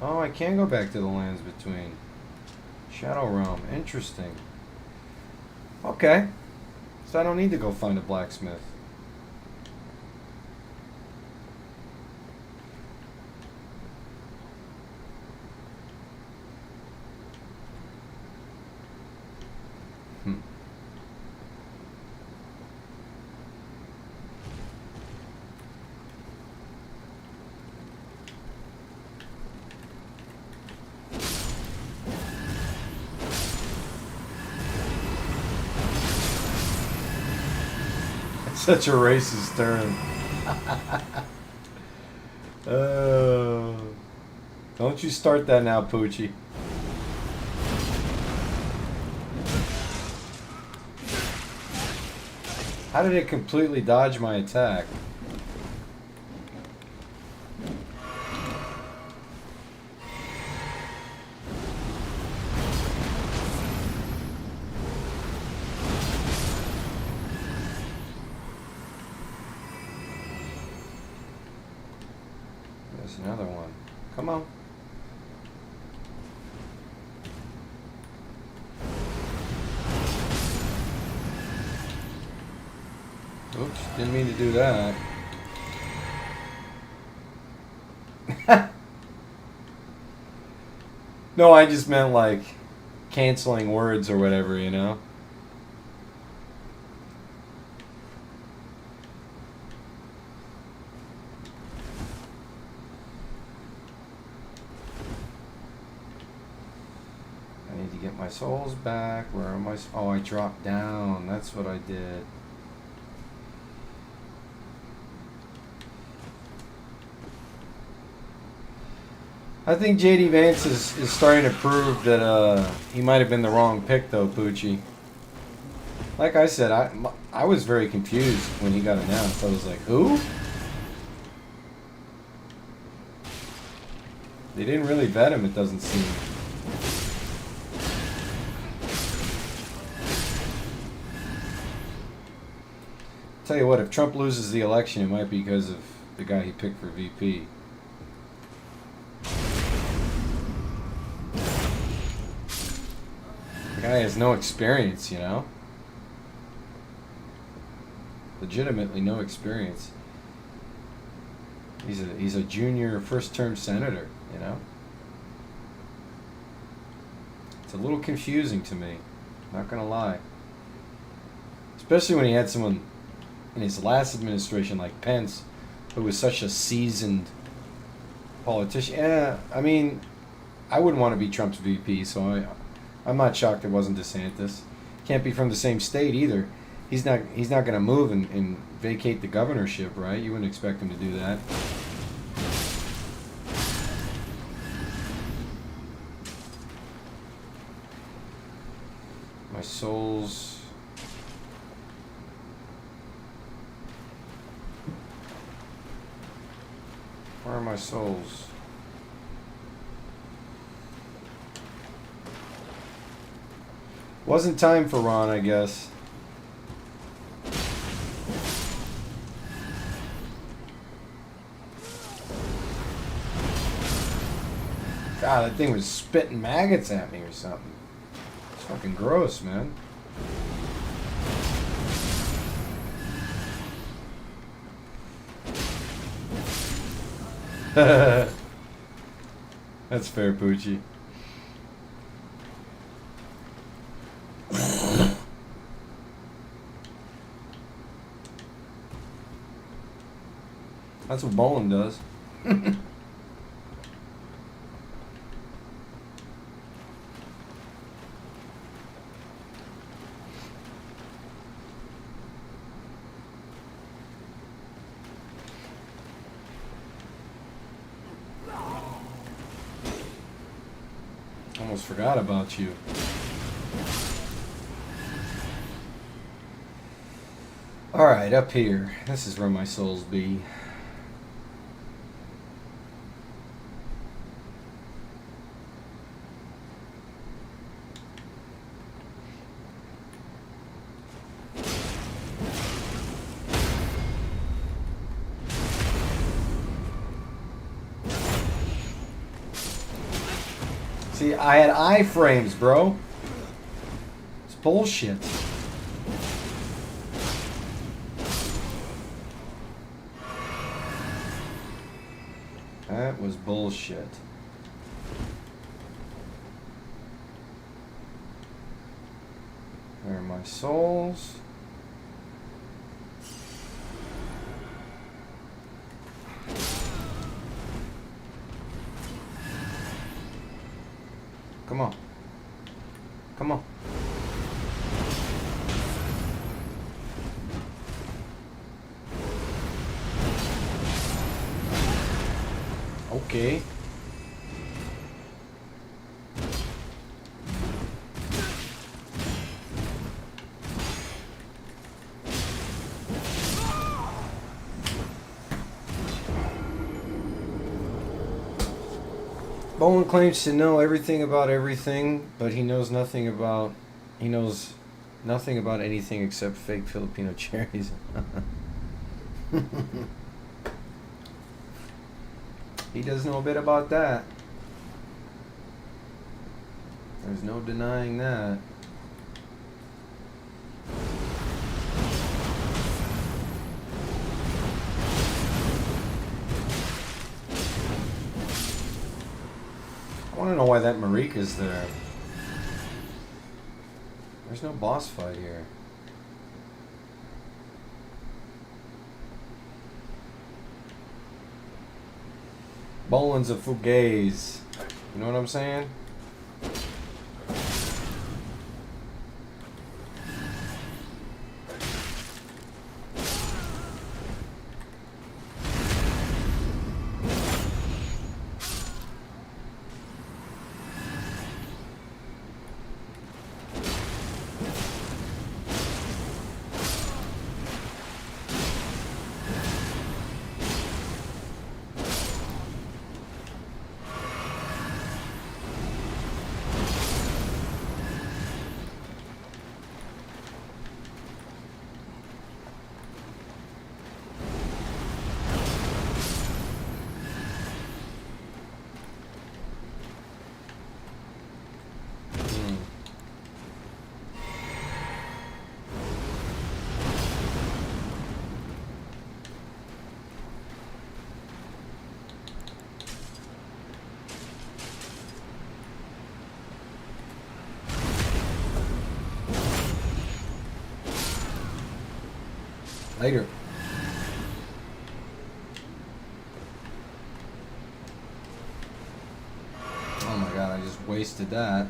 Oh, I can go back to the lands between. Shadow Realm. Interesting. Okay. So I don't need to go find a blacksmith. Such a racist term. Don't you start that now, Poochie. How did it completely dodge my attack? There's another one. Come on. Oops, didn't mean to do that. No, I just meant like canceling words or whatever, you know? I need to get my souls back. Where am I? Oh, I dropped down. That's what I did. I think JD Vance is starting to prove that he might have been the wrong pick, though, Poochie. Like I said, I was very confused when he got announced. I was like, who? They didn't really vet him, it doesn't seem. Tell you what, if Trump loses the election, it might be because of the guy he picked for VP. The guy has no experience, you know? Legitimately no experience. He's a junior first-term senator, you know? It's a little confusing to me, not gonna lie. Especially when he had someone in his last administration like Pence, who was such a seasoned politician. Yeah, I mean, I wouldn't want to be Trump's VP, so I'm not shocked it wasn't DeSantis. Can't be from the same state either. He's not going to move and vacate the governorship, right? You wouldn't expect him to do that. My souls. Where are my souls? Wasn't time for Ron, I guess. God, that thing was spitting maggots at me or something. It's fucking gross, man. That's fair, Poochie. That's what bowling does. Almost forgot about you. Alright, up here. This is where my souls be. See, I had iframes, bro. It's bullshit. That was bullshit. There are my souls. Come on. Come on. Okay. Bowen claims to know everything about everything, but he knows nothing about anything except fake Filipino cherries. He does know a bit about that. There's no denying that. I want to know why that Marika's there. There's no boss fight here. Bolin's a fugaze. You know what I'm saying? Later. Oh my god, I just wasted that.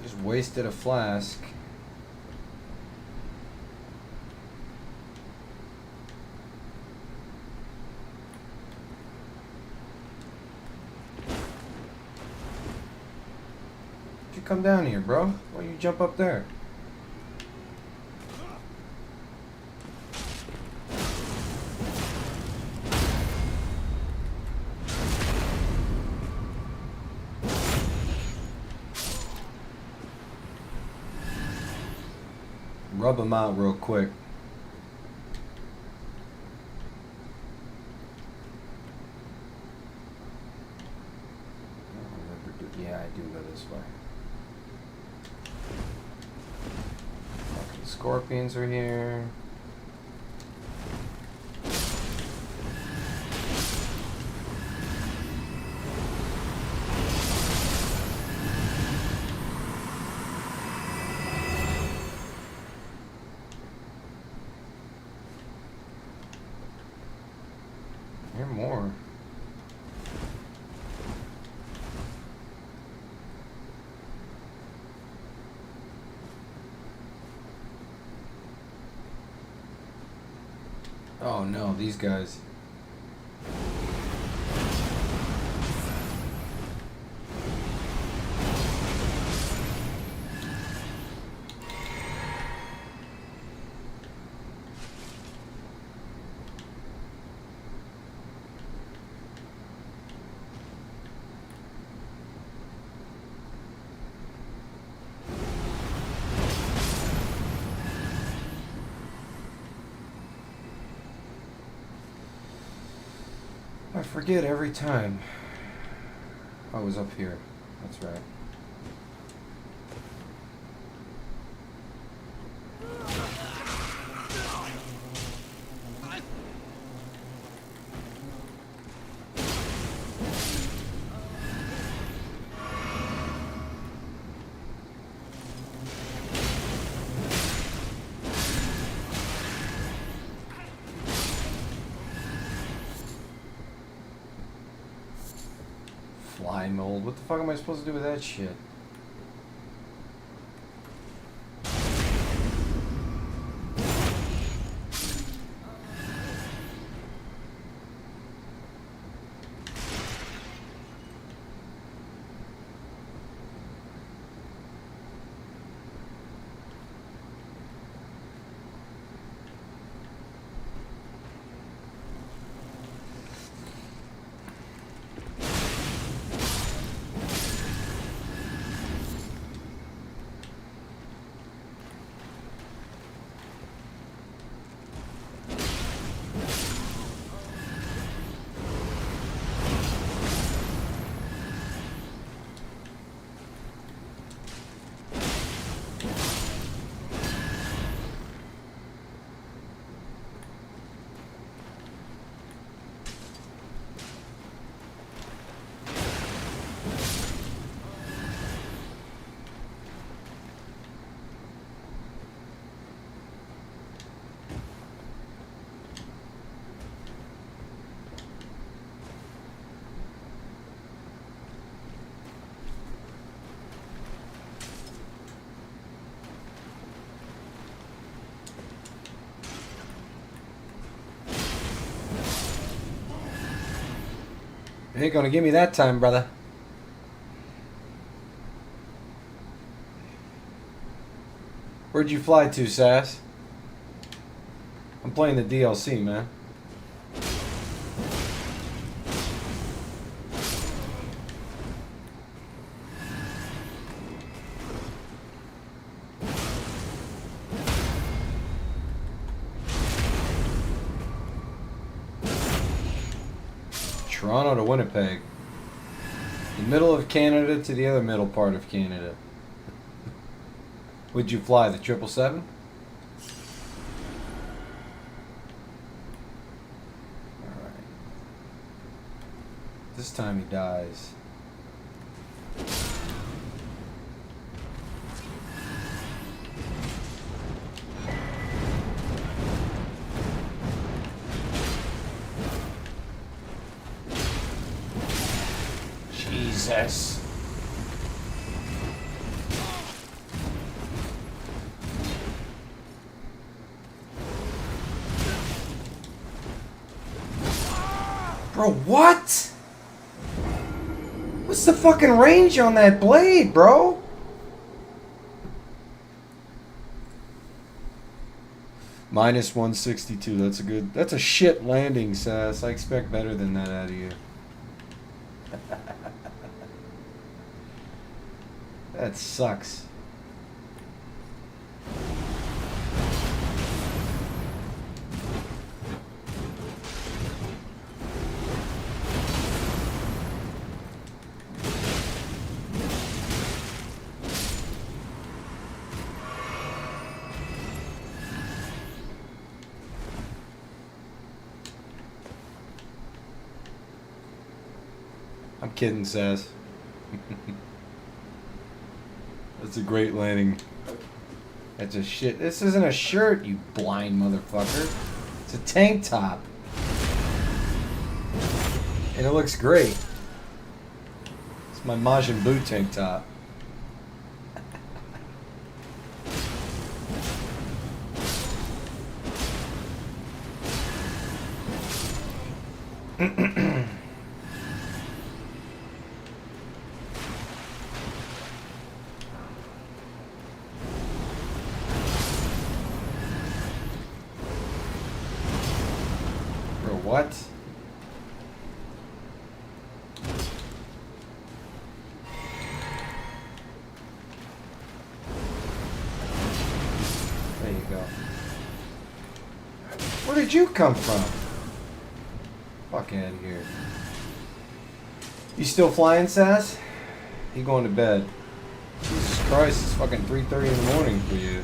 Just wasted a flask. Come down here, bro. Why you jump up there? Rub him out real quick. Yeah, I do go this way. Scorpions are here. Here are more. Oh no, these guys. I forget every time. I was up here. That's right. Fly mold. What the fuck am I supposed to do with that shit? You ain't gonna give me that time, brother. Where'd you fly to, Sass? I'm playing the DLC, man. Toronto to Winnipeg. The middle of Canada to the other middle part of Canada. Would you fly the 777? Alright. This time he dies. Jesus. Bro, what? What's the fucking range on that blade, bro? Minus 162. That's a good. That's a shit landing, Sass. I expect better than that out of you. That sucks. I'm kidding, Sass. That's a great landing. That's a shit. This isn't a shirt, you blind motherfucker. It's a tank top. And it looks great. It's my Majin Buu tank top. What? There you go. Where did you come from? Fuck out of here. You still flying, Sass? You going to bed? Jesus Christ, it's fucking 3:30 in the morning for you.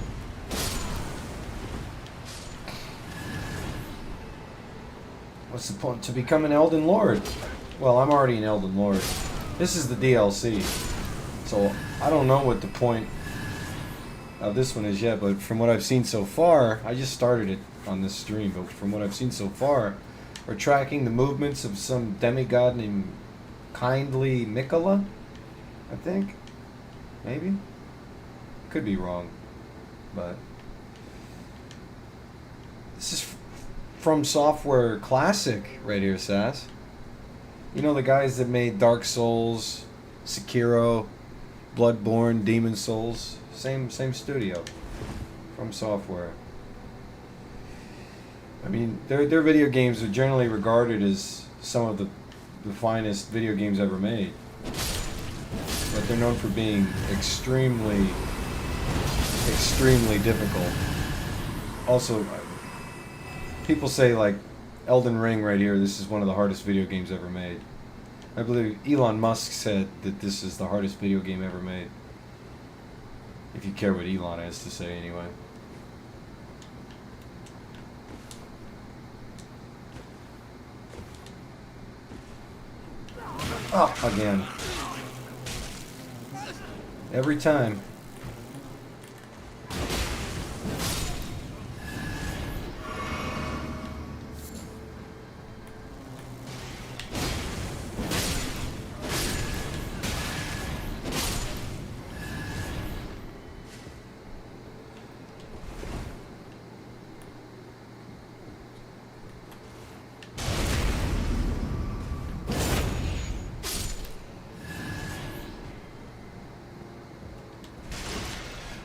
What's the point? To become an Elden Lord? Well, I'm already an Elden Lord. This is the DLC. So, I don't know what the point of this one is yet, but from what I've seen so far, I just started it on this stream, but from what I've seen so far, we're tracking the movements of some demigod named Kindly Mikola, I think. Maybe? Could be wrong, but this is From Software Classic right here, Sass. You know the guys that made Dark Souls, Sekiro, Bloodborne, Demon Souls? Same studio. From Software. I mean, their video games are generally regarded as some of the finest video games ever made. But they're known for being extremely difficult. Also, people say, like, Elden Ring right here, this is one of the hardest video games ever made. I believe Elon Musk said that this is the hardest video game ever made. If you care what Elon has to say, anyway. Oh, again. Every time.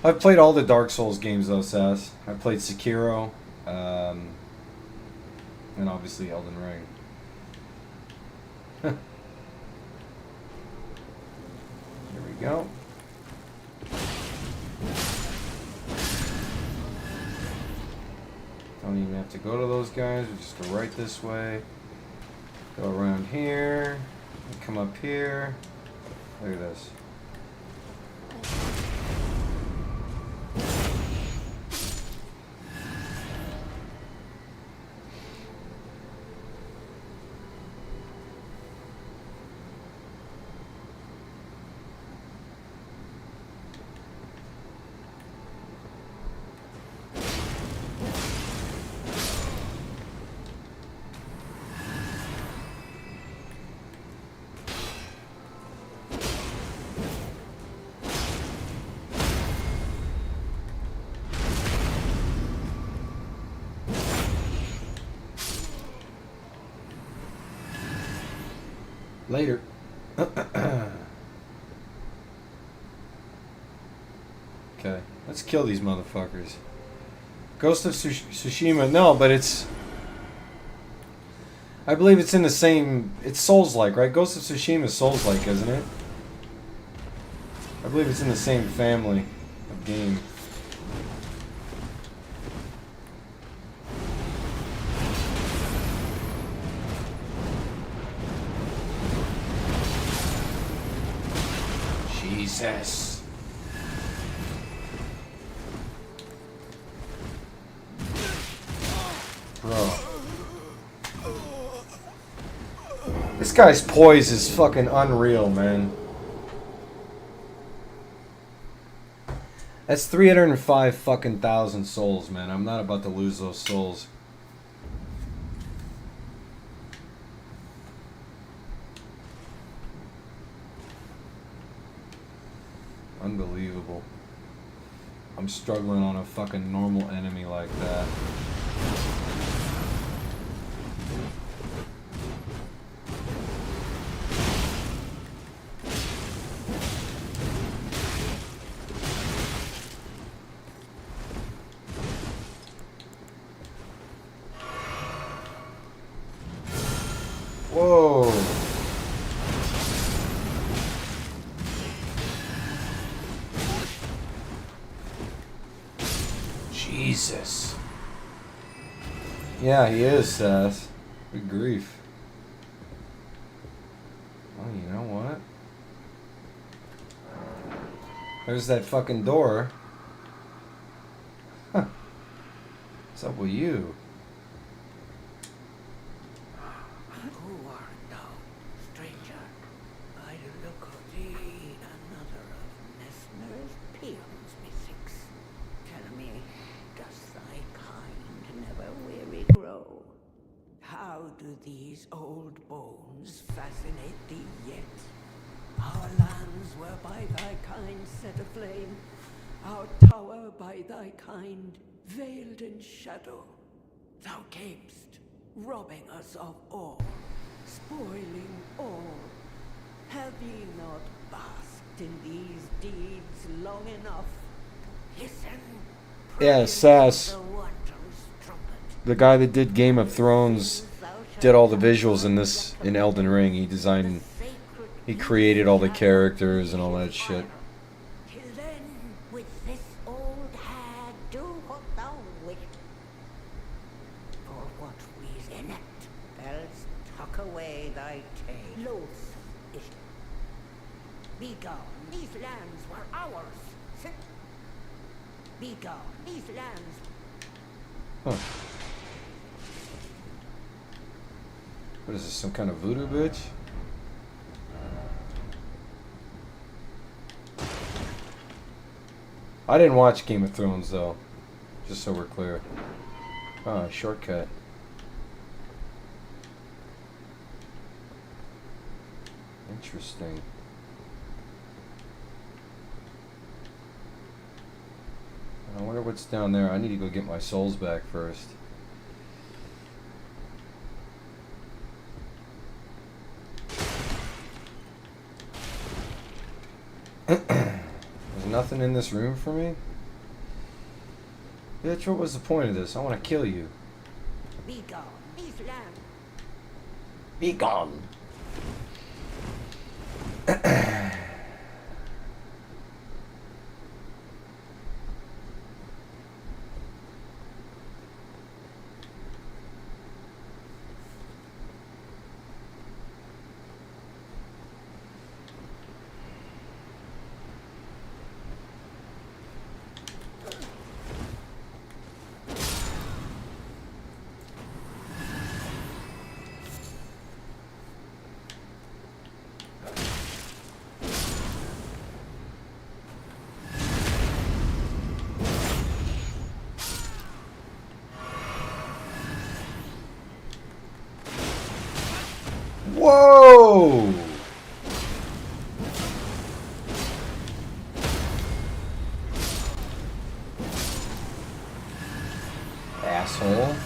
I've played all the Dark Souls games though, Sass. I played Sekiro, and obviously Elden Ring. Here we go. Don't even have to go to those guys. We just go right this way. Go around here. Come up here. Look at this. Later. Okay, let's kill these motherfuckers. Ghost of Tsushima, no, but it's... I believe it's in the same... It's Souls-like, right? Ghost of Tsushima is Souls-like, isn't it? I believe it's in the same family of game. Jesus. Bro. This guy's poise is fucking unreal, man. That's 305 fucking thousand souls, man. I'm not about to lose those souls. Unbelievable. I'm struggling on a fucking normal enemy like that. Whoa. Jesus. Yeah, he is, Sass. Good grief. Well, you know what? There's that fucking door. Huh. What's up with you? Who art thou, stranger? I look of thee, another of Messmer's peons, methinks. Tell me, does thy kind never weary grow? How do these old bones fascinate thee yet? Our lands were by thy kind set aflame, our tower by thy kind veiled in shadow. Thou camest, robbing us of all, spoiling all. Have ye not basked in these deeds long enough? Listen, Yeah, Sass. The guy that did Game of Thrones did all the visuals in Elden Ring. He created all the characters and all that shit. Till then, with this old hag, do what thou wilt. For what reason? Else tuck away thy tail. Loathsome is it. Be gone. These lands were ours. Be gone. These lands. Huh. What is this, some kind of voodoo bitch? I didn't watch Game of Thrones though, just so we're clear. Ah, shortcut. Interesting. I wonder what's down there. I need to go get my souls back first. There's nothing in this room for me? Bitch, what was the point of this? I want to kill you. Be gone, Islam. Be gone. Whoa! Asshole.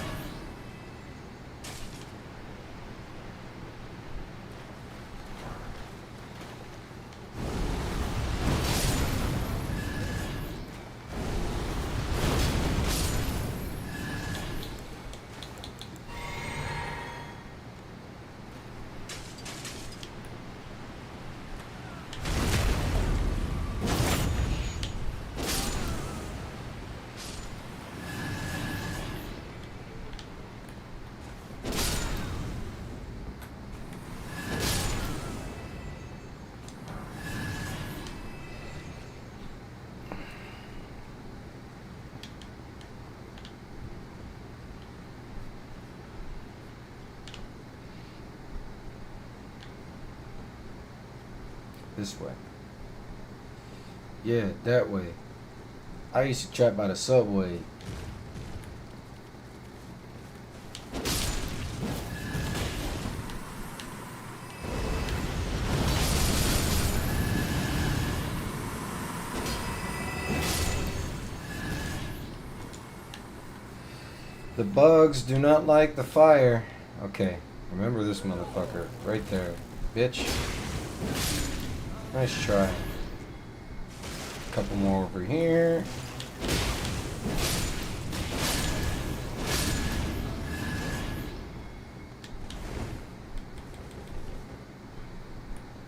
This way. Yeah, that way. I used to trap by the subway. The bugs do not like the fire. Okay, remember this motherfucker right there, bitch. Nice try. Couple more over here.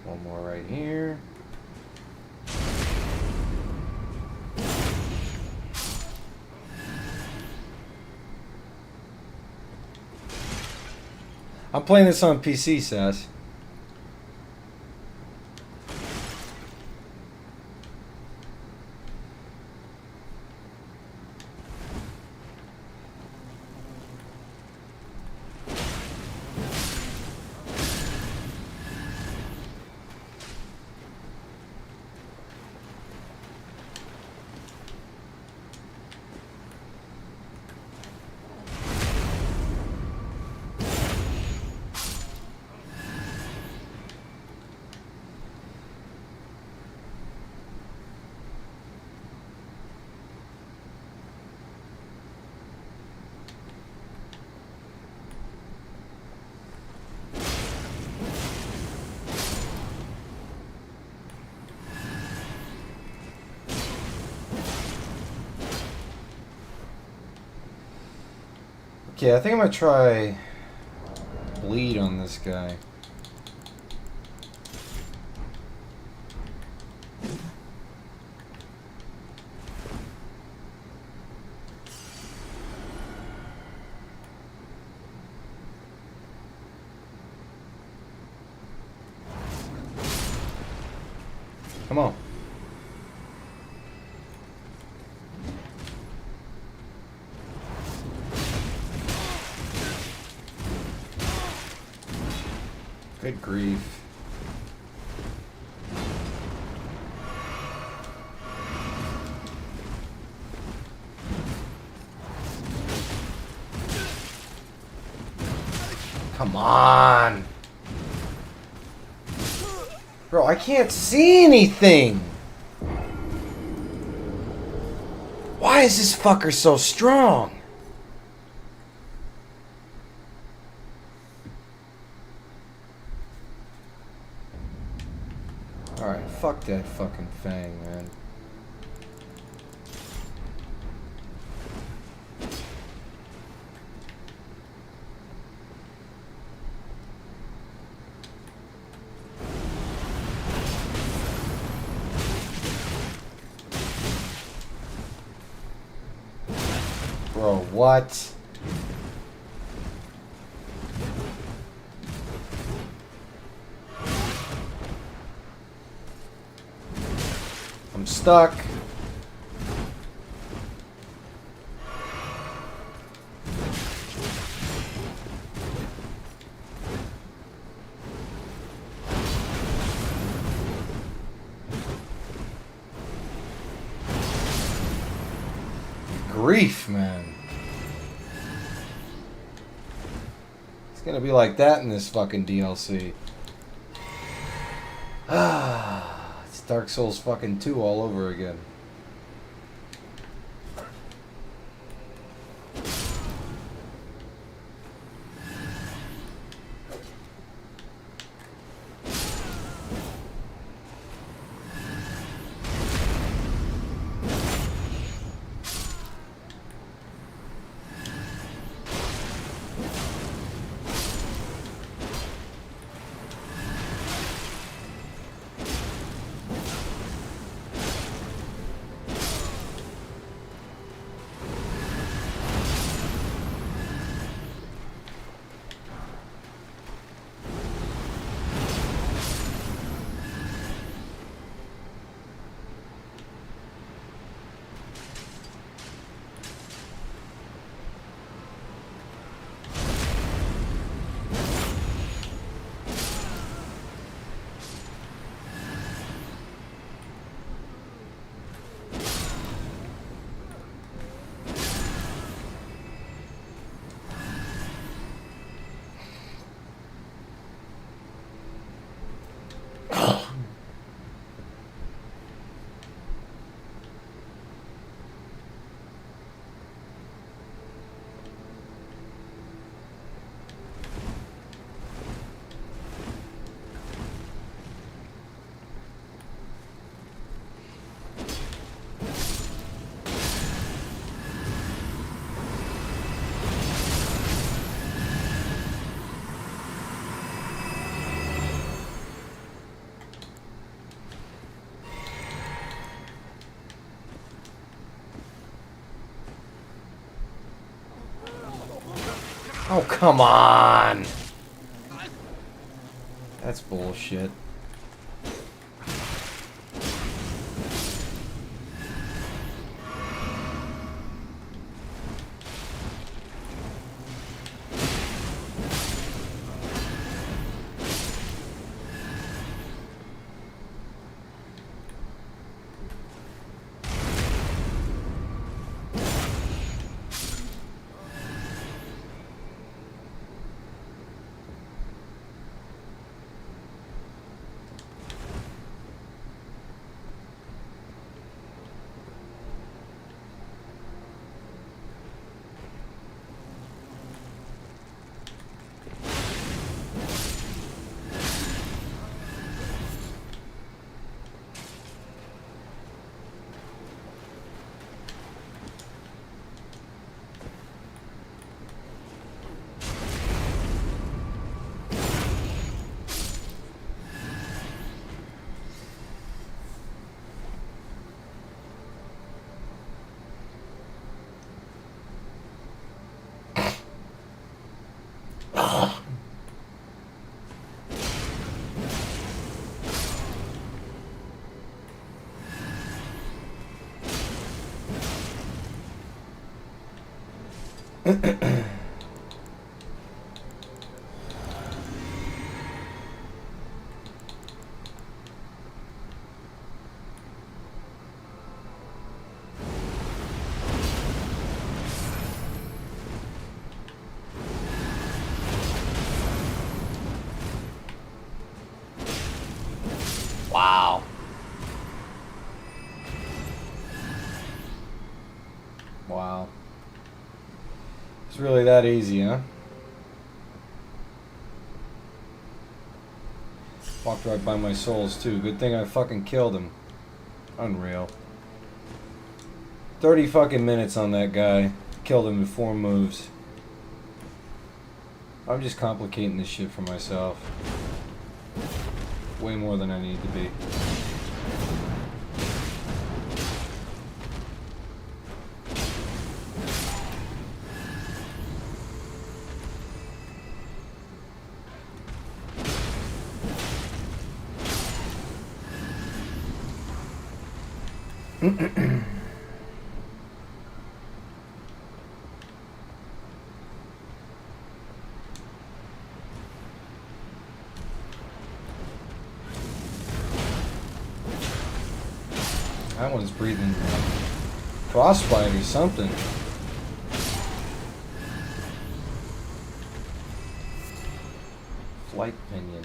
One more right here. I'm playing this on PC, Sass. Okay, I think I'm gonna try bleed on this guy. Come on. Good grief. Come on. Bro, I can't see anything. Why is this fucker so strong? Alright, fuck that fucking Fang, man. What? I'm stuck. Grief, man. It's gonna be like that in this fucking DLC. It's Dark Souls fucking 2 all over again. Oh, come on! That's bullshit. Wow. Wow. It's really that easy, huh? Walked right by my souls, too. Good thing I fucking killed him. Unreal. 30 fucking minutes on that guy. Killed him in 4 moves. I'm just complicating this shit for myself. Way more than I need to be. That one's breathing frostbite or something. Flight pinion.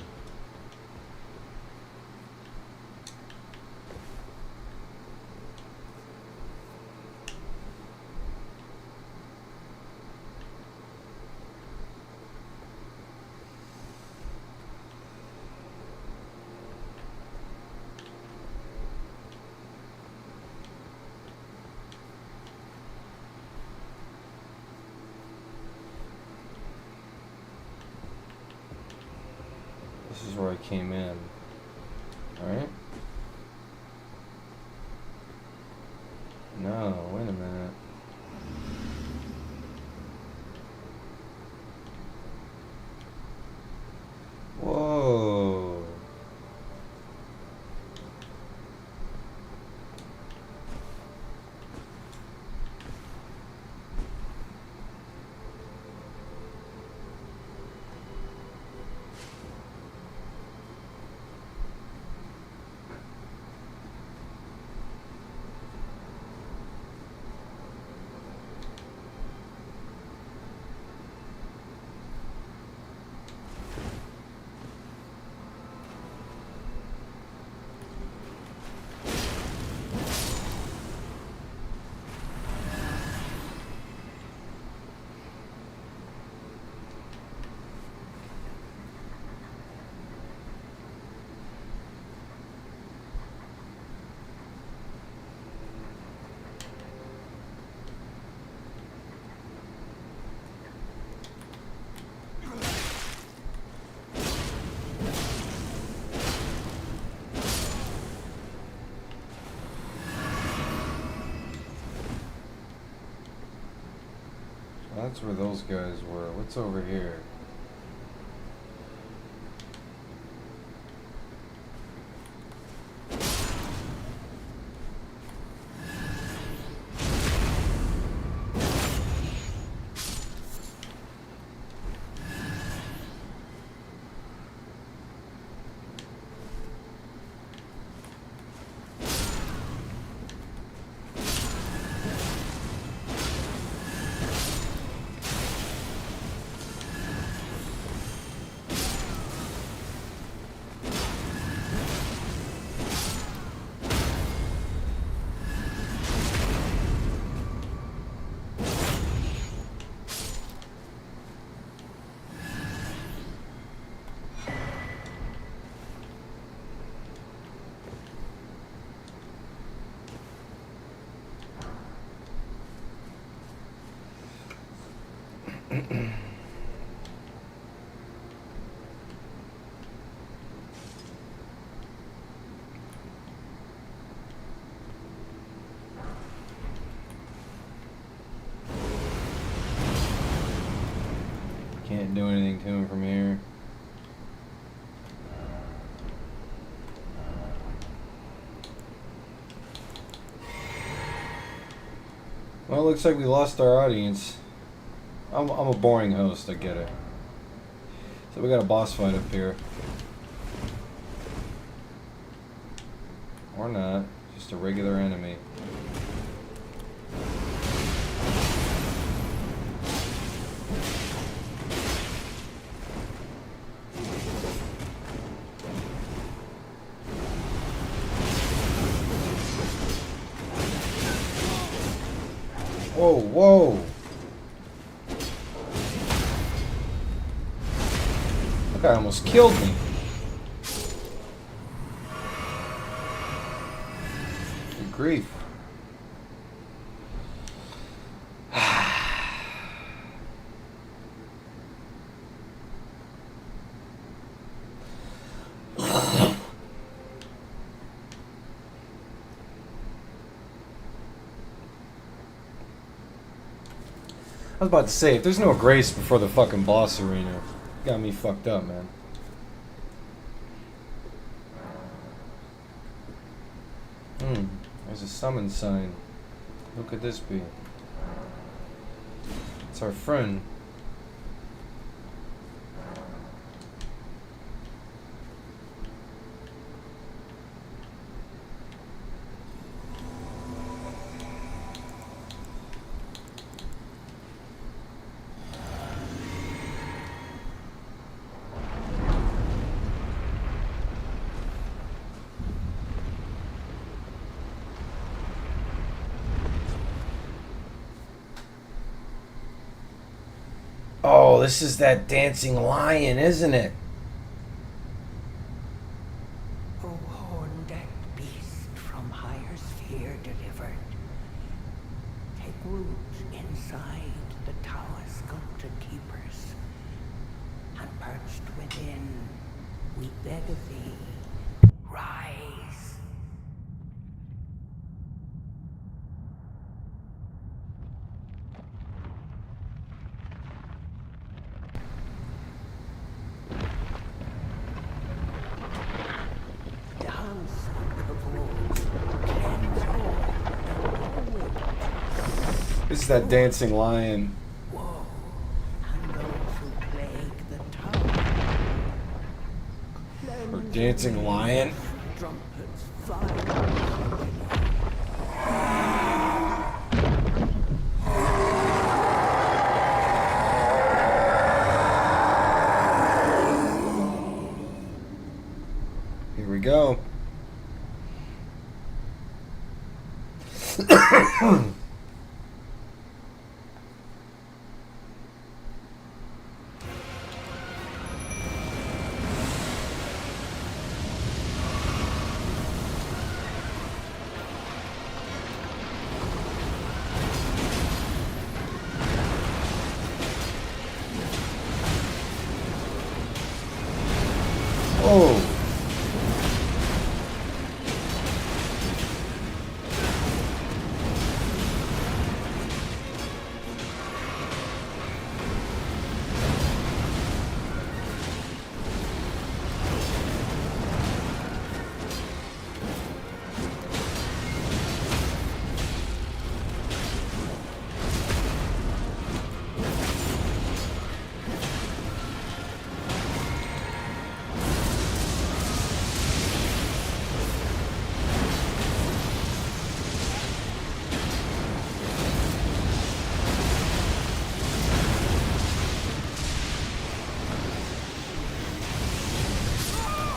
This is where I came in. Alright? No, wait a minute. Whoa. That's where those guys were. What's over here? Can't do anything to him from here. Well, it looks like we lost our audience. I'm a boring host, I get it. So we got a boss fight up here. Or not, just a regular enemy. Whoa, whoa! That guy almost killed me. Good grief. I was about to say, if there's no grace before the fucking boss arena, got me fucked up, man. There's a summon sign. Who could this be? It's our friend. Oh, this is that dancing lion, isn't it? O horn-decked beast from higher sphere delivered, take root inside the tower sculpted keepers, and perched within, we beg of thee, rise. This is that dancing lion. Woe, and those who plague the tower. Or dancing lion. Trumpets fire. Here we go. Oh.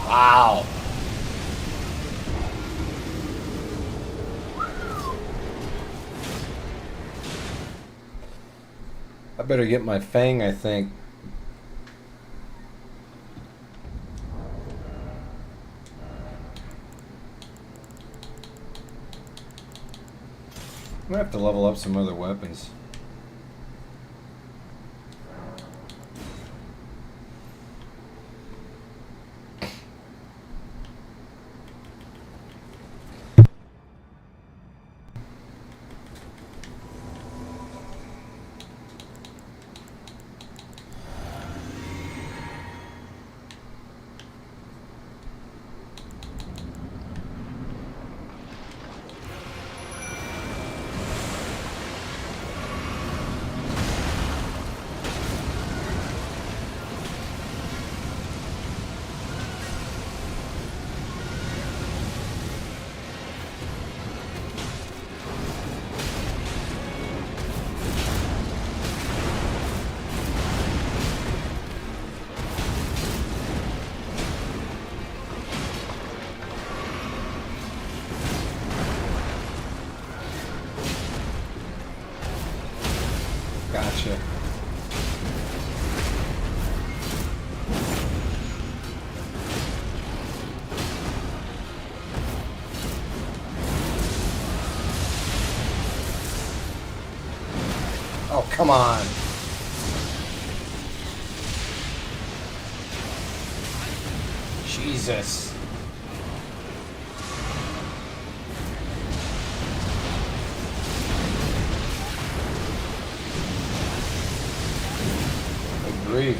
Wow. I better get my fang, I think. I'm gonna have to level up some other weapons. Gotcha. Oh, come on. Jesus. Agreed.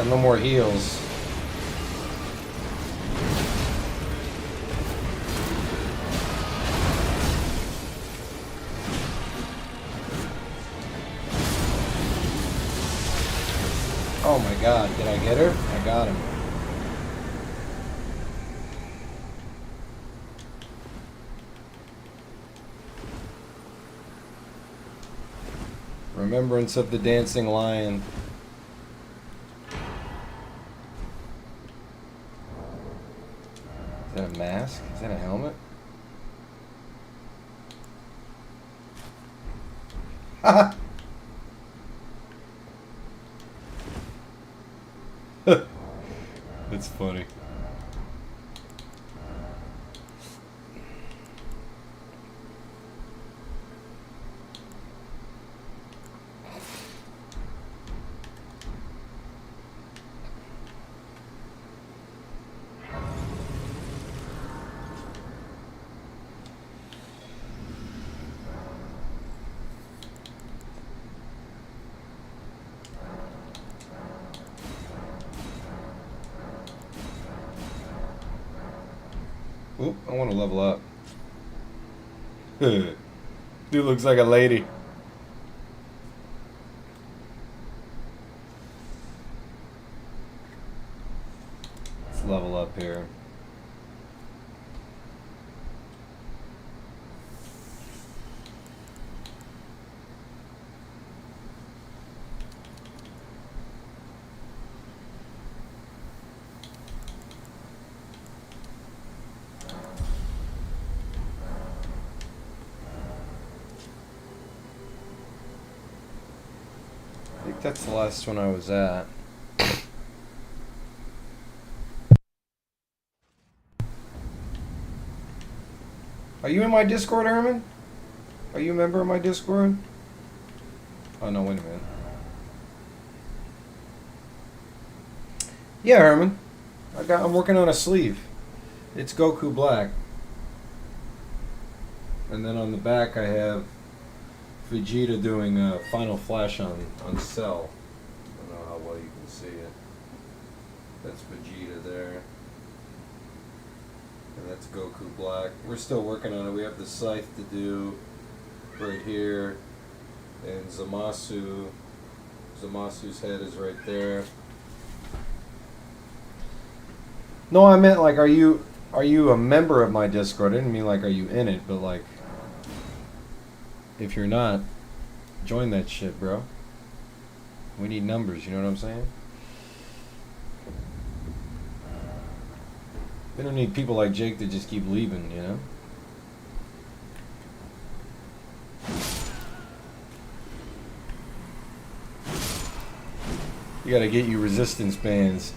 got no more heals. Oh my god, did I get her? I got him. Remembrance of the Dancing Lion. Is that a mask? Is that a helmet? Haha! That's funny. Oop, I want to level up. Dude looks like a lady. Let's level up here. I think that's the last one I was at. Are you in my Discord, Herman? Are you a member of my Discord? Oh no, wait a minute. Yeah, Herman. I'm working on a sleeve. It's Goku Black. And then on the back I have Vegeta doing a Final Flash on Cell. I don't know how well you can see it. That's Vegeta there. And that's Goku Black. We're still working on it. We have the scythe to do right here. And Zamasu's head is right there. No, I meant like, are you a member of my Discord? I didn't mean like, are you in it, but like, if you're not, join that shit, bro. We need numbers, you know what I'm saying? We don't need people like Jake to just keep leaving, you know? You gotta get you resistance bands.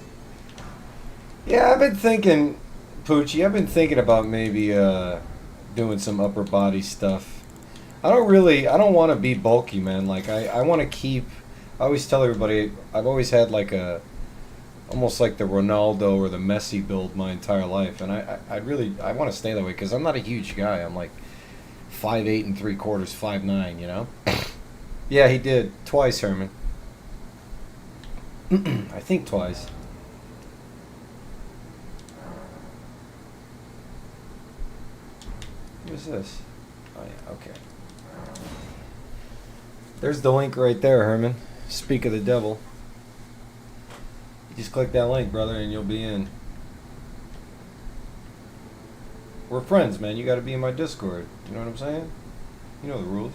Yeah, I've been thinking, Poochie, I've been thinking about maybe doing some upper body stuff. I don't want to be bulky, man. Like, I want to keep, I always tell everybody, I've always had like almost like the Ronaldo or the Messi build my entire life. And I want to stay that way because I'm not a huge guy. I'm like 5'8" and 3/4, 5'9", you know? Yeah, he did. Twice, Herman. I think twice. What is this? Oh yeah, okay. There's the link right there, Herman. Speak of the devil. You just click that link, brother, and you'll be in. We're friends, man. You gotta be in my Discord. You know what I'm saying? You know the rules.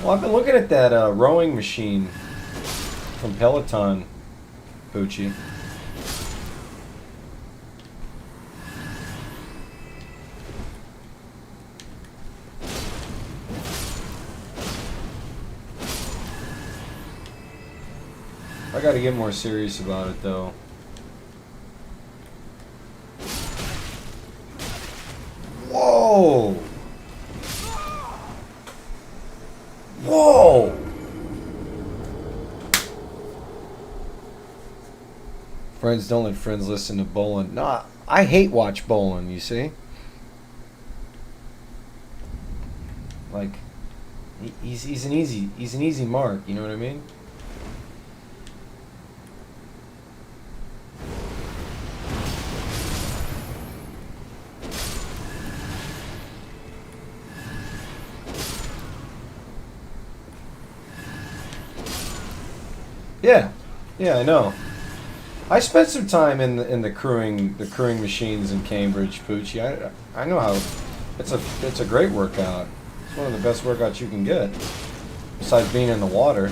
Well, I've been looking at that rowing machine from Peloton, Poochie. I gotta get more serious about it, though. Whoa! Whoa! Friends don't let friends listen to bowling. Nah, I hate watch bowling, you see? Like, He's an easy mark. You know what I mean? Yeah, yeah, I know. I spent some time in the crewing machines in Cambridge, Poochie. I know how it's a great workout. It's one of the best workouts you can get, besides being in the water.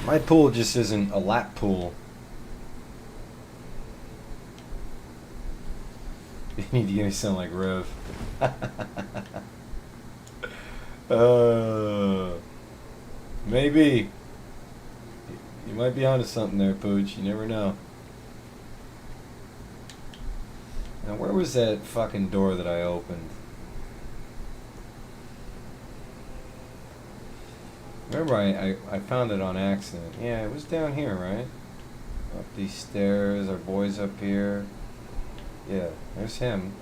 My pool just isn't a lap pool. You need to give me something like Rev. Maybe. You might be onto something there, Pooch. You never know. Now, where was that fucking door that I opened? Remember, I found it on accident. Yeah, it was down here, right? Up these stairs, our boy's up here. Yeah, there's him.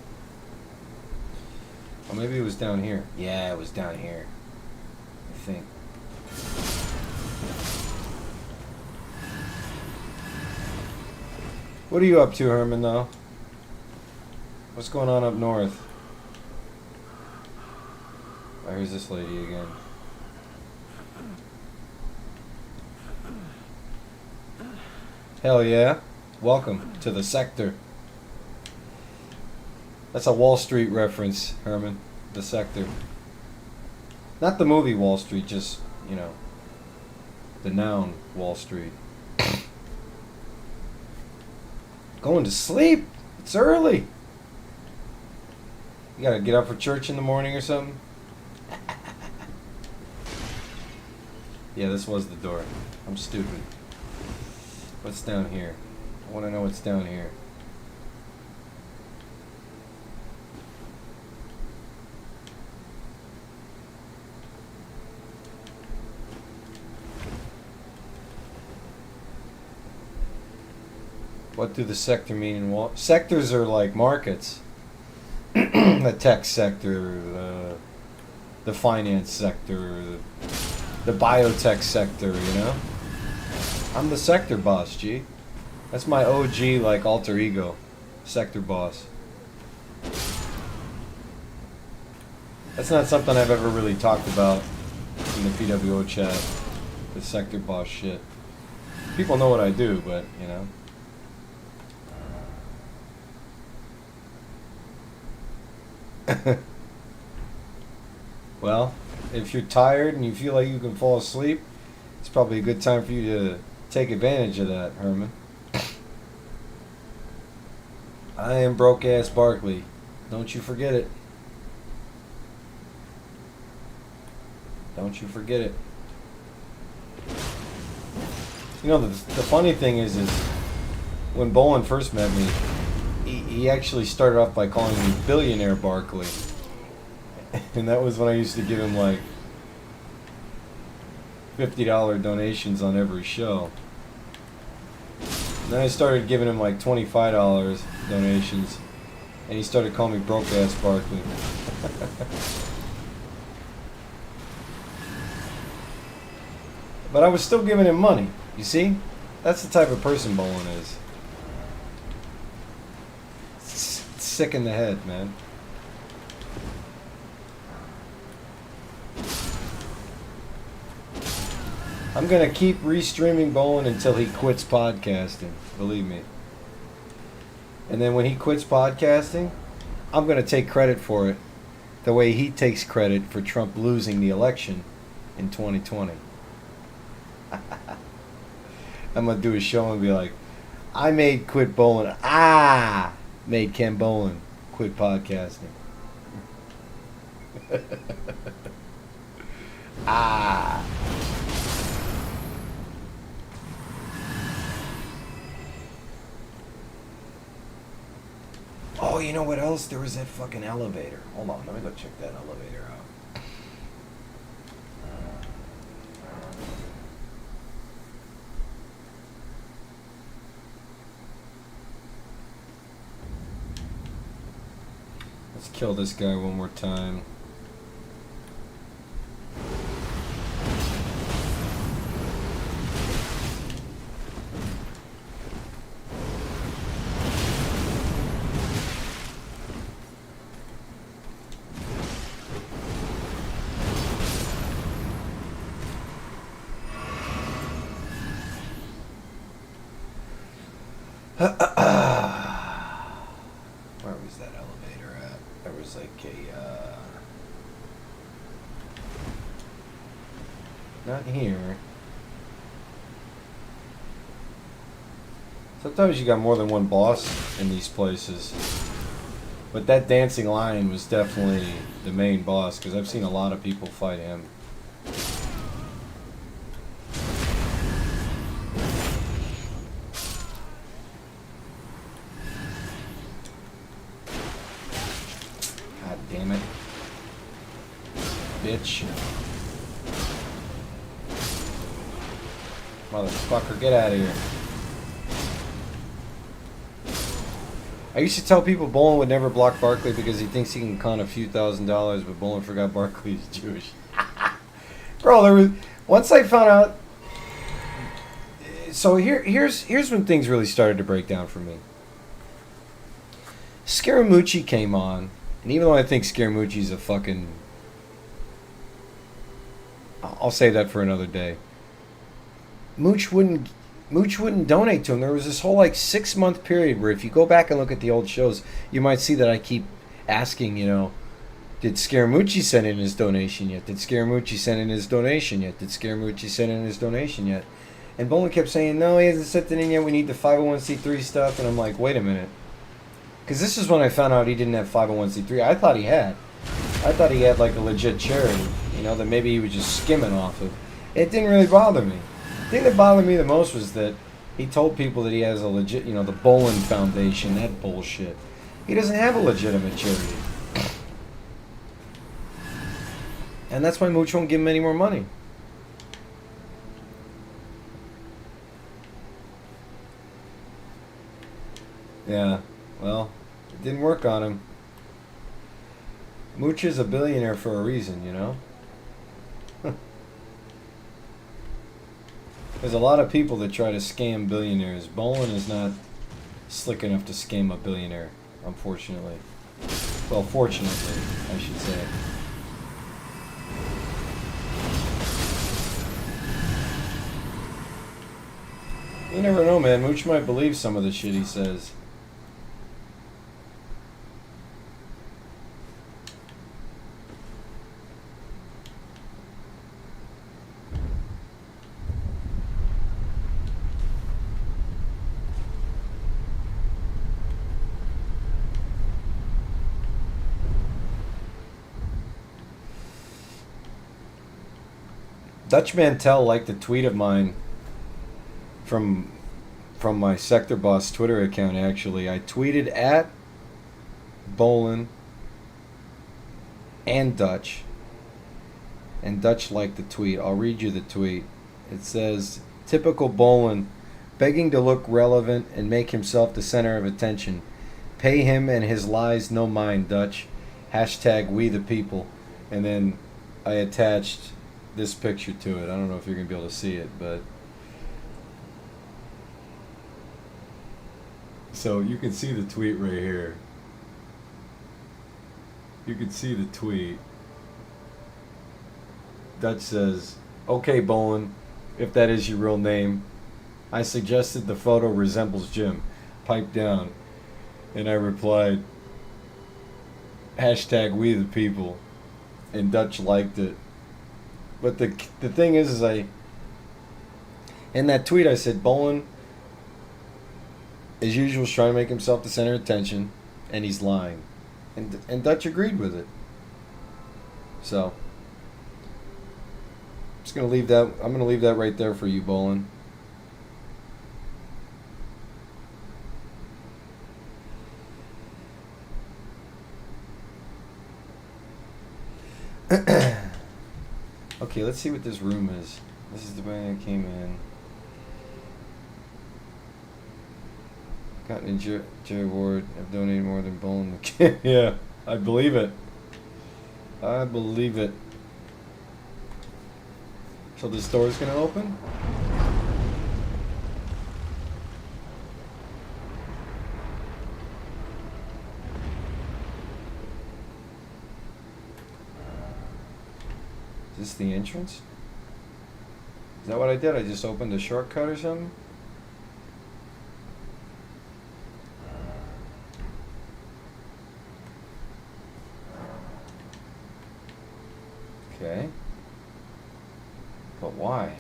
Or maybe it was down here. Yeah, it was down here. I think. What are you up to, Herman, though? What's going on up north? Oh, here's this lady again. Hell yeah. Welcome to the sector. That's a Wall Street reference, Herman. The sector. Not the movie Wall Street, just, you know, the noun Wall Street. Going to sleep? It's early. You gotta get up for church in the morning or something? Yeah, this was the door. I'm stupid. What's down here? I want to know what's down here. What do the sector mean in Wall? Sectors are like markets. The tech sector, the finance sector, the biotech sector, you know? I'm the sector boss, G. That's my OG, like, alter ego. Sector boss. That's not something I've ever really talked about in the PWO chat. The sector boss shit. People know what I do, but, you know. Well, if you're tired and you feel like you can fall asleep, it's probably a good time for you to take advantage of that, Herman. I am broke ass Barkley. Don't you forget it. Don't you forget it. You know, the funny thing is when Bolin first met me, he actually started off by calling me Billionaire Barkley. And that was when I used to give him like $50 donations on every show. And then I started giving him like $25 donations, and he started calling me broke ass Barkley. But I was still giving him money. You see? That's the type of person Bolin is. Sick in the head, man. I'm gonna keep restreaming Bolin until he quits podcasting. Believe me. And then when he quits podcasting, I'm gonna take credit for it, the way he takes credit for Trump losing the election in 2020. I'm gonna do a show and be like, I made quit Bolin. Made Ken Bolin quit podcasting. Oh, you know what else? There was that fucking elevator. Hold on, let me go check that elevator out. Let's kill this guy one more time. Where was that elevator at? There was like a, not here. Sometimes you got more than one boss in these places. But that dancing lion was definitely the main boss, because I've seen a lot of people fight him. God damn it. Bitch. Motherfucker, get out of here. I used to tell people Bolin would never block Barkley because he thinks he can con a few $1,000s, but Bolin forgot Barkley is Jewish. Bro, there was once I found out. So here's when things really started to break down for me. Scaramucci came on, and even though I think Scaramucci's a fucking, I'll save that for another day. Mooch wouldn't donate to him. There was this whole like 6-month period where if you go back and look at the old shows, you might see that I keep asking, you know, did Scaramucci send in his donation yet? Did Scaramucci send in his donation yet? Did Scaramucci send in his donation yet? And Bolin kept saying, no, he hasn't sent it in yet. We need the 501c3 stuff. And I'm like, wait a minute. Because this is when I found out he didn't have 501c3. I thought he had. I thought he had like a legit charity, you know, that maybe he was just skimming off of. It didn't really bother me. The thing that bothered me the most was that he told people that he has a legit, you know, the Bolin Foundation, that bullshit. He doesn't have a legitimate charity. And that's why Mooch won't give him any more money. Yeah, well, it didn't work on him. Mooch is a billionaire for a reason, you know? There's a lot of people that try to scam billionaires. Bolin is not slick enough to scam a billionaire, unfortunately. Well, fortunately, I should say. You never know, man. Mooch might believe some of the shit he says. Dutch Mantel liked a tweet of mine from my Sector Boss Twitter account, actually. I tweeted at Bolin and Dutch, and Dutch liked the tweet. I'll read you the tweet. It says, typical Bolin, begging to look relevant and make himself the center of attention. Pay him and his lies no mind, Dutch. Hashtag we the people. And then I attached this picture to it. I don't know if you're going to be able to see it, but so you can see the tweet right here. You can see the tweet. Dutch says, okay, Bolin, if that is your real name, I suggested the photo resembles Jim. Pipe down. And I replied, hashtag we the people. And Dutch liked it. But the thing is in that tweet I said, Bolin, as usual, is trying to make himself the center of attention, and he's lying. And Dutch agreed with it. So, I'm just gonna leave that. I'm gonna leave that right there for you, Bolin. Okay, let's see what this room is. This is the way I came in. Gotten a J award. I've donated more than Bolin. Yeah. I believe it. I believe it. So this door's gonna open? Is this the entrance? Is that what I did? I just opened a shortcut or something? Okay. But why?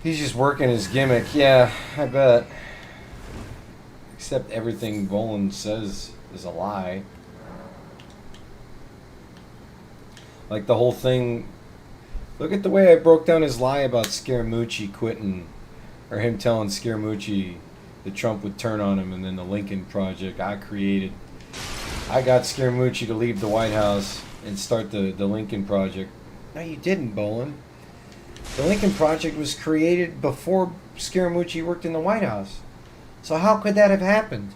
He's just working his gimmick. Yeah, I bet. Except everything Boland says is a lie. Like the whole thing. Look at the way I broke down his lie about Scaramucci quitting. Or him telling Scaramucci that Trump would turn on him, and then the Lincoln Project I created. I got Scaramucci to leave the White House and start the Lincoln Project. No, you didn't, Boland. The Lincoln Project was created before Scaramucci worked in the White House. So how could that have happened?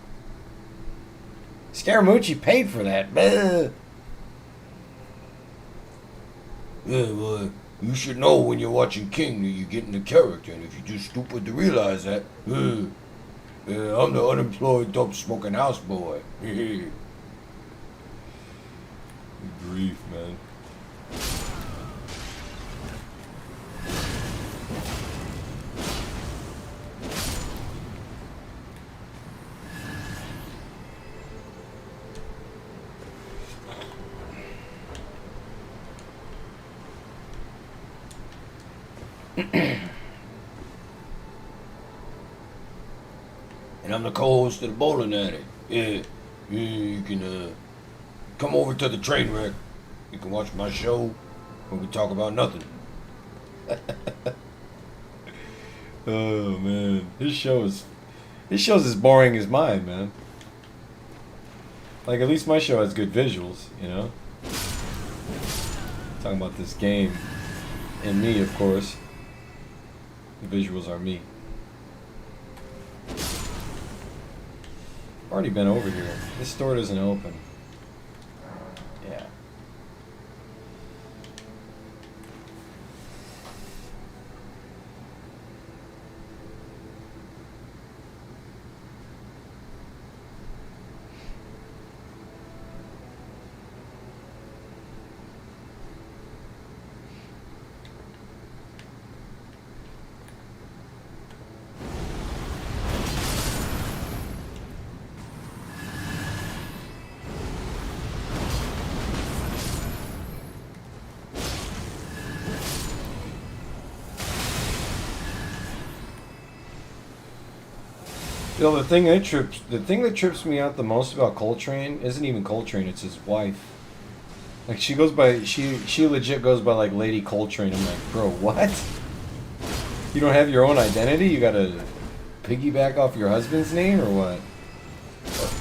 Scaramucci paid for that. Yeah, well, you should know when you're watching King that you're getting the character, and if you're just stupid to realize that, I'm the unemployed dope smoking houseboy. Grief, man. And I'm the co-host of the Bowling Alley. Yeah, you can come over to the train wreck. You can watch my show where we talk about nothing. Oh man, his show's as boring as mine, man. Like at least my show has good visuals, you know. Talking about this game and me, of course. The visuals are me. I've already been over here. This door doesn't open. Yeah. You know, the thing that trips me out the most about Coltrane isn't even Coltrane, it's his wife. Like she legit goes by like Lady Coltrane. I'm like, bro, what? You don't have your own identity? You gotta piggyback off your husband's name or what?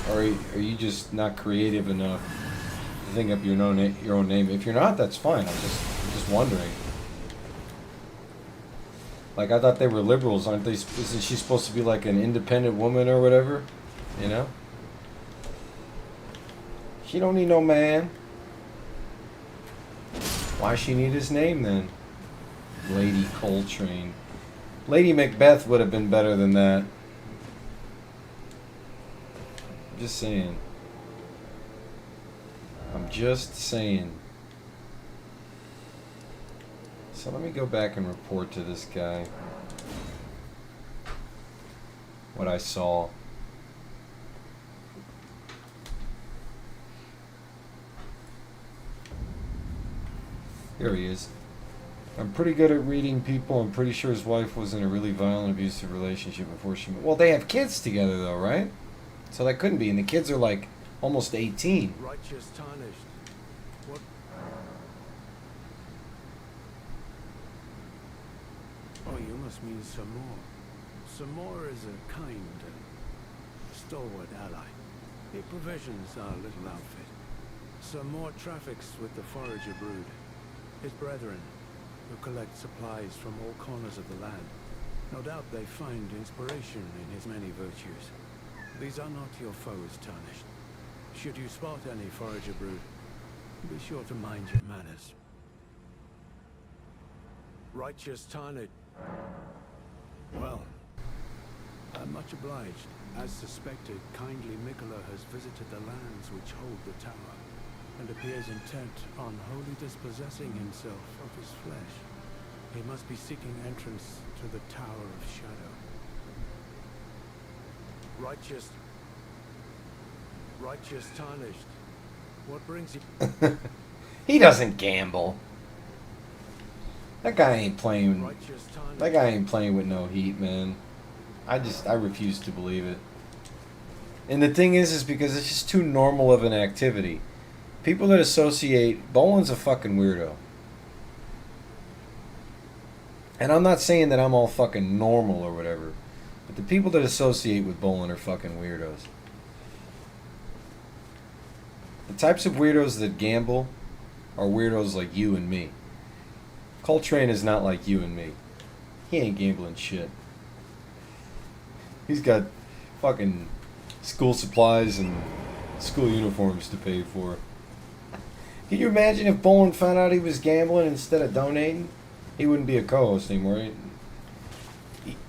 Or are you just not creative enough to think up your own name? If you're not, that's fine. I'm just wondering. Like, I thought they were liberals, aren't they? Isn't she supposed to be like an independent woman or whatever? You know? She don't need no man. Why she need his name then? Lady Coltrane. Lady Macbeth would have been better than that. I'm just saying. I'm just saying. So let me go back and report to this guy what I saw. Here he is. I'm pretty good at reading people. I'm pretty sure his wife was in a really violent, abusive relationship before she... Well, they have kids together, though, right? So that couldn't be. And the kids are, like, almost 18. Righteous tarnished. What? Oh, you must mean Samor. Samor is a kind and stalwart ally. He provisions our little outfit. Samor traffics with the forager brood. His brethren, who collect supplies from all corners of the land. No doubt they find inspiration in his many virtues. These are not your foes, Tarnished. Should you spot any forager brood, be sure to mind your manners. Righteous Tarnished. Well, I'm much obliged. As suspected, kindly Mikola has visited the lands which hold the tower, and appears intent on wholly dispossessing himself of his flesh. He must be seeking entrance to the Tower of Shadow. Righteous Tarnished. What brings you? He doesn't gamble. That guy ain't playing. Righteous Tarnished. That guy ain't playing with no heat, man. I refuse to believe it. And the thing is because it's just too normal of an activity. People that associate... Bolin's a fucking weirdo. And I'm not saying that I'm all fucking normal or whatever. But the people that associate with Bolin are fucking weirdos. The types of weirdos that gamble are weirdos like you and me. Coltrane is not like you and me. He ain't gambling shit. He's got fucking school supplies and school uniforms to pay for. Can you imagine if Bolin found out he was gambling instead of donating? He wouldn't be a co-host anymore. Right?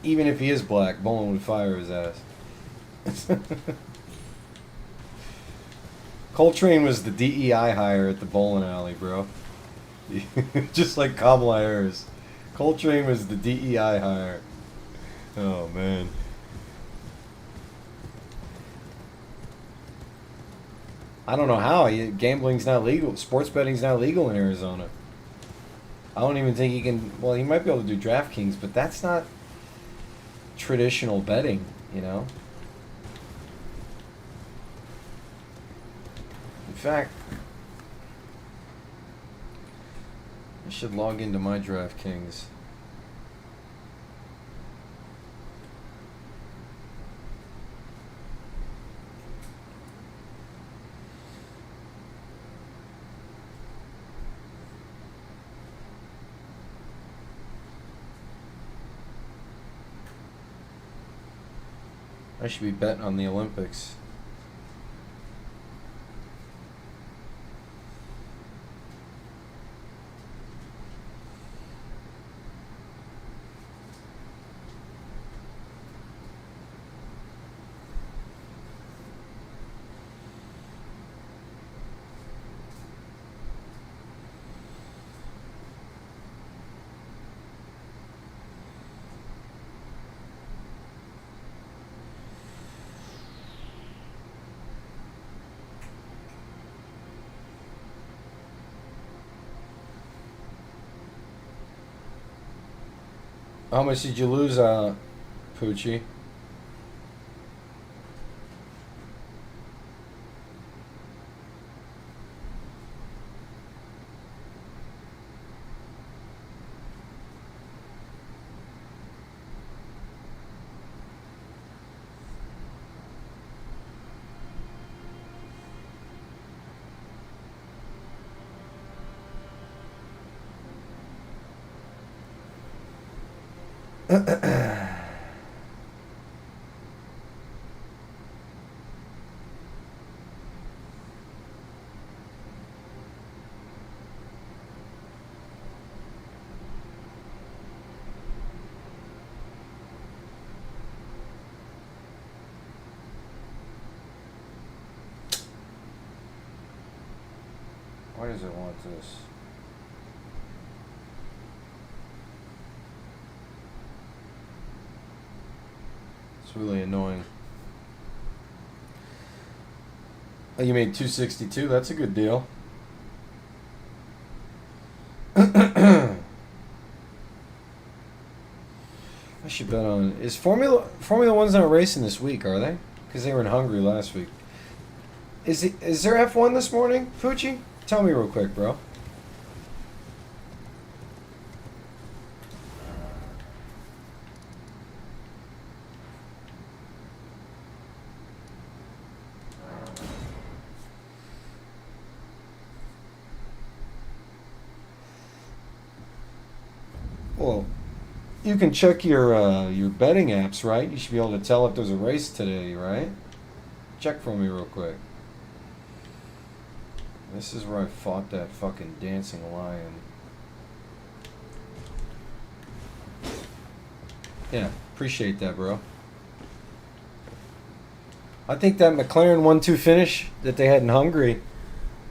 Even if he is black, Bolin would fire his ass. Coltrane was the DEI hire at the bowling alley, bro. Just like Kamala Harris. Coltrane was the DEI hire. Oh, man. I don't know how. Gambling's not legal. Sports betting's not legal in Arizona. I don't even think he can... Well, he might be able to do DraftKings, but that's not traditional betting, you know? In fact, I should log into my DraftKings. I should be betting on the Olympics. How much did you lose, Poochie? Why does it want this? It's really annoying. Oh, you made 262. That's a good deal. I should bet on. Is Formula One's not racing this week? Are they? Because they were in Hungary last week. Is there F1 this morning, Fuji? Tell me real quick, bro. Well, you can check your betting apps, right? You should be able to tell if there's a race today, right? Check for me real quick. This is where I fought that fucking dancing lion. Yeah, appreciate that, bro. I think that McLaren 1-2 finish that they had in Hungary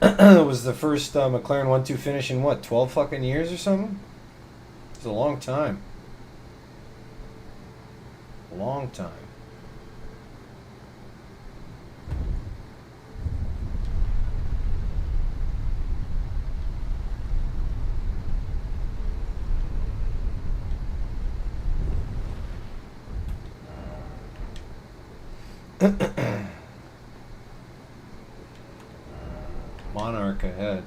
was the first McLaren 1-2 finish in what, 12 fucking years or something? It's a long time. Long time. Monarch ahead.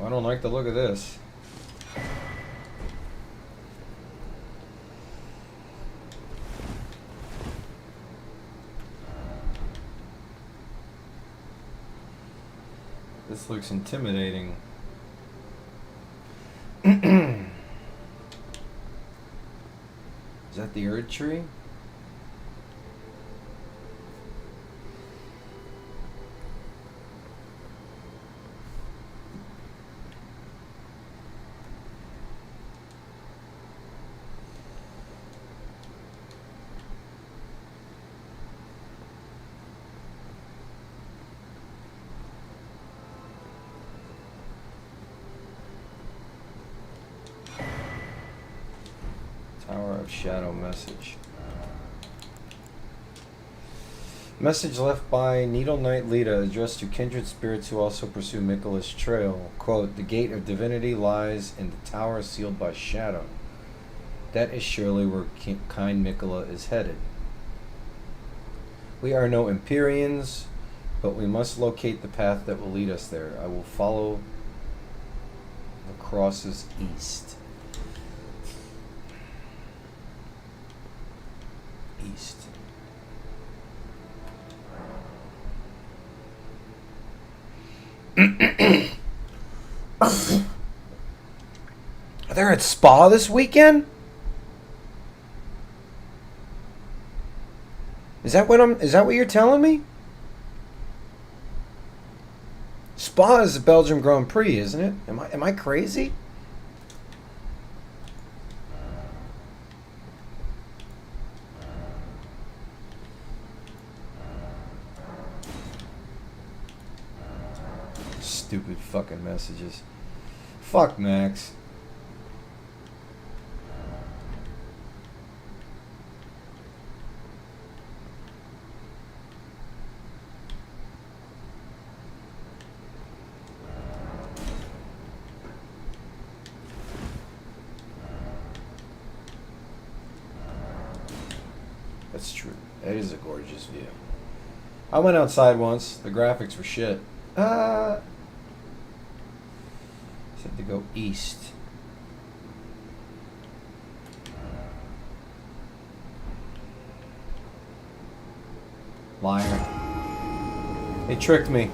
I don't like the look of this. This looks intimidating. Is that the Erdtree? Tower of Shadow message. Message left by Needle Knight Lita addressed to kindred spirits who also pursue Mikkela's trail. Quote, the gate of divinity lies in the tower sealed by shadow. That is surely where kind Mikkela is headed. We are no Empyreans, but we must locate the path that will lead us there. I will follow the crosses east. East. They're at Spa this weekend? Is that what you're telling me? Spa is the Belgium Grand Prix, isn't it? Am I crazy? Stupid fucking messages. Fuck Max. That's true. That is a gorgeous view. I went outside once. The graphics were shit. Said to go east. Liar. They tricked me.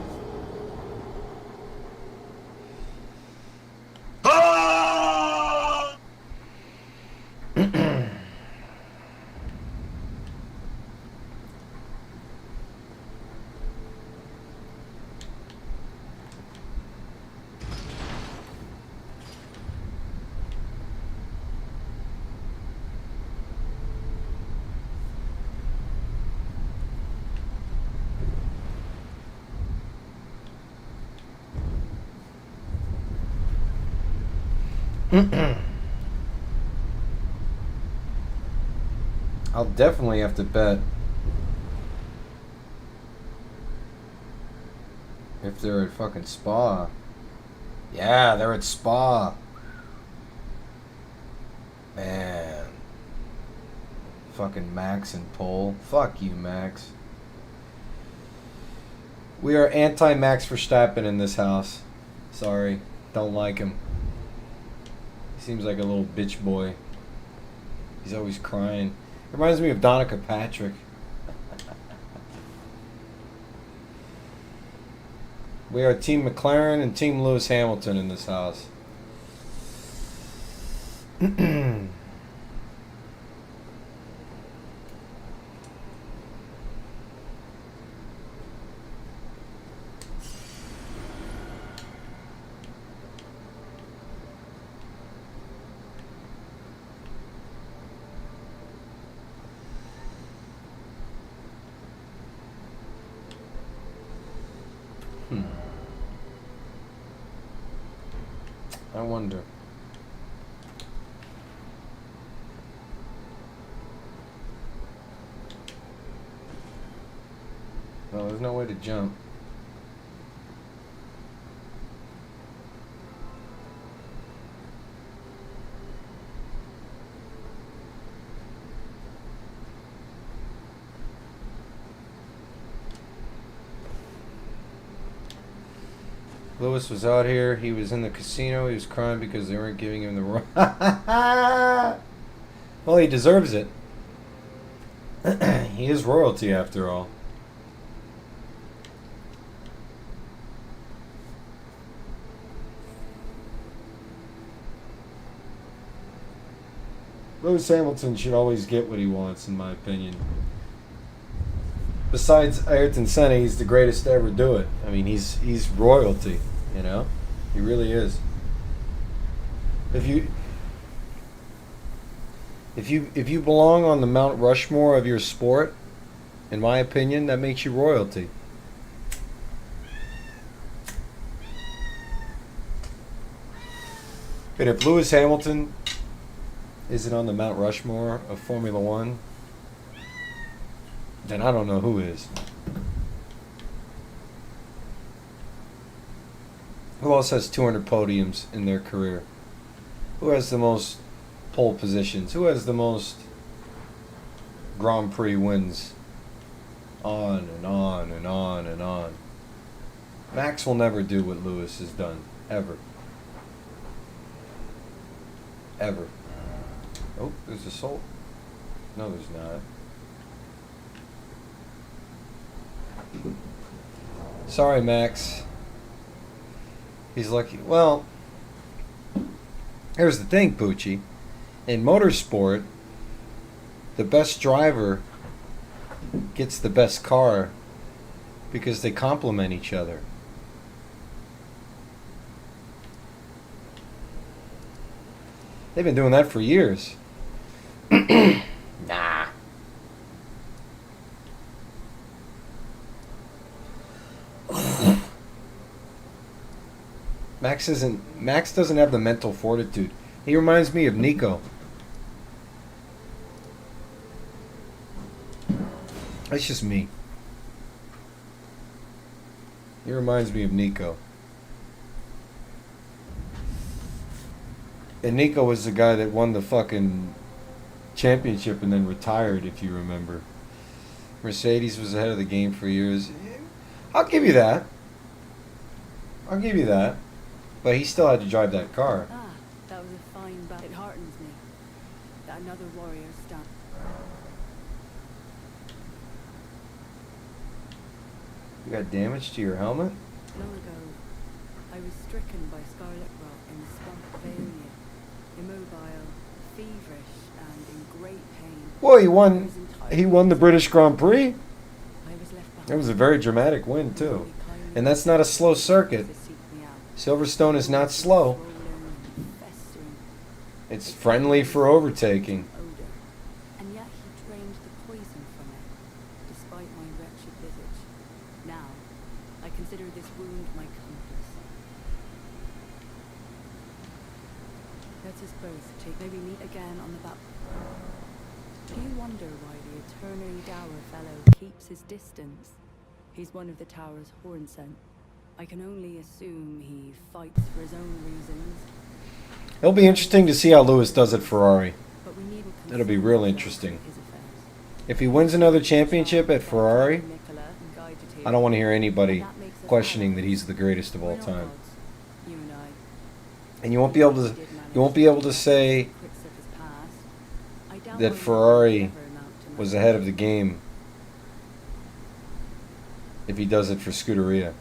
I'll definitely have to bet if they're at fucking Spa. Yeah, they're at Spa. Man. Fucking Max and Pole. Fuck you, Max. We are anti-Max Verstappen in this house. Sorry. Don't like him. He seems like a little bitch boy. He's always crying. Reminds me of Donica Patrick. We are Team McLaren and Team Lewis Hamilton in this house. I wonder. No, there's no way to jump. Lewis was out here. He was in the casino. He was crying because they weren't giving him the right. Well, he deserves it. He is royalty after all. Lewis Hamilton should always get what he wants, in my opinion. Besides Ayrton Senna, he's the greatest to ever do it. I mean, he's royalty, you know? He really is. If you belong on the Mount Rushmore of your sport, in my opinion, that makes you royalty. But if Lewis Hamilton isn't on the Mount Rushmore of Formula One, then I don't know who is. Who else has 200 podiums in their career? Who has the most pole positions? Who has the most Grand Prix wins? On and on and on and on. Max will never do what Lewis has done. Ever. Ever. Oh, there's a soul. No, there's not. Sorry, Max. He's lucky. Well, here's the thing, Poochie. In motorsport, the best driver gets the best car because they complement each other. They've been doing that for years. Nah. Max doesn't have the mental fortitude. He reminds me of Nico. That's just me. He reminds me of Nico. And Nico was the guy that won the fucking championship and then retired, if you remember. Mercedes was ahead of the game for years. I'll give you that. I'll give you that. But he still had to drive that car. Ah, that was a fine battle. It heartens me that another warrior stands. You got damage to your helmet? Long ago, I was stricken by scarlet rot in the swamp of Aeonia, immobile, feverish, and in great pain. Well, he won the British Grand Prix. I was left behind. It was a very dramatic win too. And that's not a slow circuit. Silverstone is not slow. It's friendly for overtaking. And yet he drained the poison from it, despite my wretched visage. Now, I consider this wound my compass. Let us both take. May we meet again on the back. Do you wonder why the eternally dour fellow keeps his distance? He's one of the tower's horn scent. I can only assume he fights for his own reasons. It'll be interesting to see how Lewis does at Ferrari. But we needn't It'll be real interesting. his affairs. If he wins another championship at Ferrari, Nicola and Guy Detir. I don't want to hear anybody And that makes us questioning allies. that he's the greatest of all We're not time. gods, you and I. And you won't be able to say Critics of his past. I doubt that Ferrari was ahead of the game if he does it for Scuderia.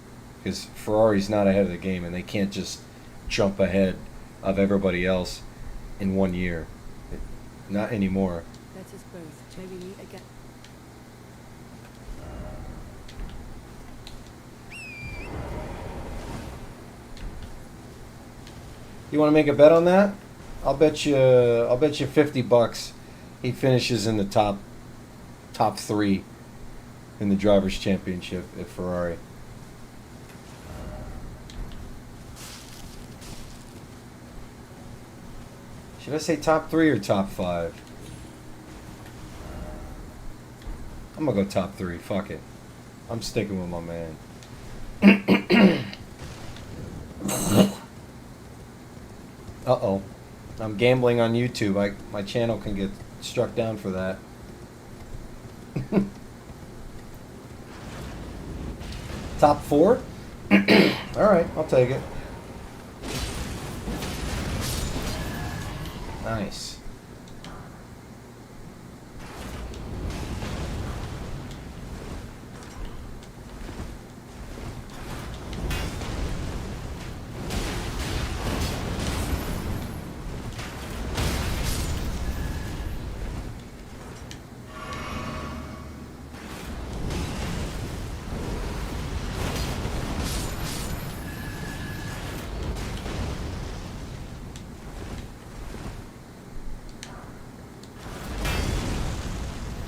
Because Ferrari's not ahead of the game, and they can't just jump ahead of everybody else in 1 year. Not anymore. Let us both maybe meet again. You want to make a bet on that? I'll bet you $50 he finishes in the top 3 in the drivers' championship at Ferrari. Should I say top 3 or top 5? I'm gonna go top 3. Fuck it. I'm sticking with my man. Uh-oh. I'm gambling on YouTube. My channel can get struck down for that. Top 4? Alright, I'll take it. Nice.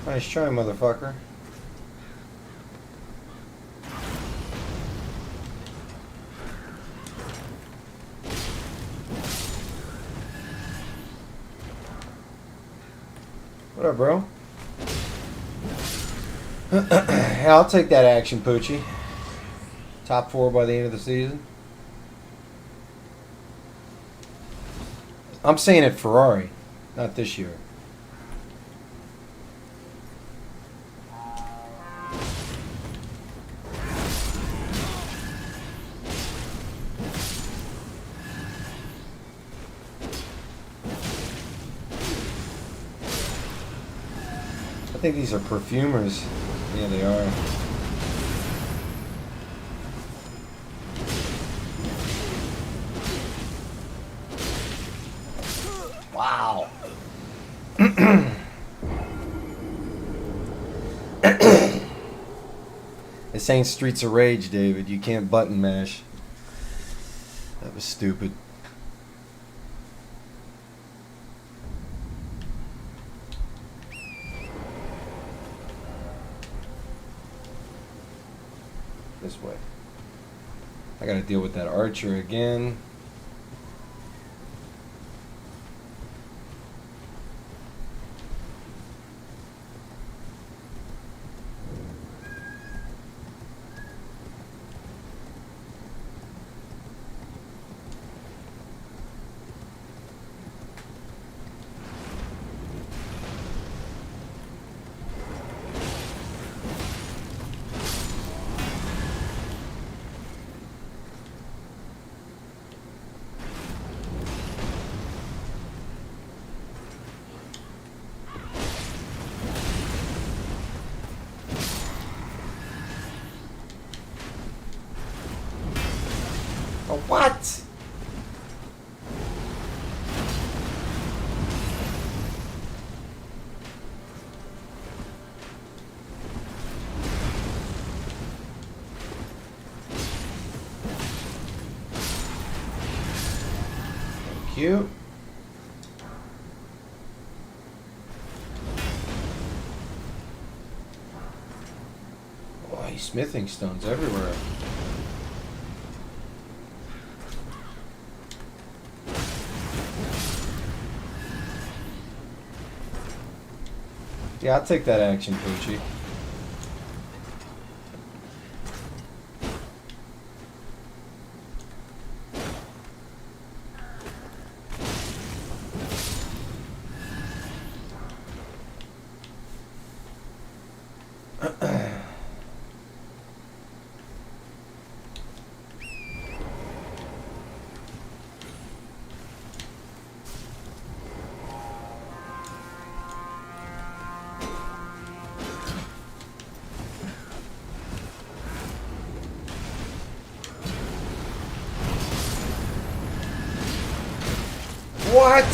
Nice try, motherfucker. What up, bro? Yeah, I'll take that action, Poochie. Top 4 by the end of the season. I'm saying it Ferrari, not this year. I think these are perfumers. Yeah, they are. Wow. This ain't Streets of Rage, David. You can't button mash. That was stupid. This way. I gotta deal with that archer again. What? Thank you. Oh, he's smithing stones everywhere. Yeah, I'll take that action, Poochie. What?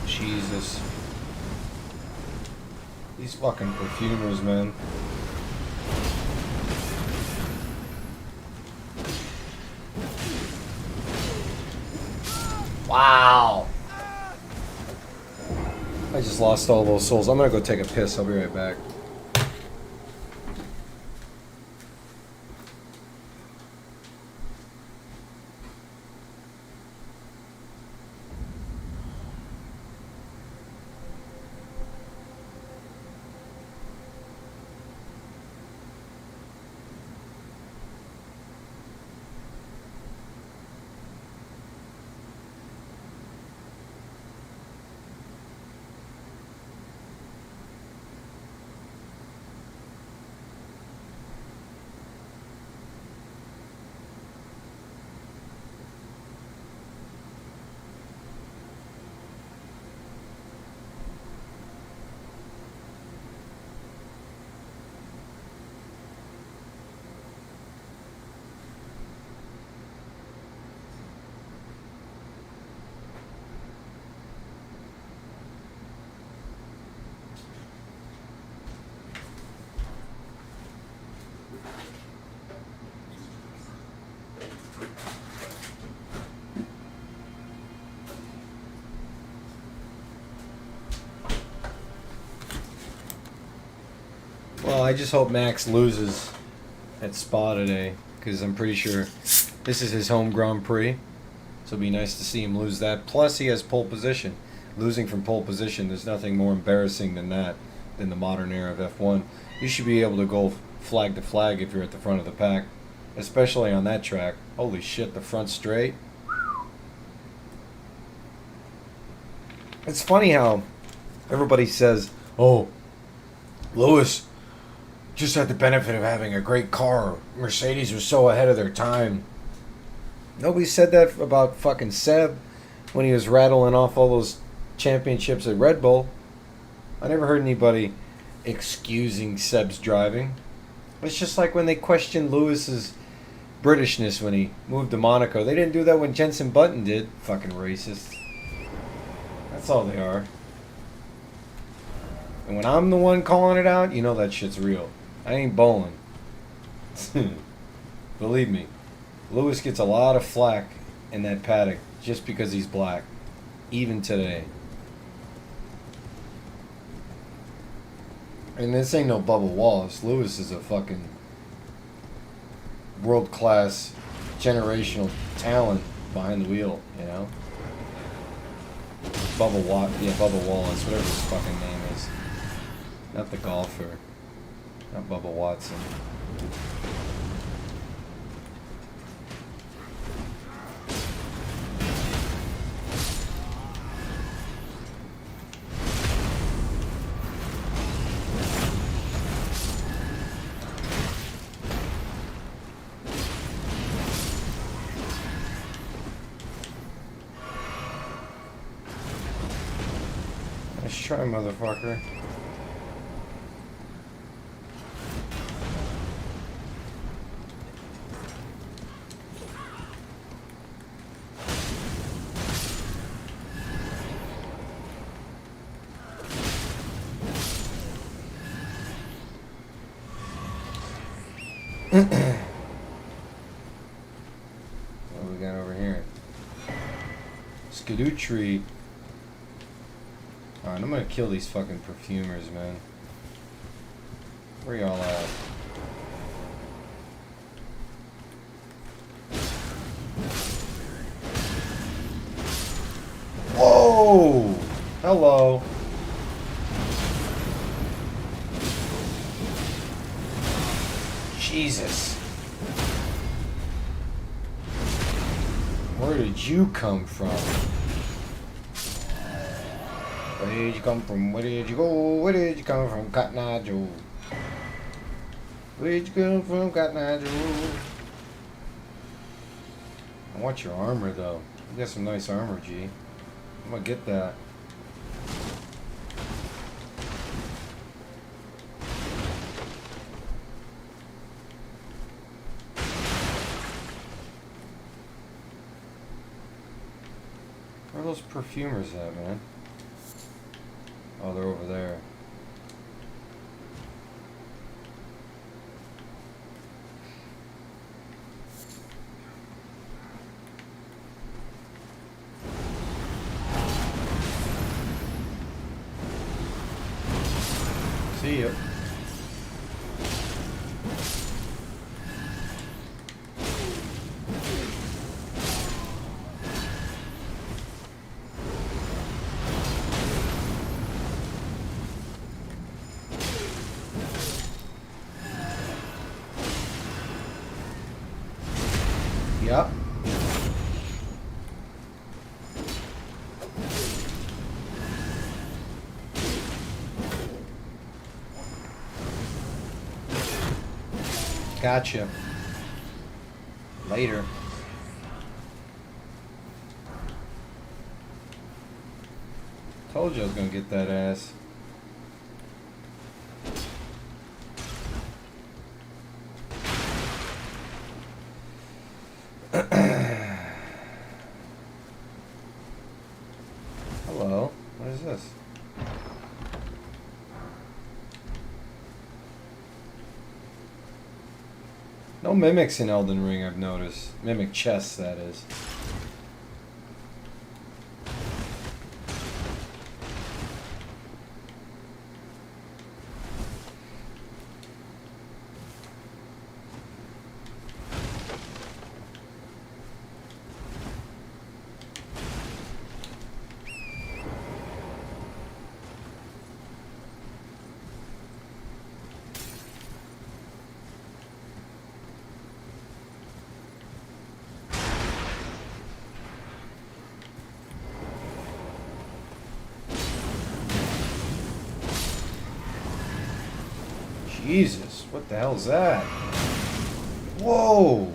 Jesus. These fucking perfumers, man. Wow. I just lost all those souls. I'm gonna go take a piss. I'll be right back. Well, I just hope Max loses at Spa today, because I'm pretty sure this is his home Grand Prix. So it'd be nice to see him lose that. Plus, he has pole position. Losing from pole position, there's nothing more embarrassing than that, than the modern era of F1. You should be able to go flag to flag if you're at the front of the pack, especially on that track. Holy shit, the front straight. It's funny how everybody says, oh, Lewis just had the benefit of having a great car. Mercedes was so ahead of their time. Nobody said that about fucking Seb when he was rattling off all those championships at Red Bull. I never heard anybody excusing Seb's driving. It's just like when they questioned Lewis's Britishness when he moved to Monaco. They didn't do that when Jenson Button did. Fucking racists. That's all they are. And when I'm the one calling it out, you know that shit's real. I ain't bowling. Believe me. Lewis gets a lot of flack in that paddock just because he's black. Even today. And this ain't no Bubba Wallace. Lewis is a fucking world-class, generational talent behind the wheel, you know? Bubba Wallace, whatever his fucking name is. Not the golfer. Not Bubba Watson. Nice try, motherfucker. What do we got over here? Erdtree. Alright, I'm gonna kill these fucking perfumers, man. Where y'all at? Whoa! Hello. Jesus. Where did you come from? Where did you come from? Where did you go? Where did you come from, Cotton Eye Joe? Where did you come from, Cotton Eye Joe? I want your armor, though. You got some nice armor, G. I'm gonna get that. Where are those perfumers at, man? Oh, they're over there. See ya. Yep. Gotcha. Later. Told you I was gonna get that ass. Hello. What is this? No mimics in Elden Ring, I've noticed. Mimic chests, that is. Jesus, what the hell's that? Whoa!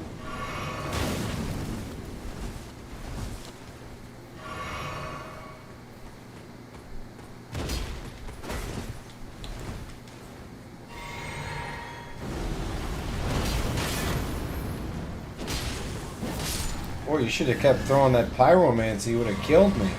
Or you should have kept throwing that pyromancy, he would have killed me.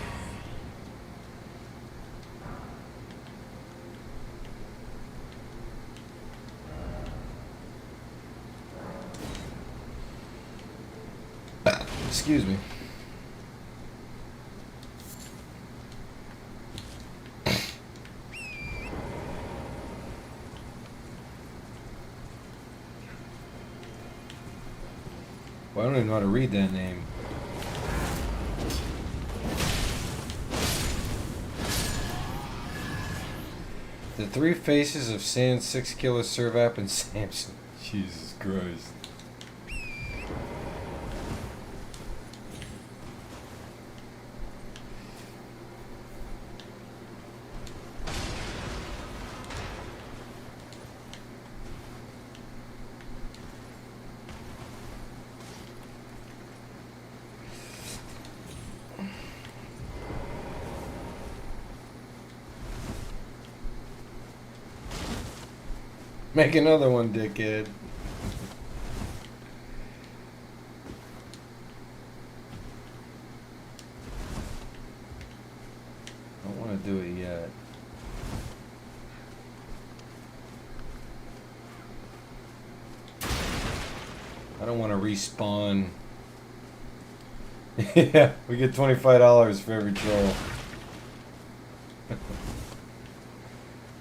Excuse me. Well, I don't even know how to read that name. The three faces of Sans 6 Killer Servap and Samson. Jesus Christ. Make another one, dickhead. I don't want to do it yet. I don't want to respawn. Yeah, we get $25 for every troll.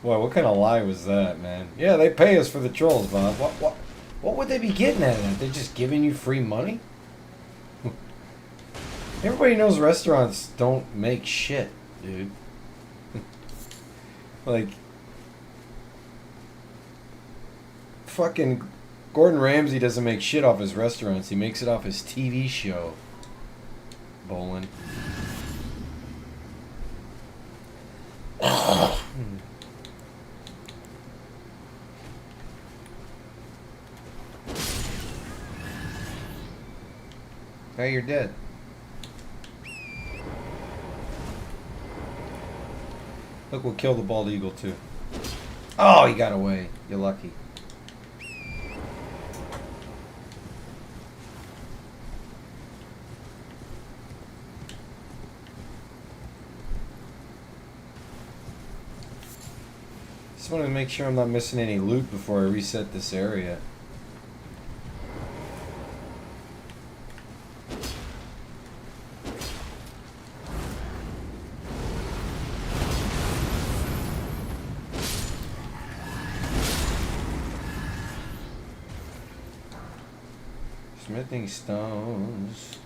Boy, what kind of lie was that, man? Yeah, they pay us for the trolls, Bob. What would they be getting at it? They're just giving you free money? Everybody knows restaurants don't make shit, dude. Like, fucking Gordon Ramsay doesn't make shit off his restaurants. He makes it off his TV show. Bolin. Hey, you're dead. Look, we'll kill the bald eagle too. Oh, he got away. You're lucky. Just want to make sure I'm not missing any loot before I reset this area. Smithing stones.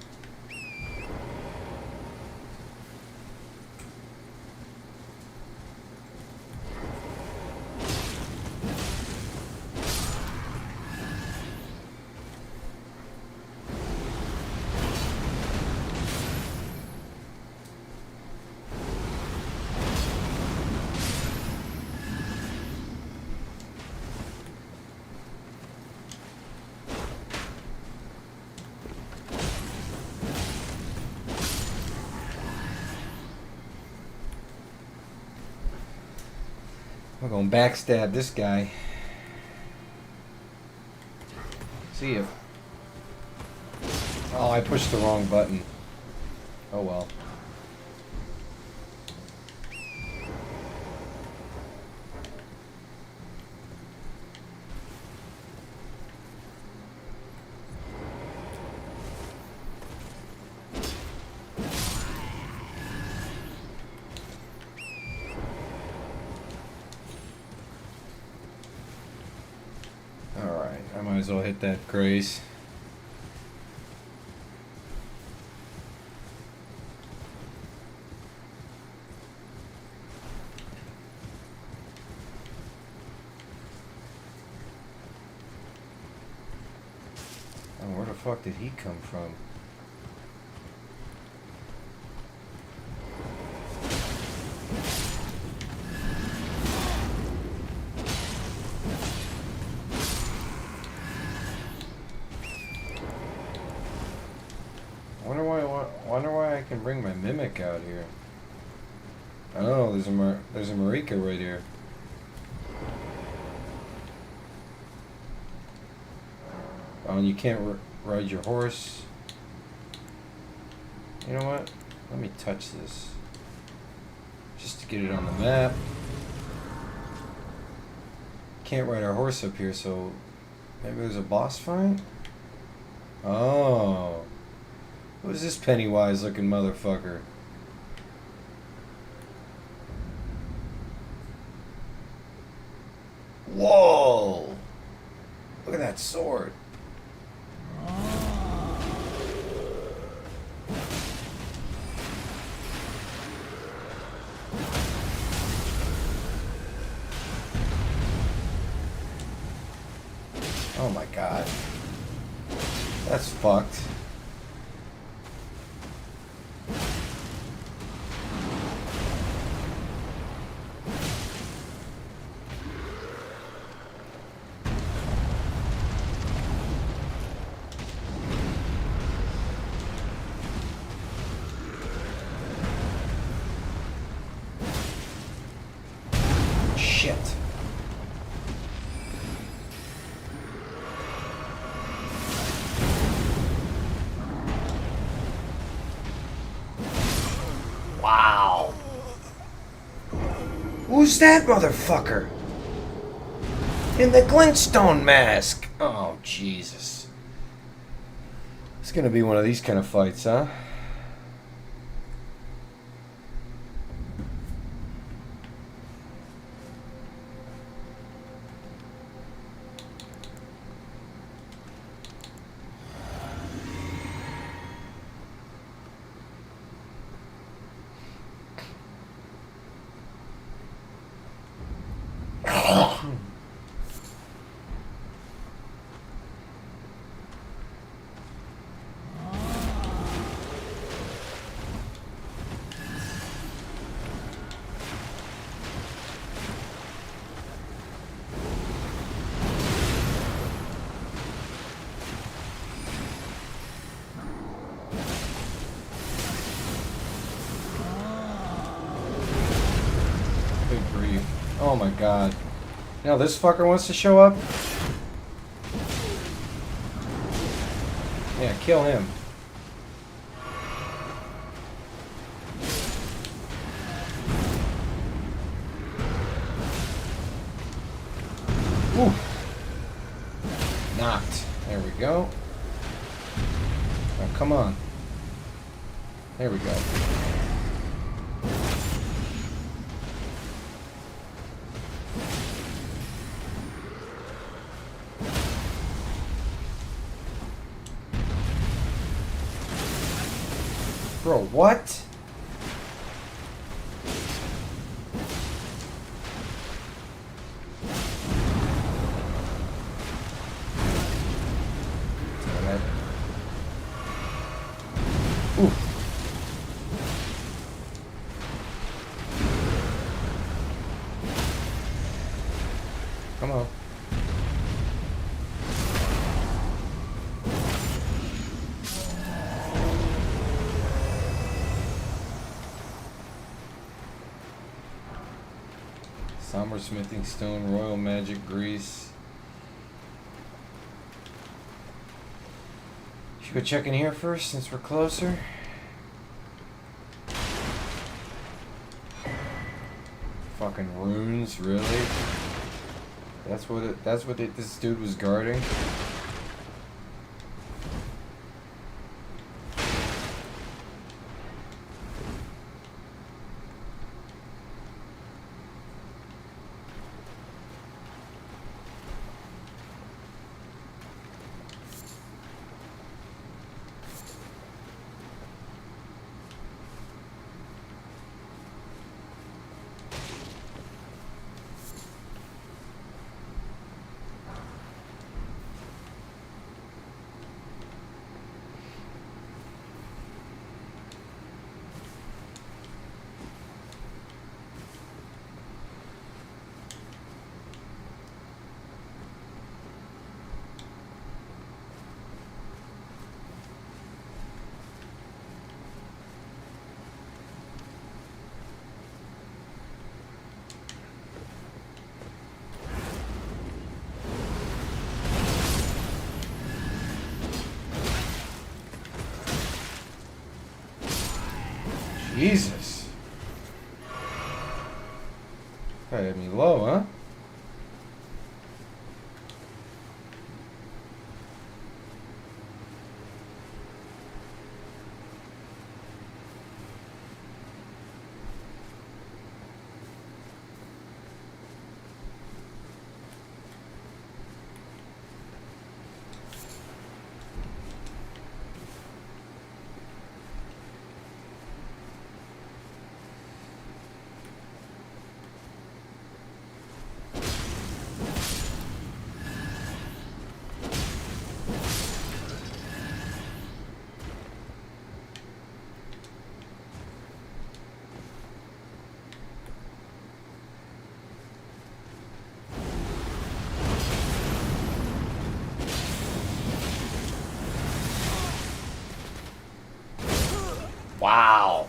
We're gonna backstab this guy. See ya. Oh, I pushed the wrong button. Oh well. I might as well hit that grace. Oh, where the fuck did he come from? Wonder why I can bring my mimic out here. I don't know. There's a Marika right here. Oh, and you can't ride your horse. You know what? Let me touch this just to get it on the map. Can't ride our horse up here, so maybe there's a boss fight. Oh. What is this Pennywise looking motherfucker? Whoa! Look at that sword. Oh my god. That's fucked. Shit. Wow. Who's that motherfucker? In the glintstone mask. Oh, Jesus. It's gonna be one of these kind of fights, huh? Oh my god. Now this fucker wants to show up? Yeah, kill him. Ooh. Knocked. There we go. Now come on. There we go. Bro, what? Ooh. Come on. Somber smithing stone, royal magic grease. Should we go check in here first since we're closer? Fucking runes, really? That's what this dude was guarding? Jesus. That hit me low, huh? Wow.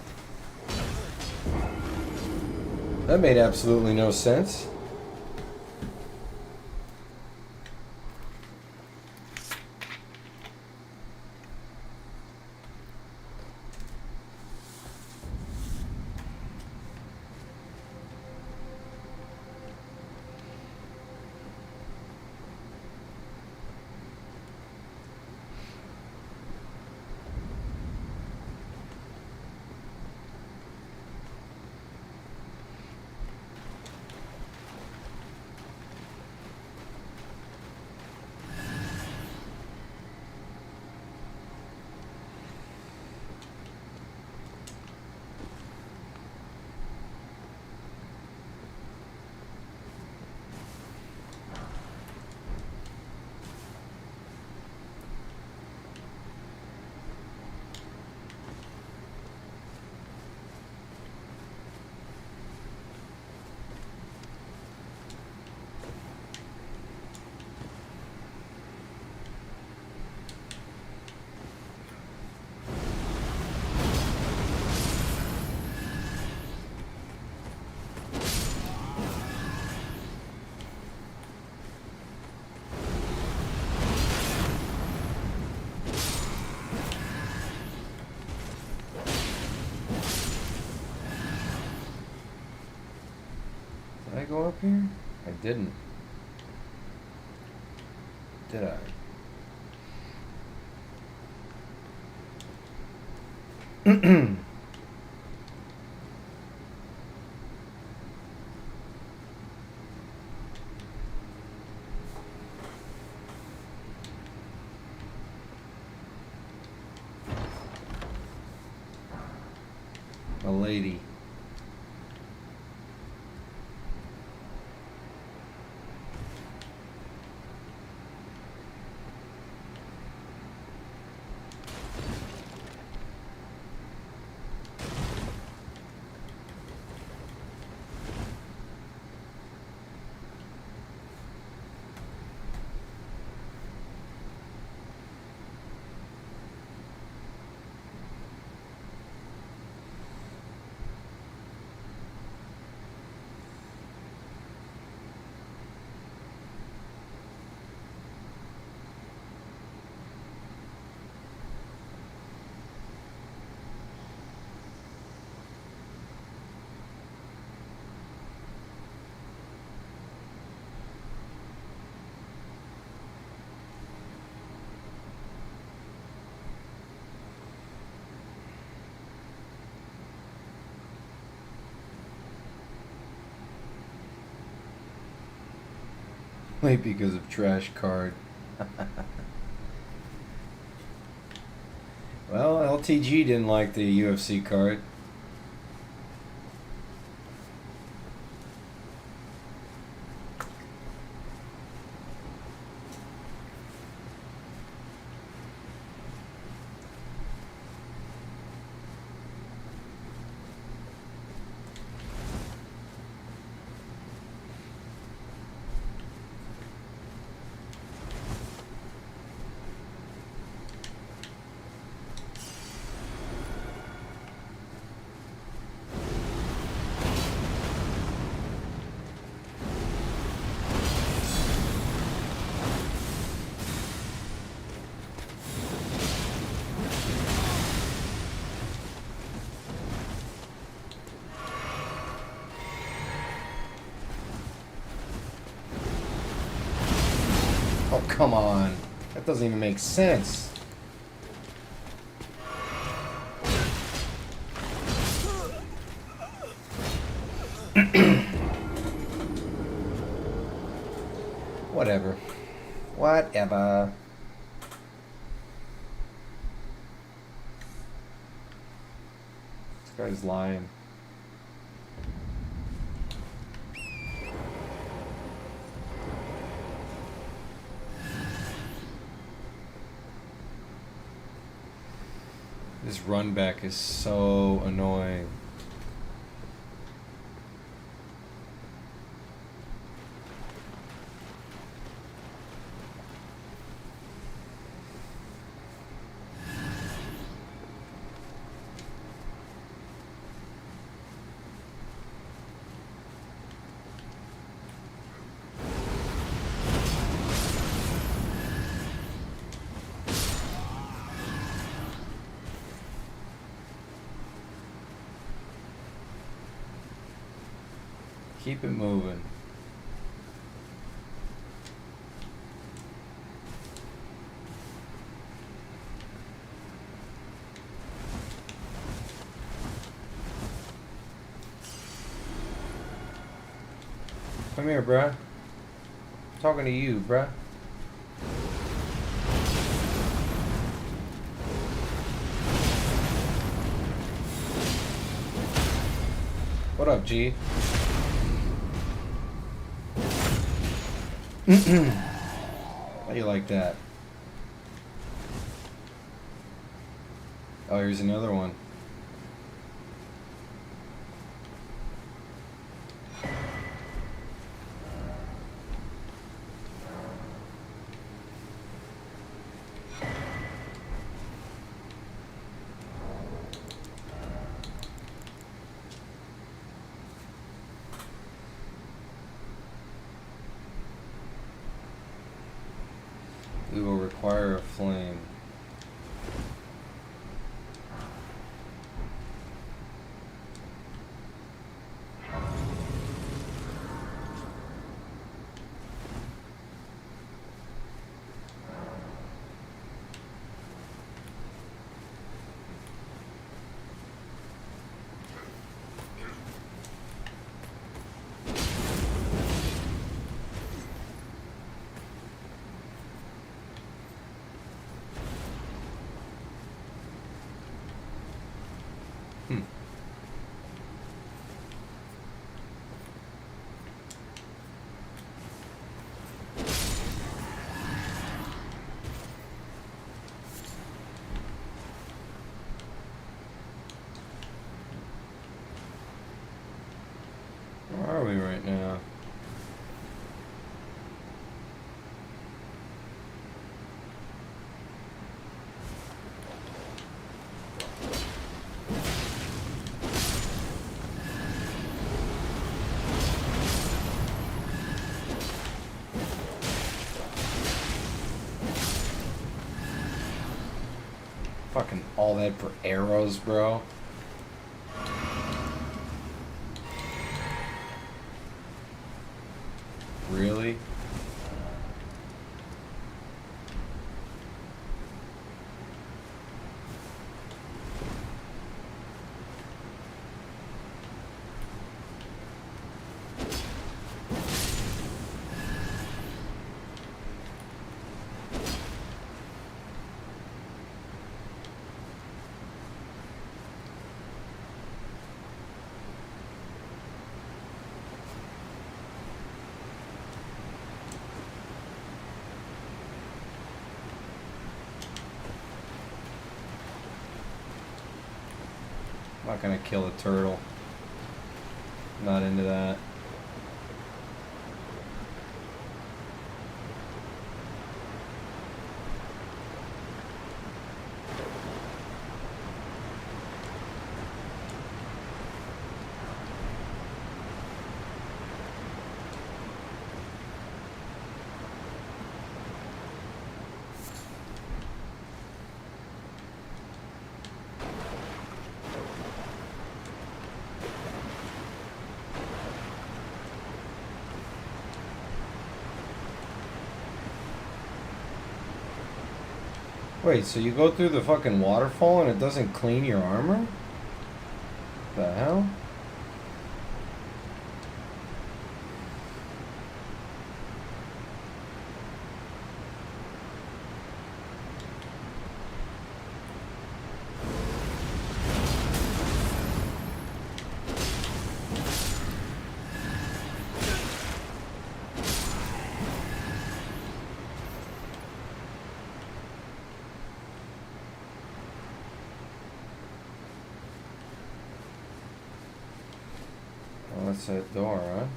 That made absolutely no sense. up here? I didn't. Did I? A lady. Wait, because of trash card. Well, LTG didn't like the UFC card. Oh, come on. That doesn't even make sense. Whatever. Whatever. This guy's lying. This run back is so annoying. Keep it moving. Come here, bruh. I'm talking to you, bruh. What up, G? How do you like that? Oh, here's another one. We will require a flame. Fucking all that for arrows, bro. Really? I'm not gonna kill a turtle. Not into that. Wait, so you go through the fucking waterfall and it doesn't clean your armor? The hell? Oh, that's that door, huh?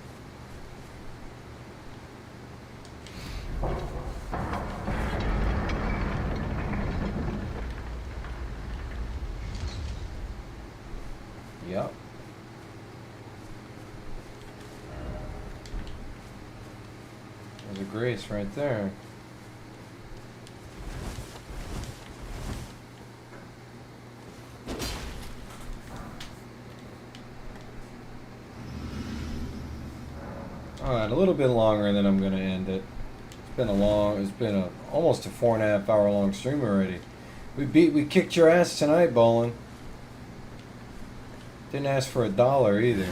Yep. There's a grace right there. Alright, a little bit longer and then I'm gonna end it. It's been almost a 4.5 hour long stream already. We kicked your ass tonight, Bolin. Didn't ask for $1 either.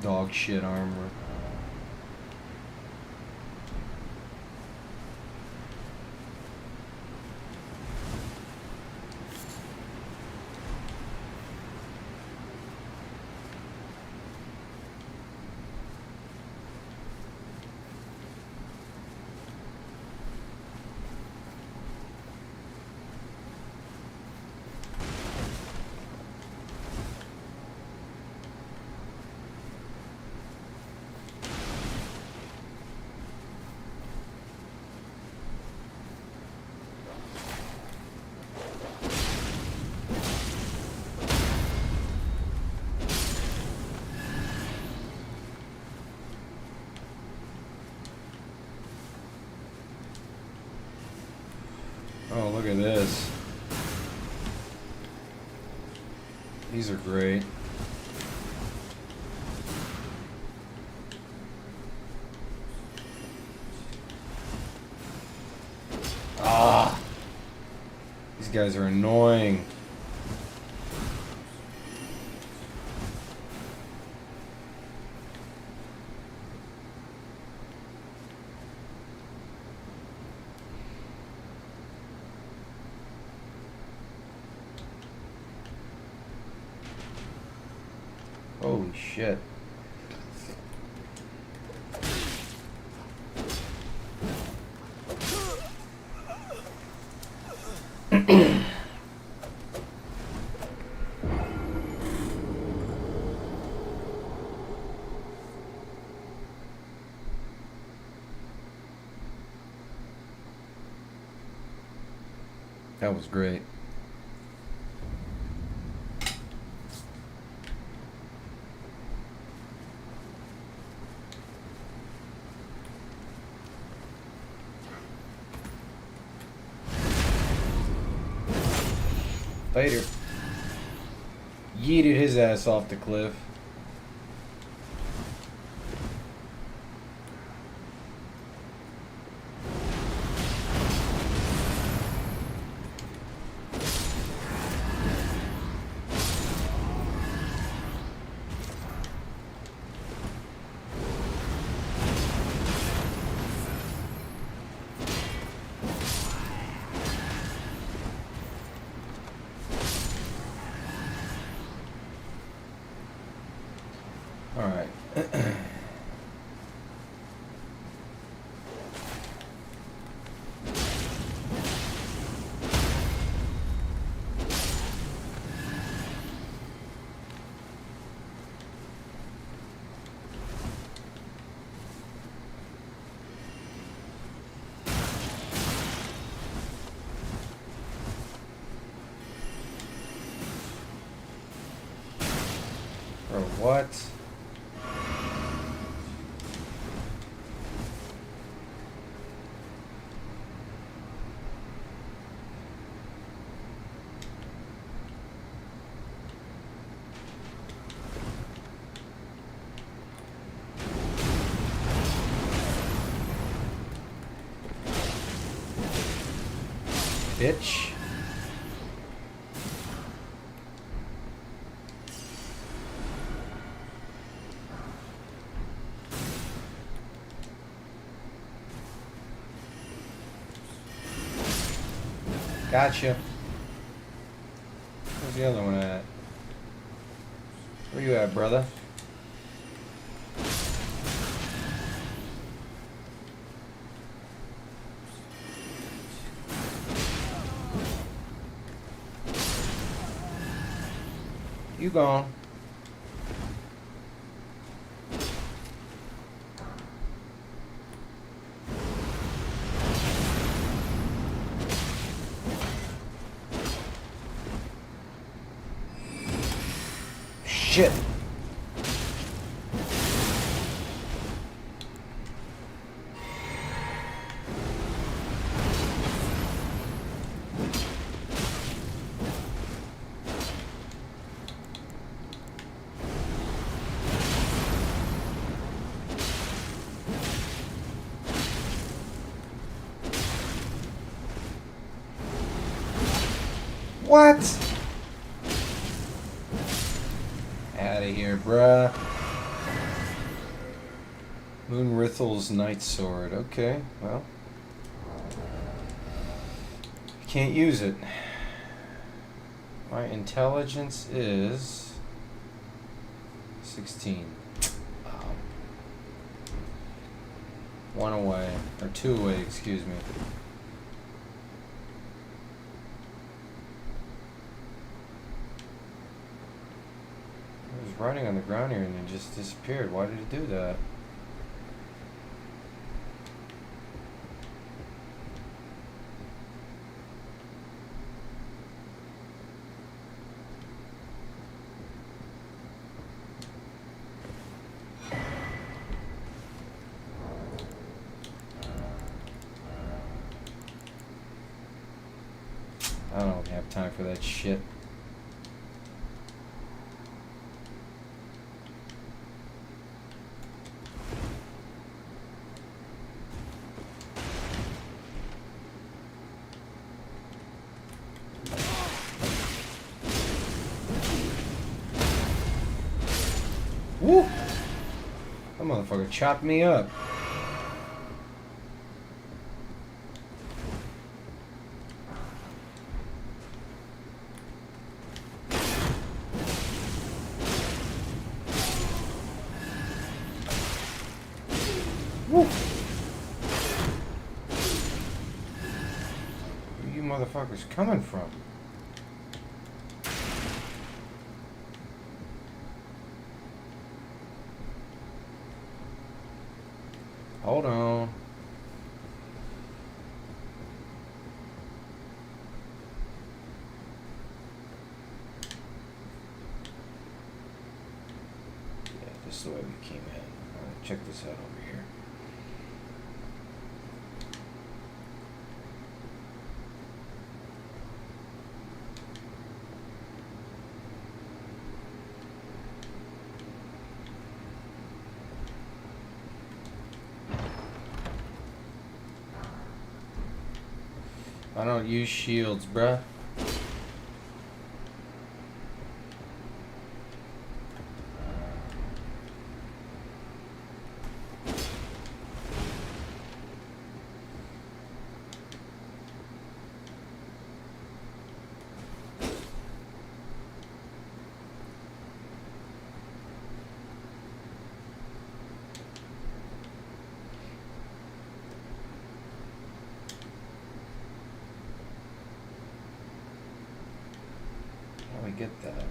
Dog shit armor. Oh, look at this. These are great. Ah! These guys are annoying. Holy shit. That was great. Later. Yeeted his ass off the cliff. Alright. Or what? Bitch. Gotcha. Where's the other one at? Where you at, brother? You gone. Shit. What? Out of here, bruh. Moonrithel's Night Sword. Okay, well. Can't use it. My intelligence is 16. One away. Or two away, excuse me. It was running on the ground here and it just disappeared. Why did it do that? I don't have time for that shit. Woo! That motherfucker chopped me up. Woo! Where you motherfuckers coming from? Hold on. Yeah, this is the way we came in. Alright, check this out over here. I don't use shields, bruh. How do we get that?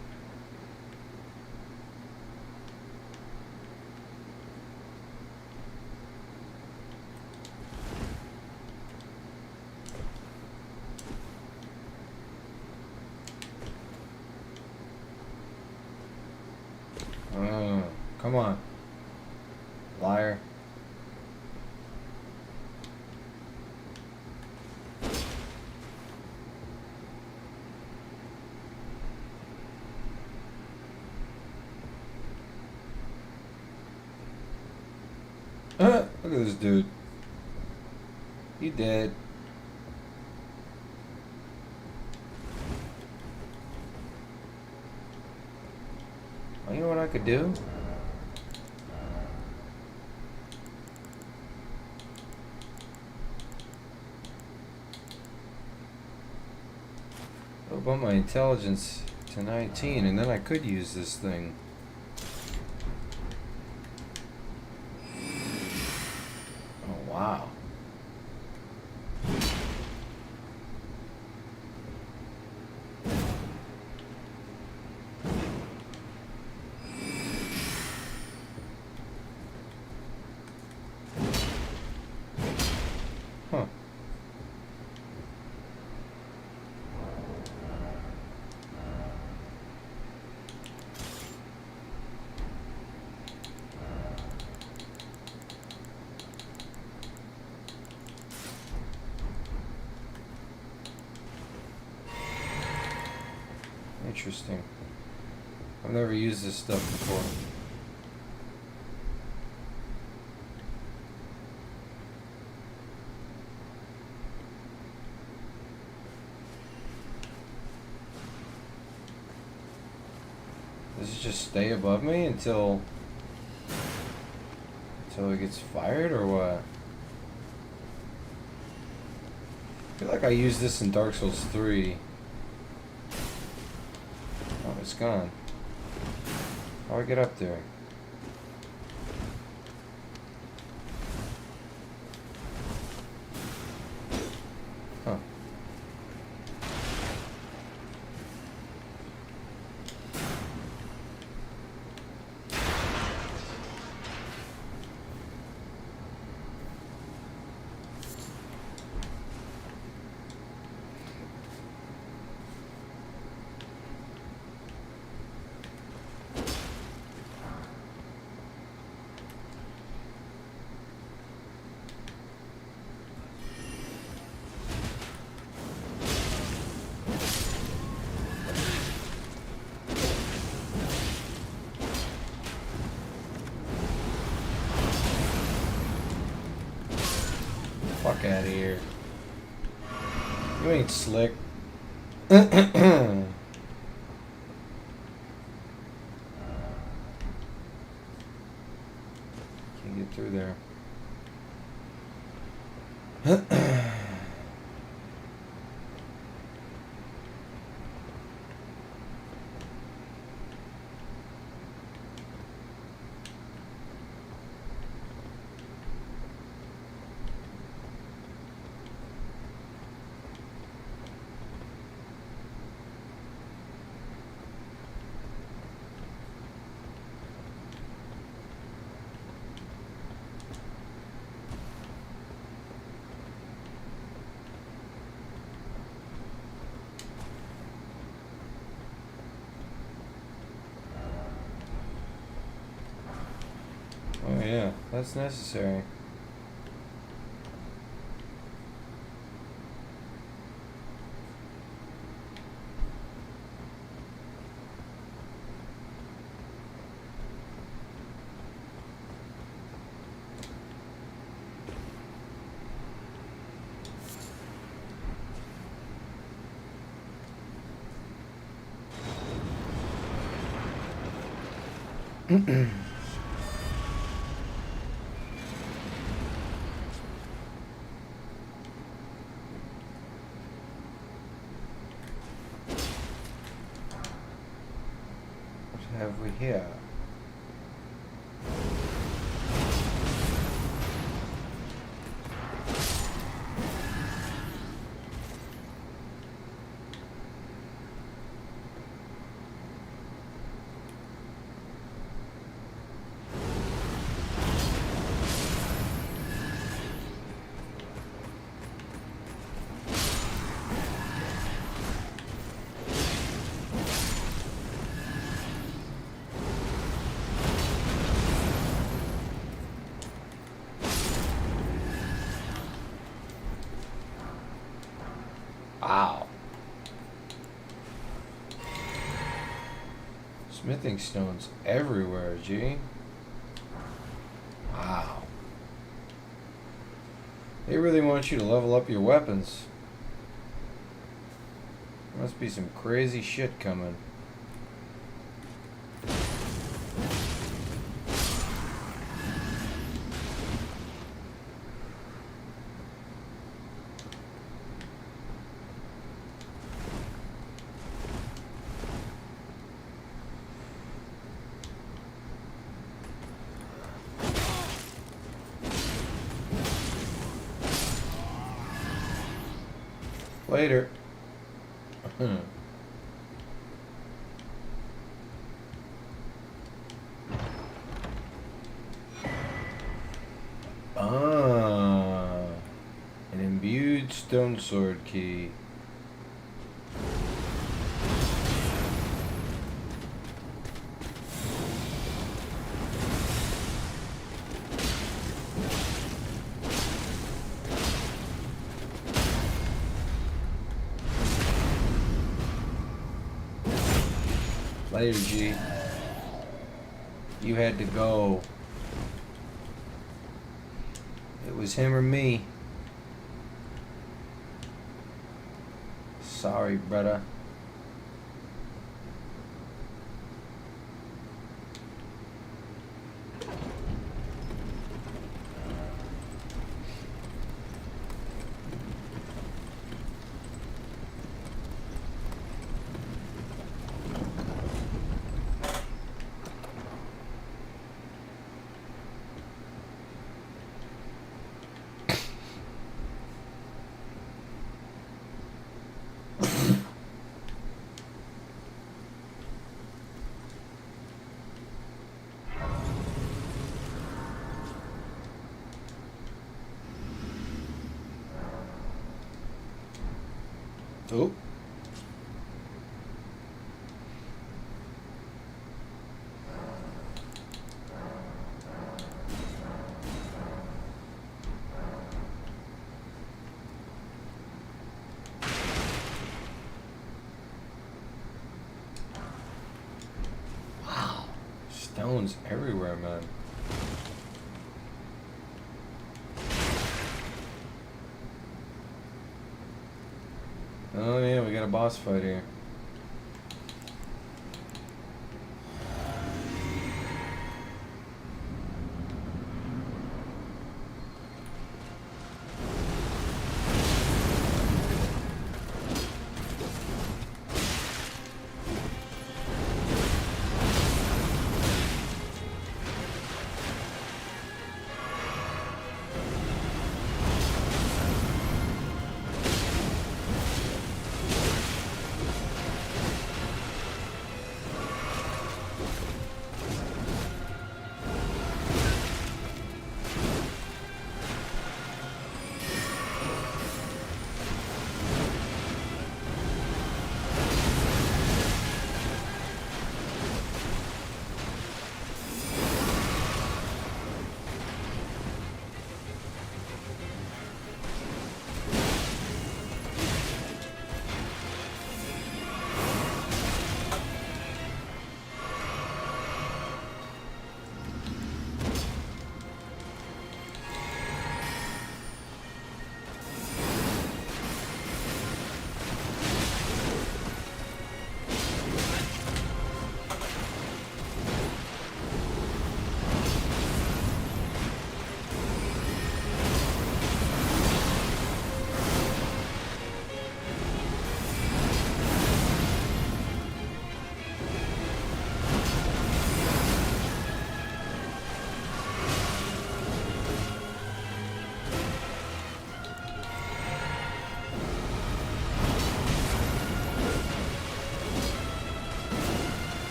Come on. Liar. Look at this dude. He dead. Oh, you know what I could do? I'll bump my intelligence to 19, and then I could use this thing. Oh, wow. Huh. Interesting. I've never used this stuff before. Does it just stay above me until it gets fired, or what? I feel like I used this in Dark Souls 3. Oh, it's gone. How do I get up there? Huh. Fuck out of here. You ain't slick. Can't get through there. Oh yeah, that's necessary. What have we here? Wow. Smithing stones everywhere, G. Wow. They really want you to level up your weapons. There must be some crazy shit coming. Later. Ah, an imbued stone sword key. Later, G. You had to go. It was him or me. Sorry, brother. Oh. Wow. Stones everywhere, man. Oh yeah, we got a boss fight here.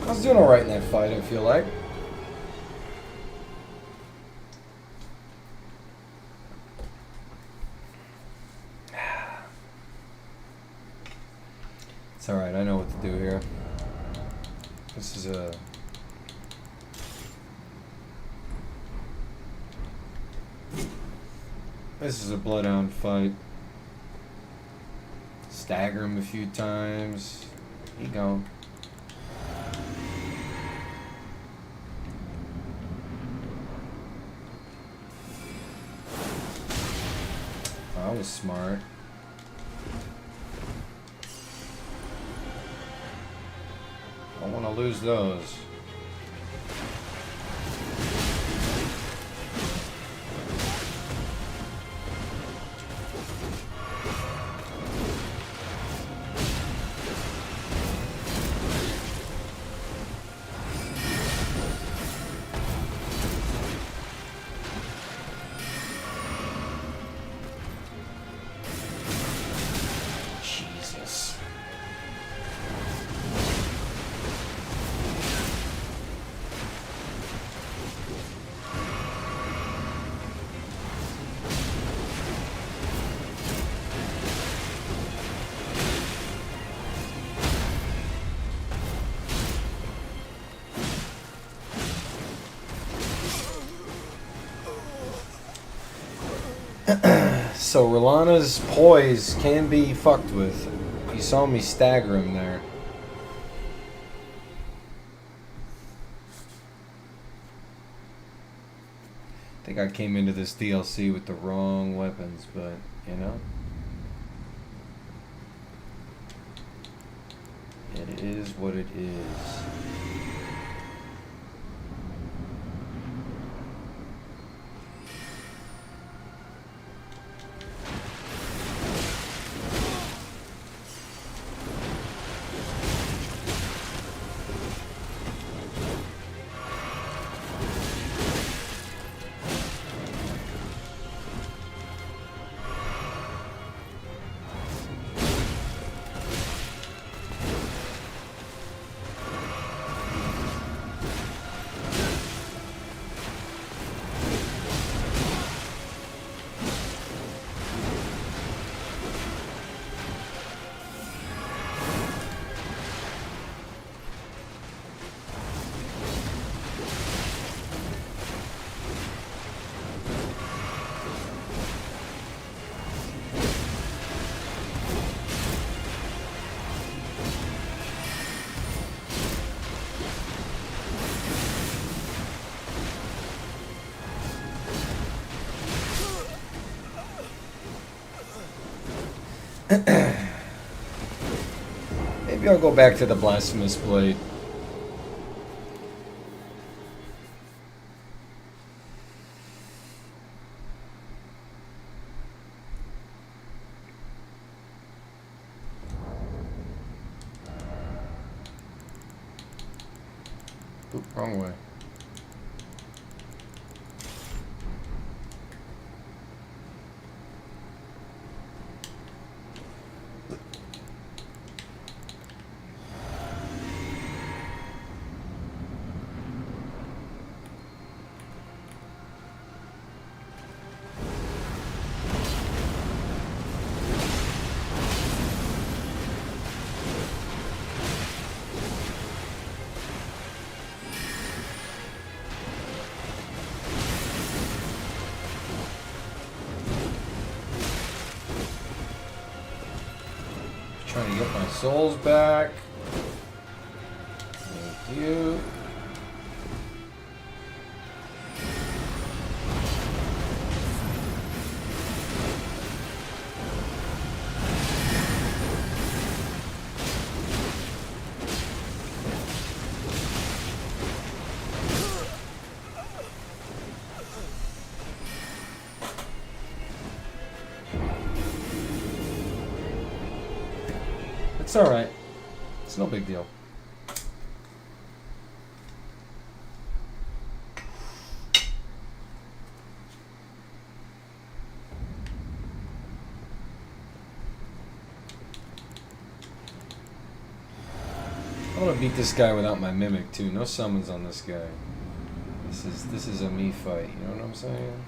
I was doing alright in that fight, I feel like. It's alright, I know what to do here. This is a... This is a bloodhound fight. Stagger him a few times. He gone. That was smart. Don't want to lose those. Jesus. So Rolana's poise can be fucked with. You saw me stagger him there. I think I came into this DLC with the wrong weapons, but you know. It is what it is. Maybe I'll go back to the Blasphemous Blade. Oop, wrong way. Trying to get my souls back. Thank you. It's alright. It's no big deal. I'm want to beat this guy without my mimic too. No summons on this guy. This is a me fight. You know what I'm saying?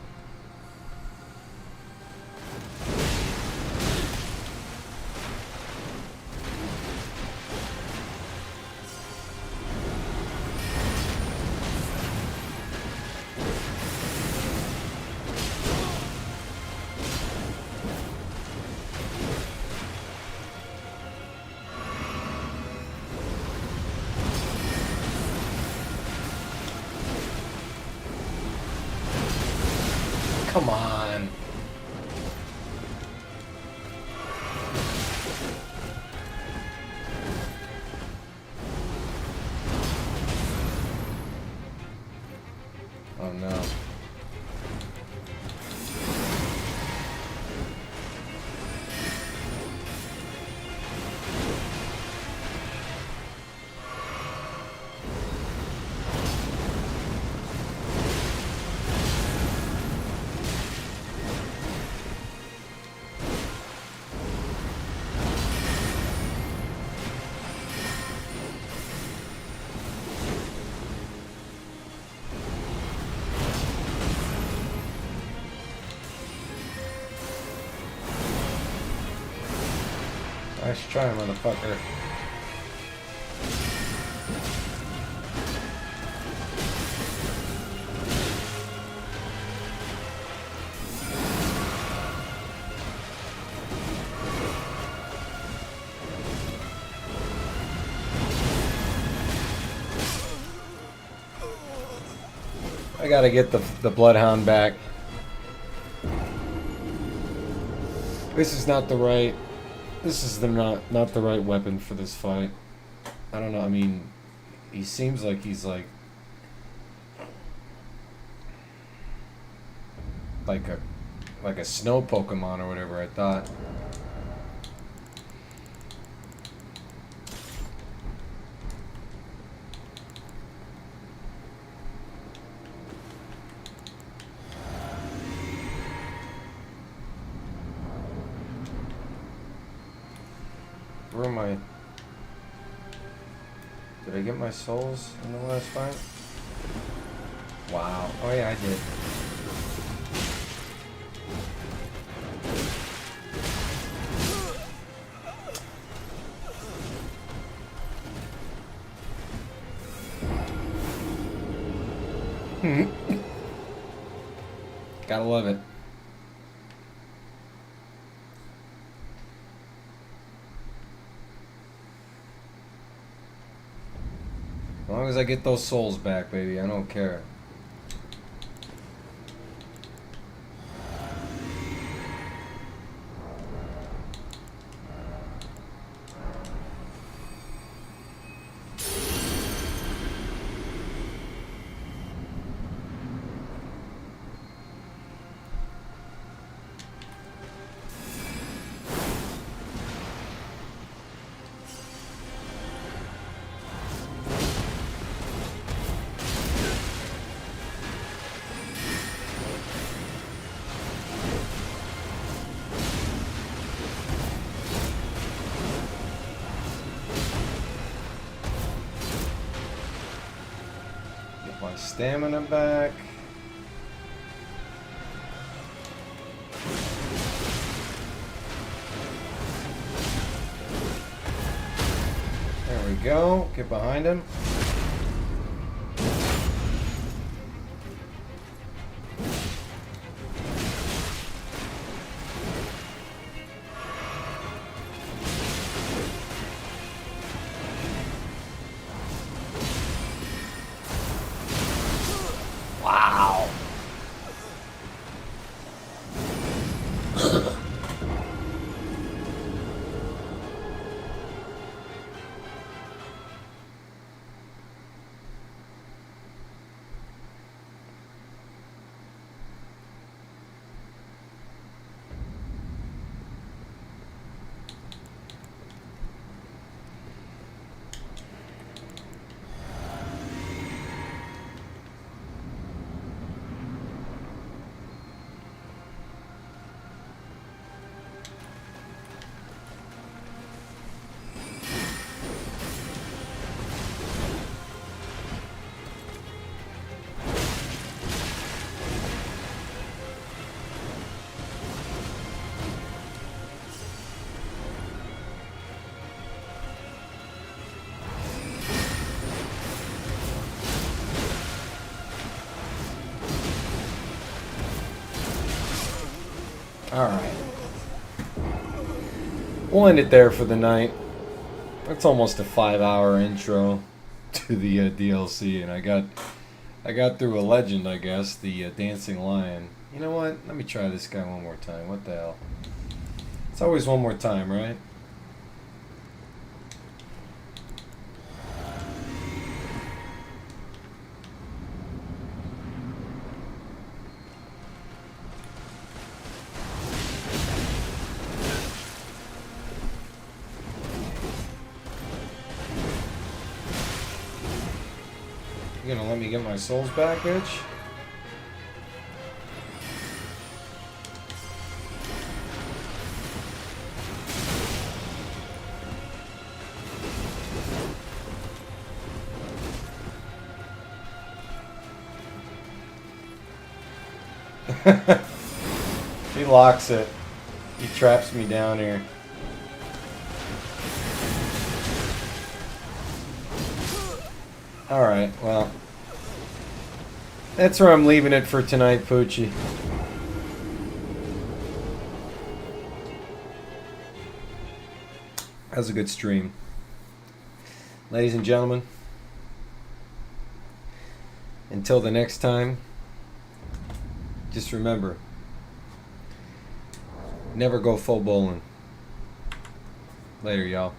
Come on. Oh no. Nice try, motherfucker. I gotta get the Bloodhound back. This is not the right... This is not the right weapon for this fight. I don't know, I mean, he seems like he's like a snow Pokemon or whatever, I thought. Where am I? Did I get my souls in the last fight? Wow. Oh yeah, I did. Gotta love it. As long as I get those souls back, baby, I don't care. My stamina back. There we go. Get behind him. Wow. Alright. We'll end it there for the night. It's almost a 5-hour intro to the DLC, and I got through a legend, I guess, the Dancing Lion. You know what? Let me try this guy one more time. What the hell? It's always one more time, right? You gonna let me get my souls back, bitch? He locks it. He traps me down here. Alright, well. That's where I'm leaving it for tonight, Poochie. That was a good stream. Ladies and gentlemen, until the next time, just remember, never go full bowling. Later, y'all.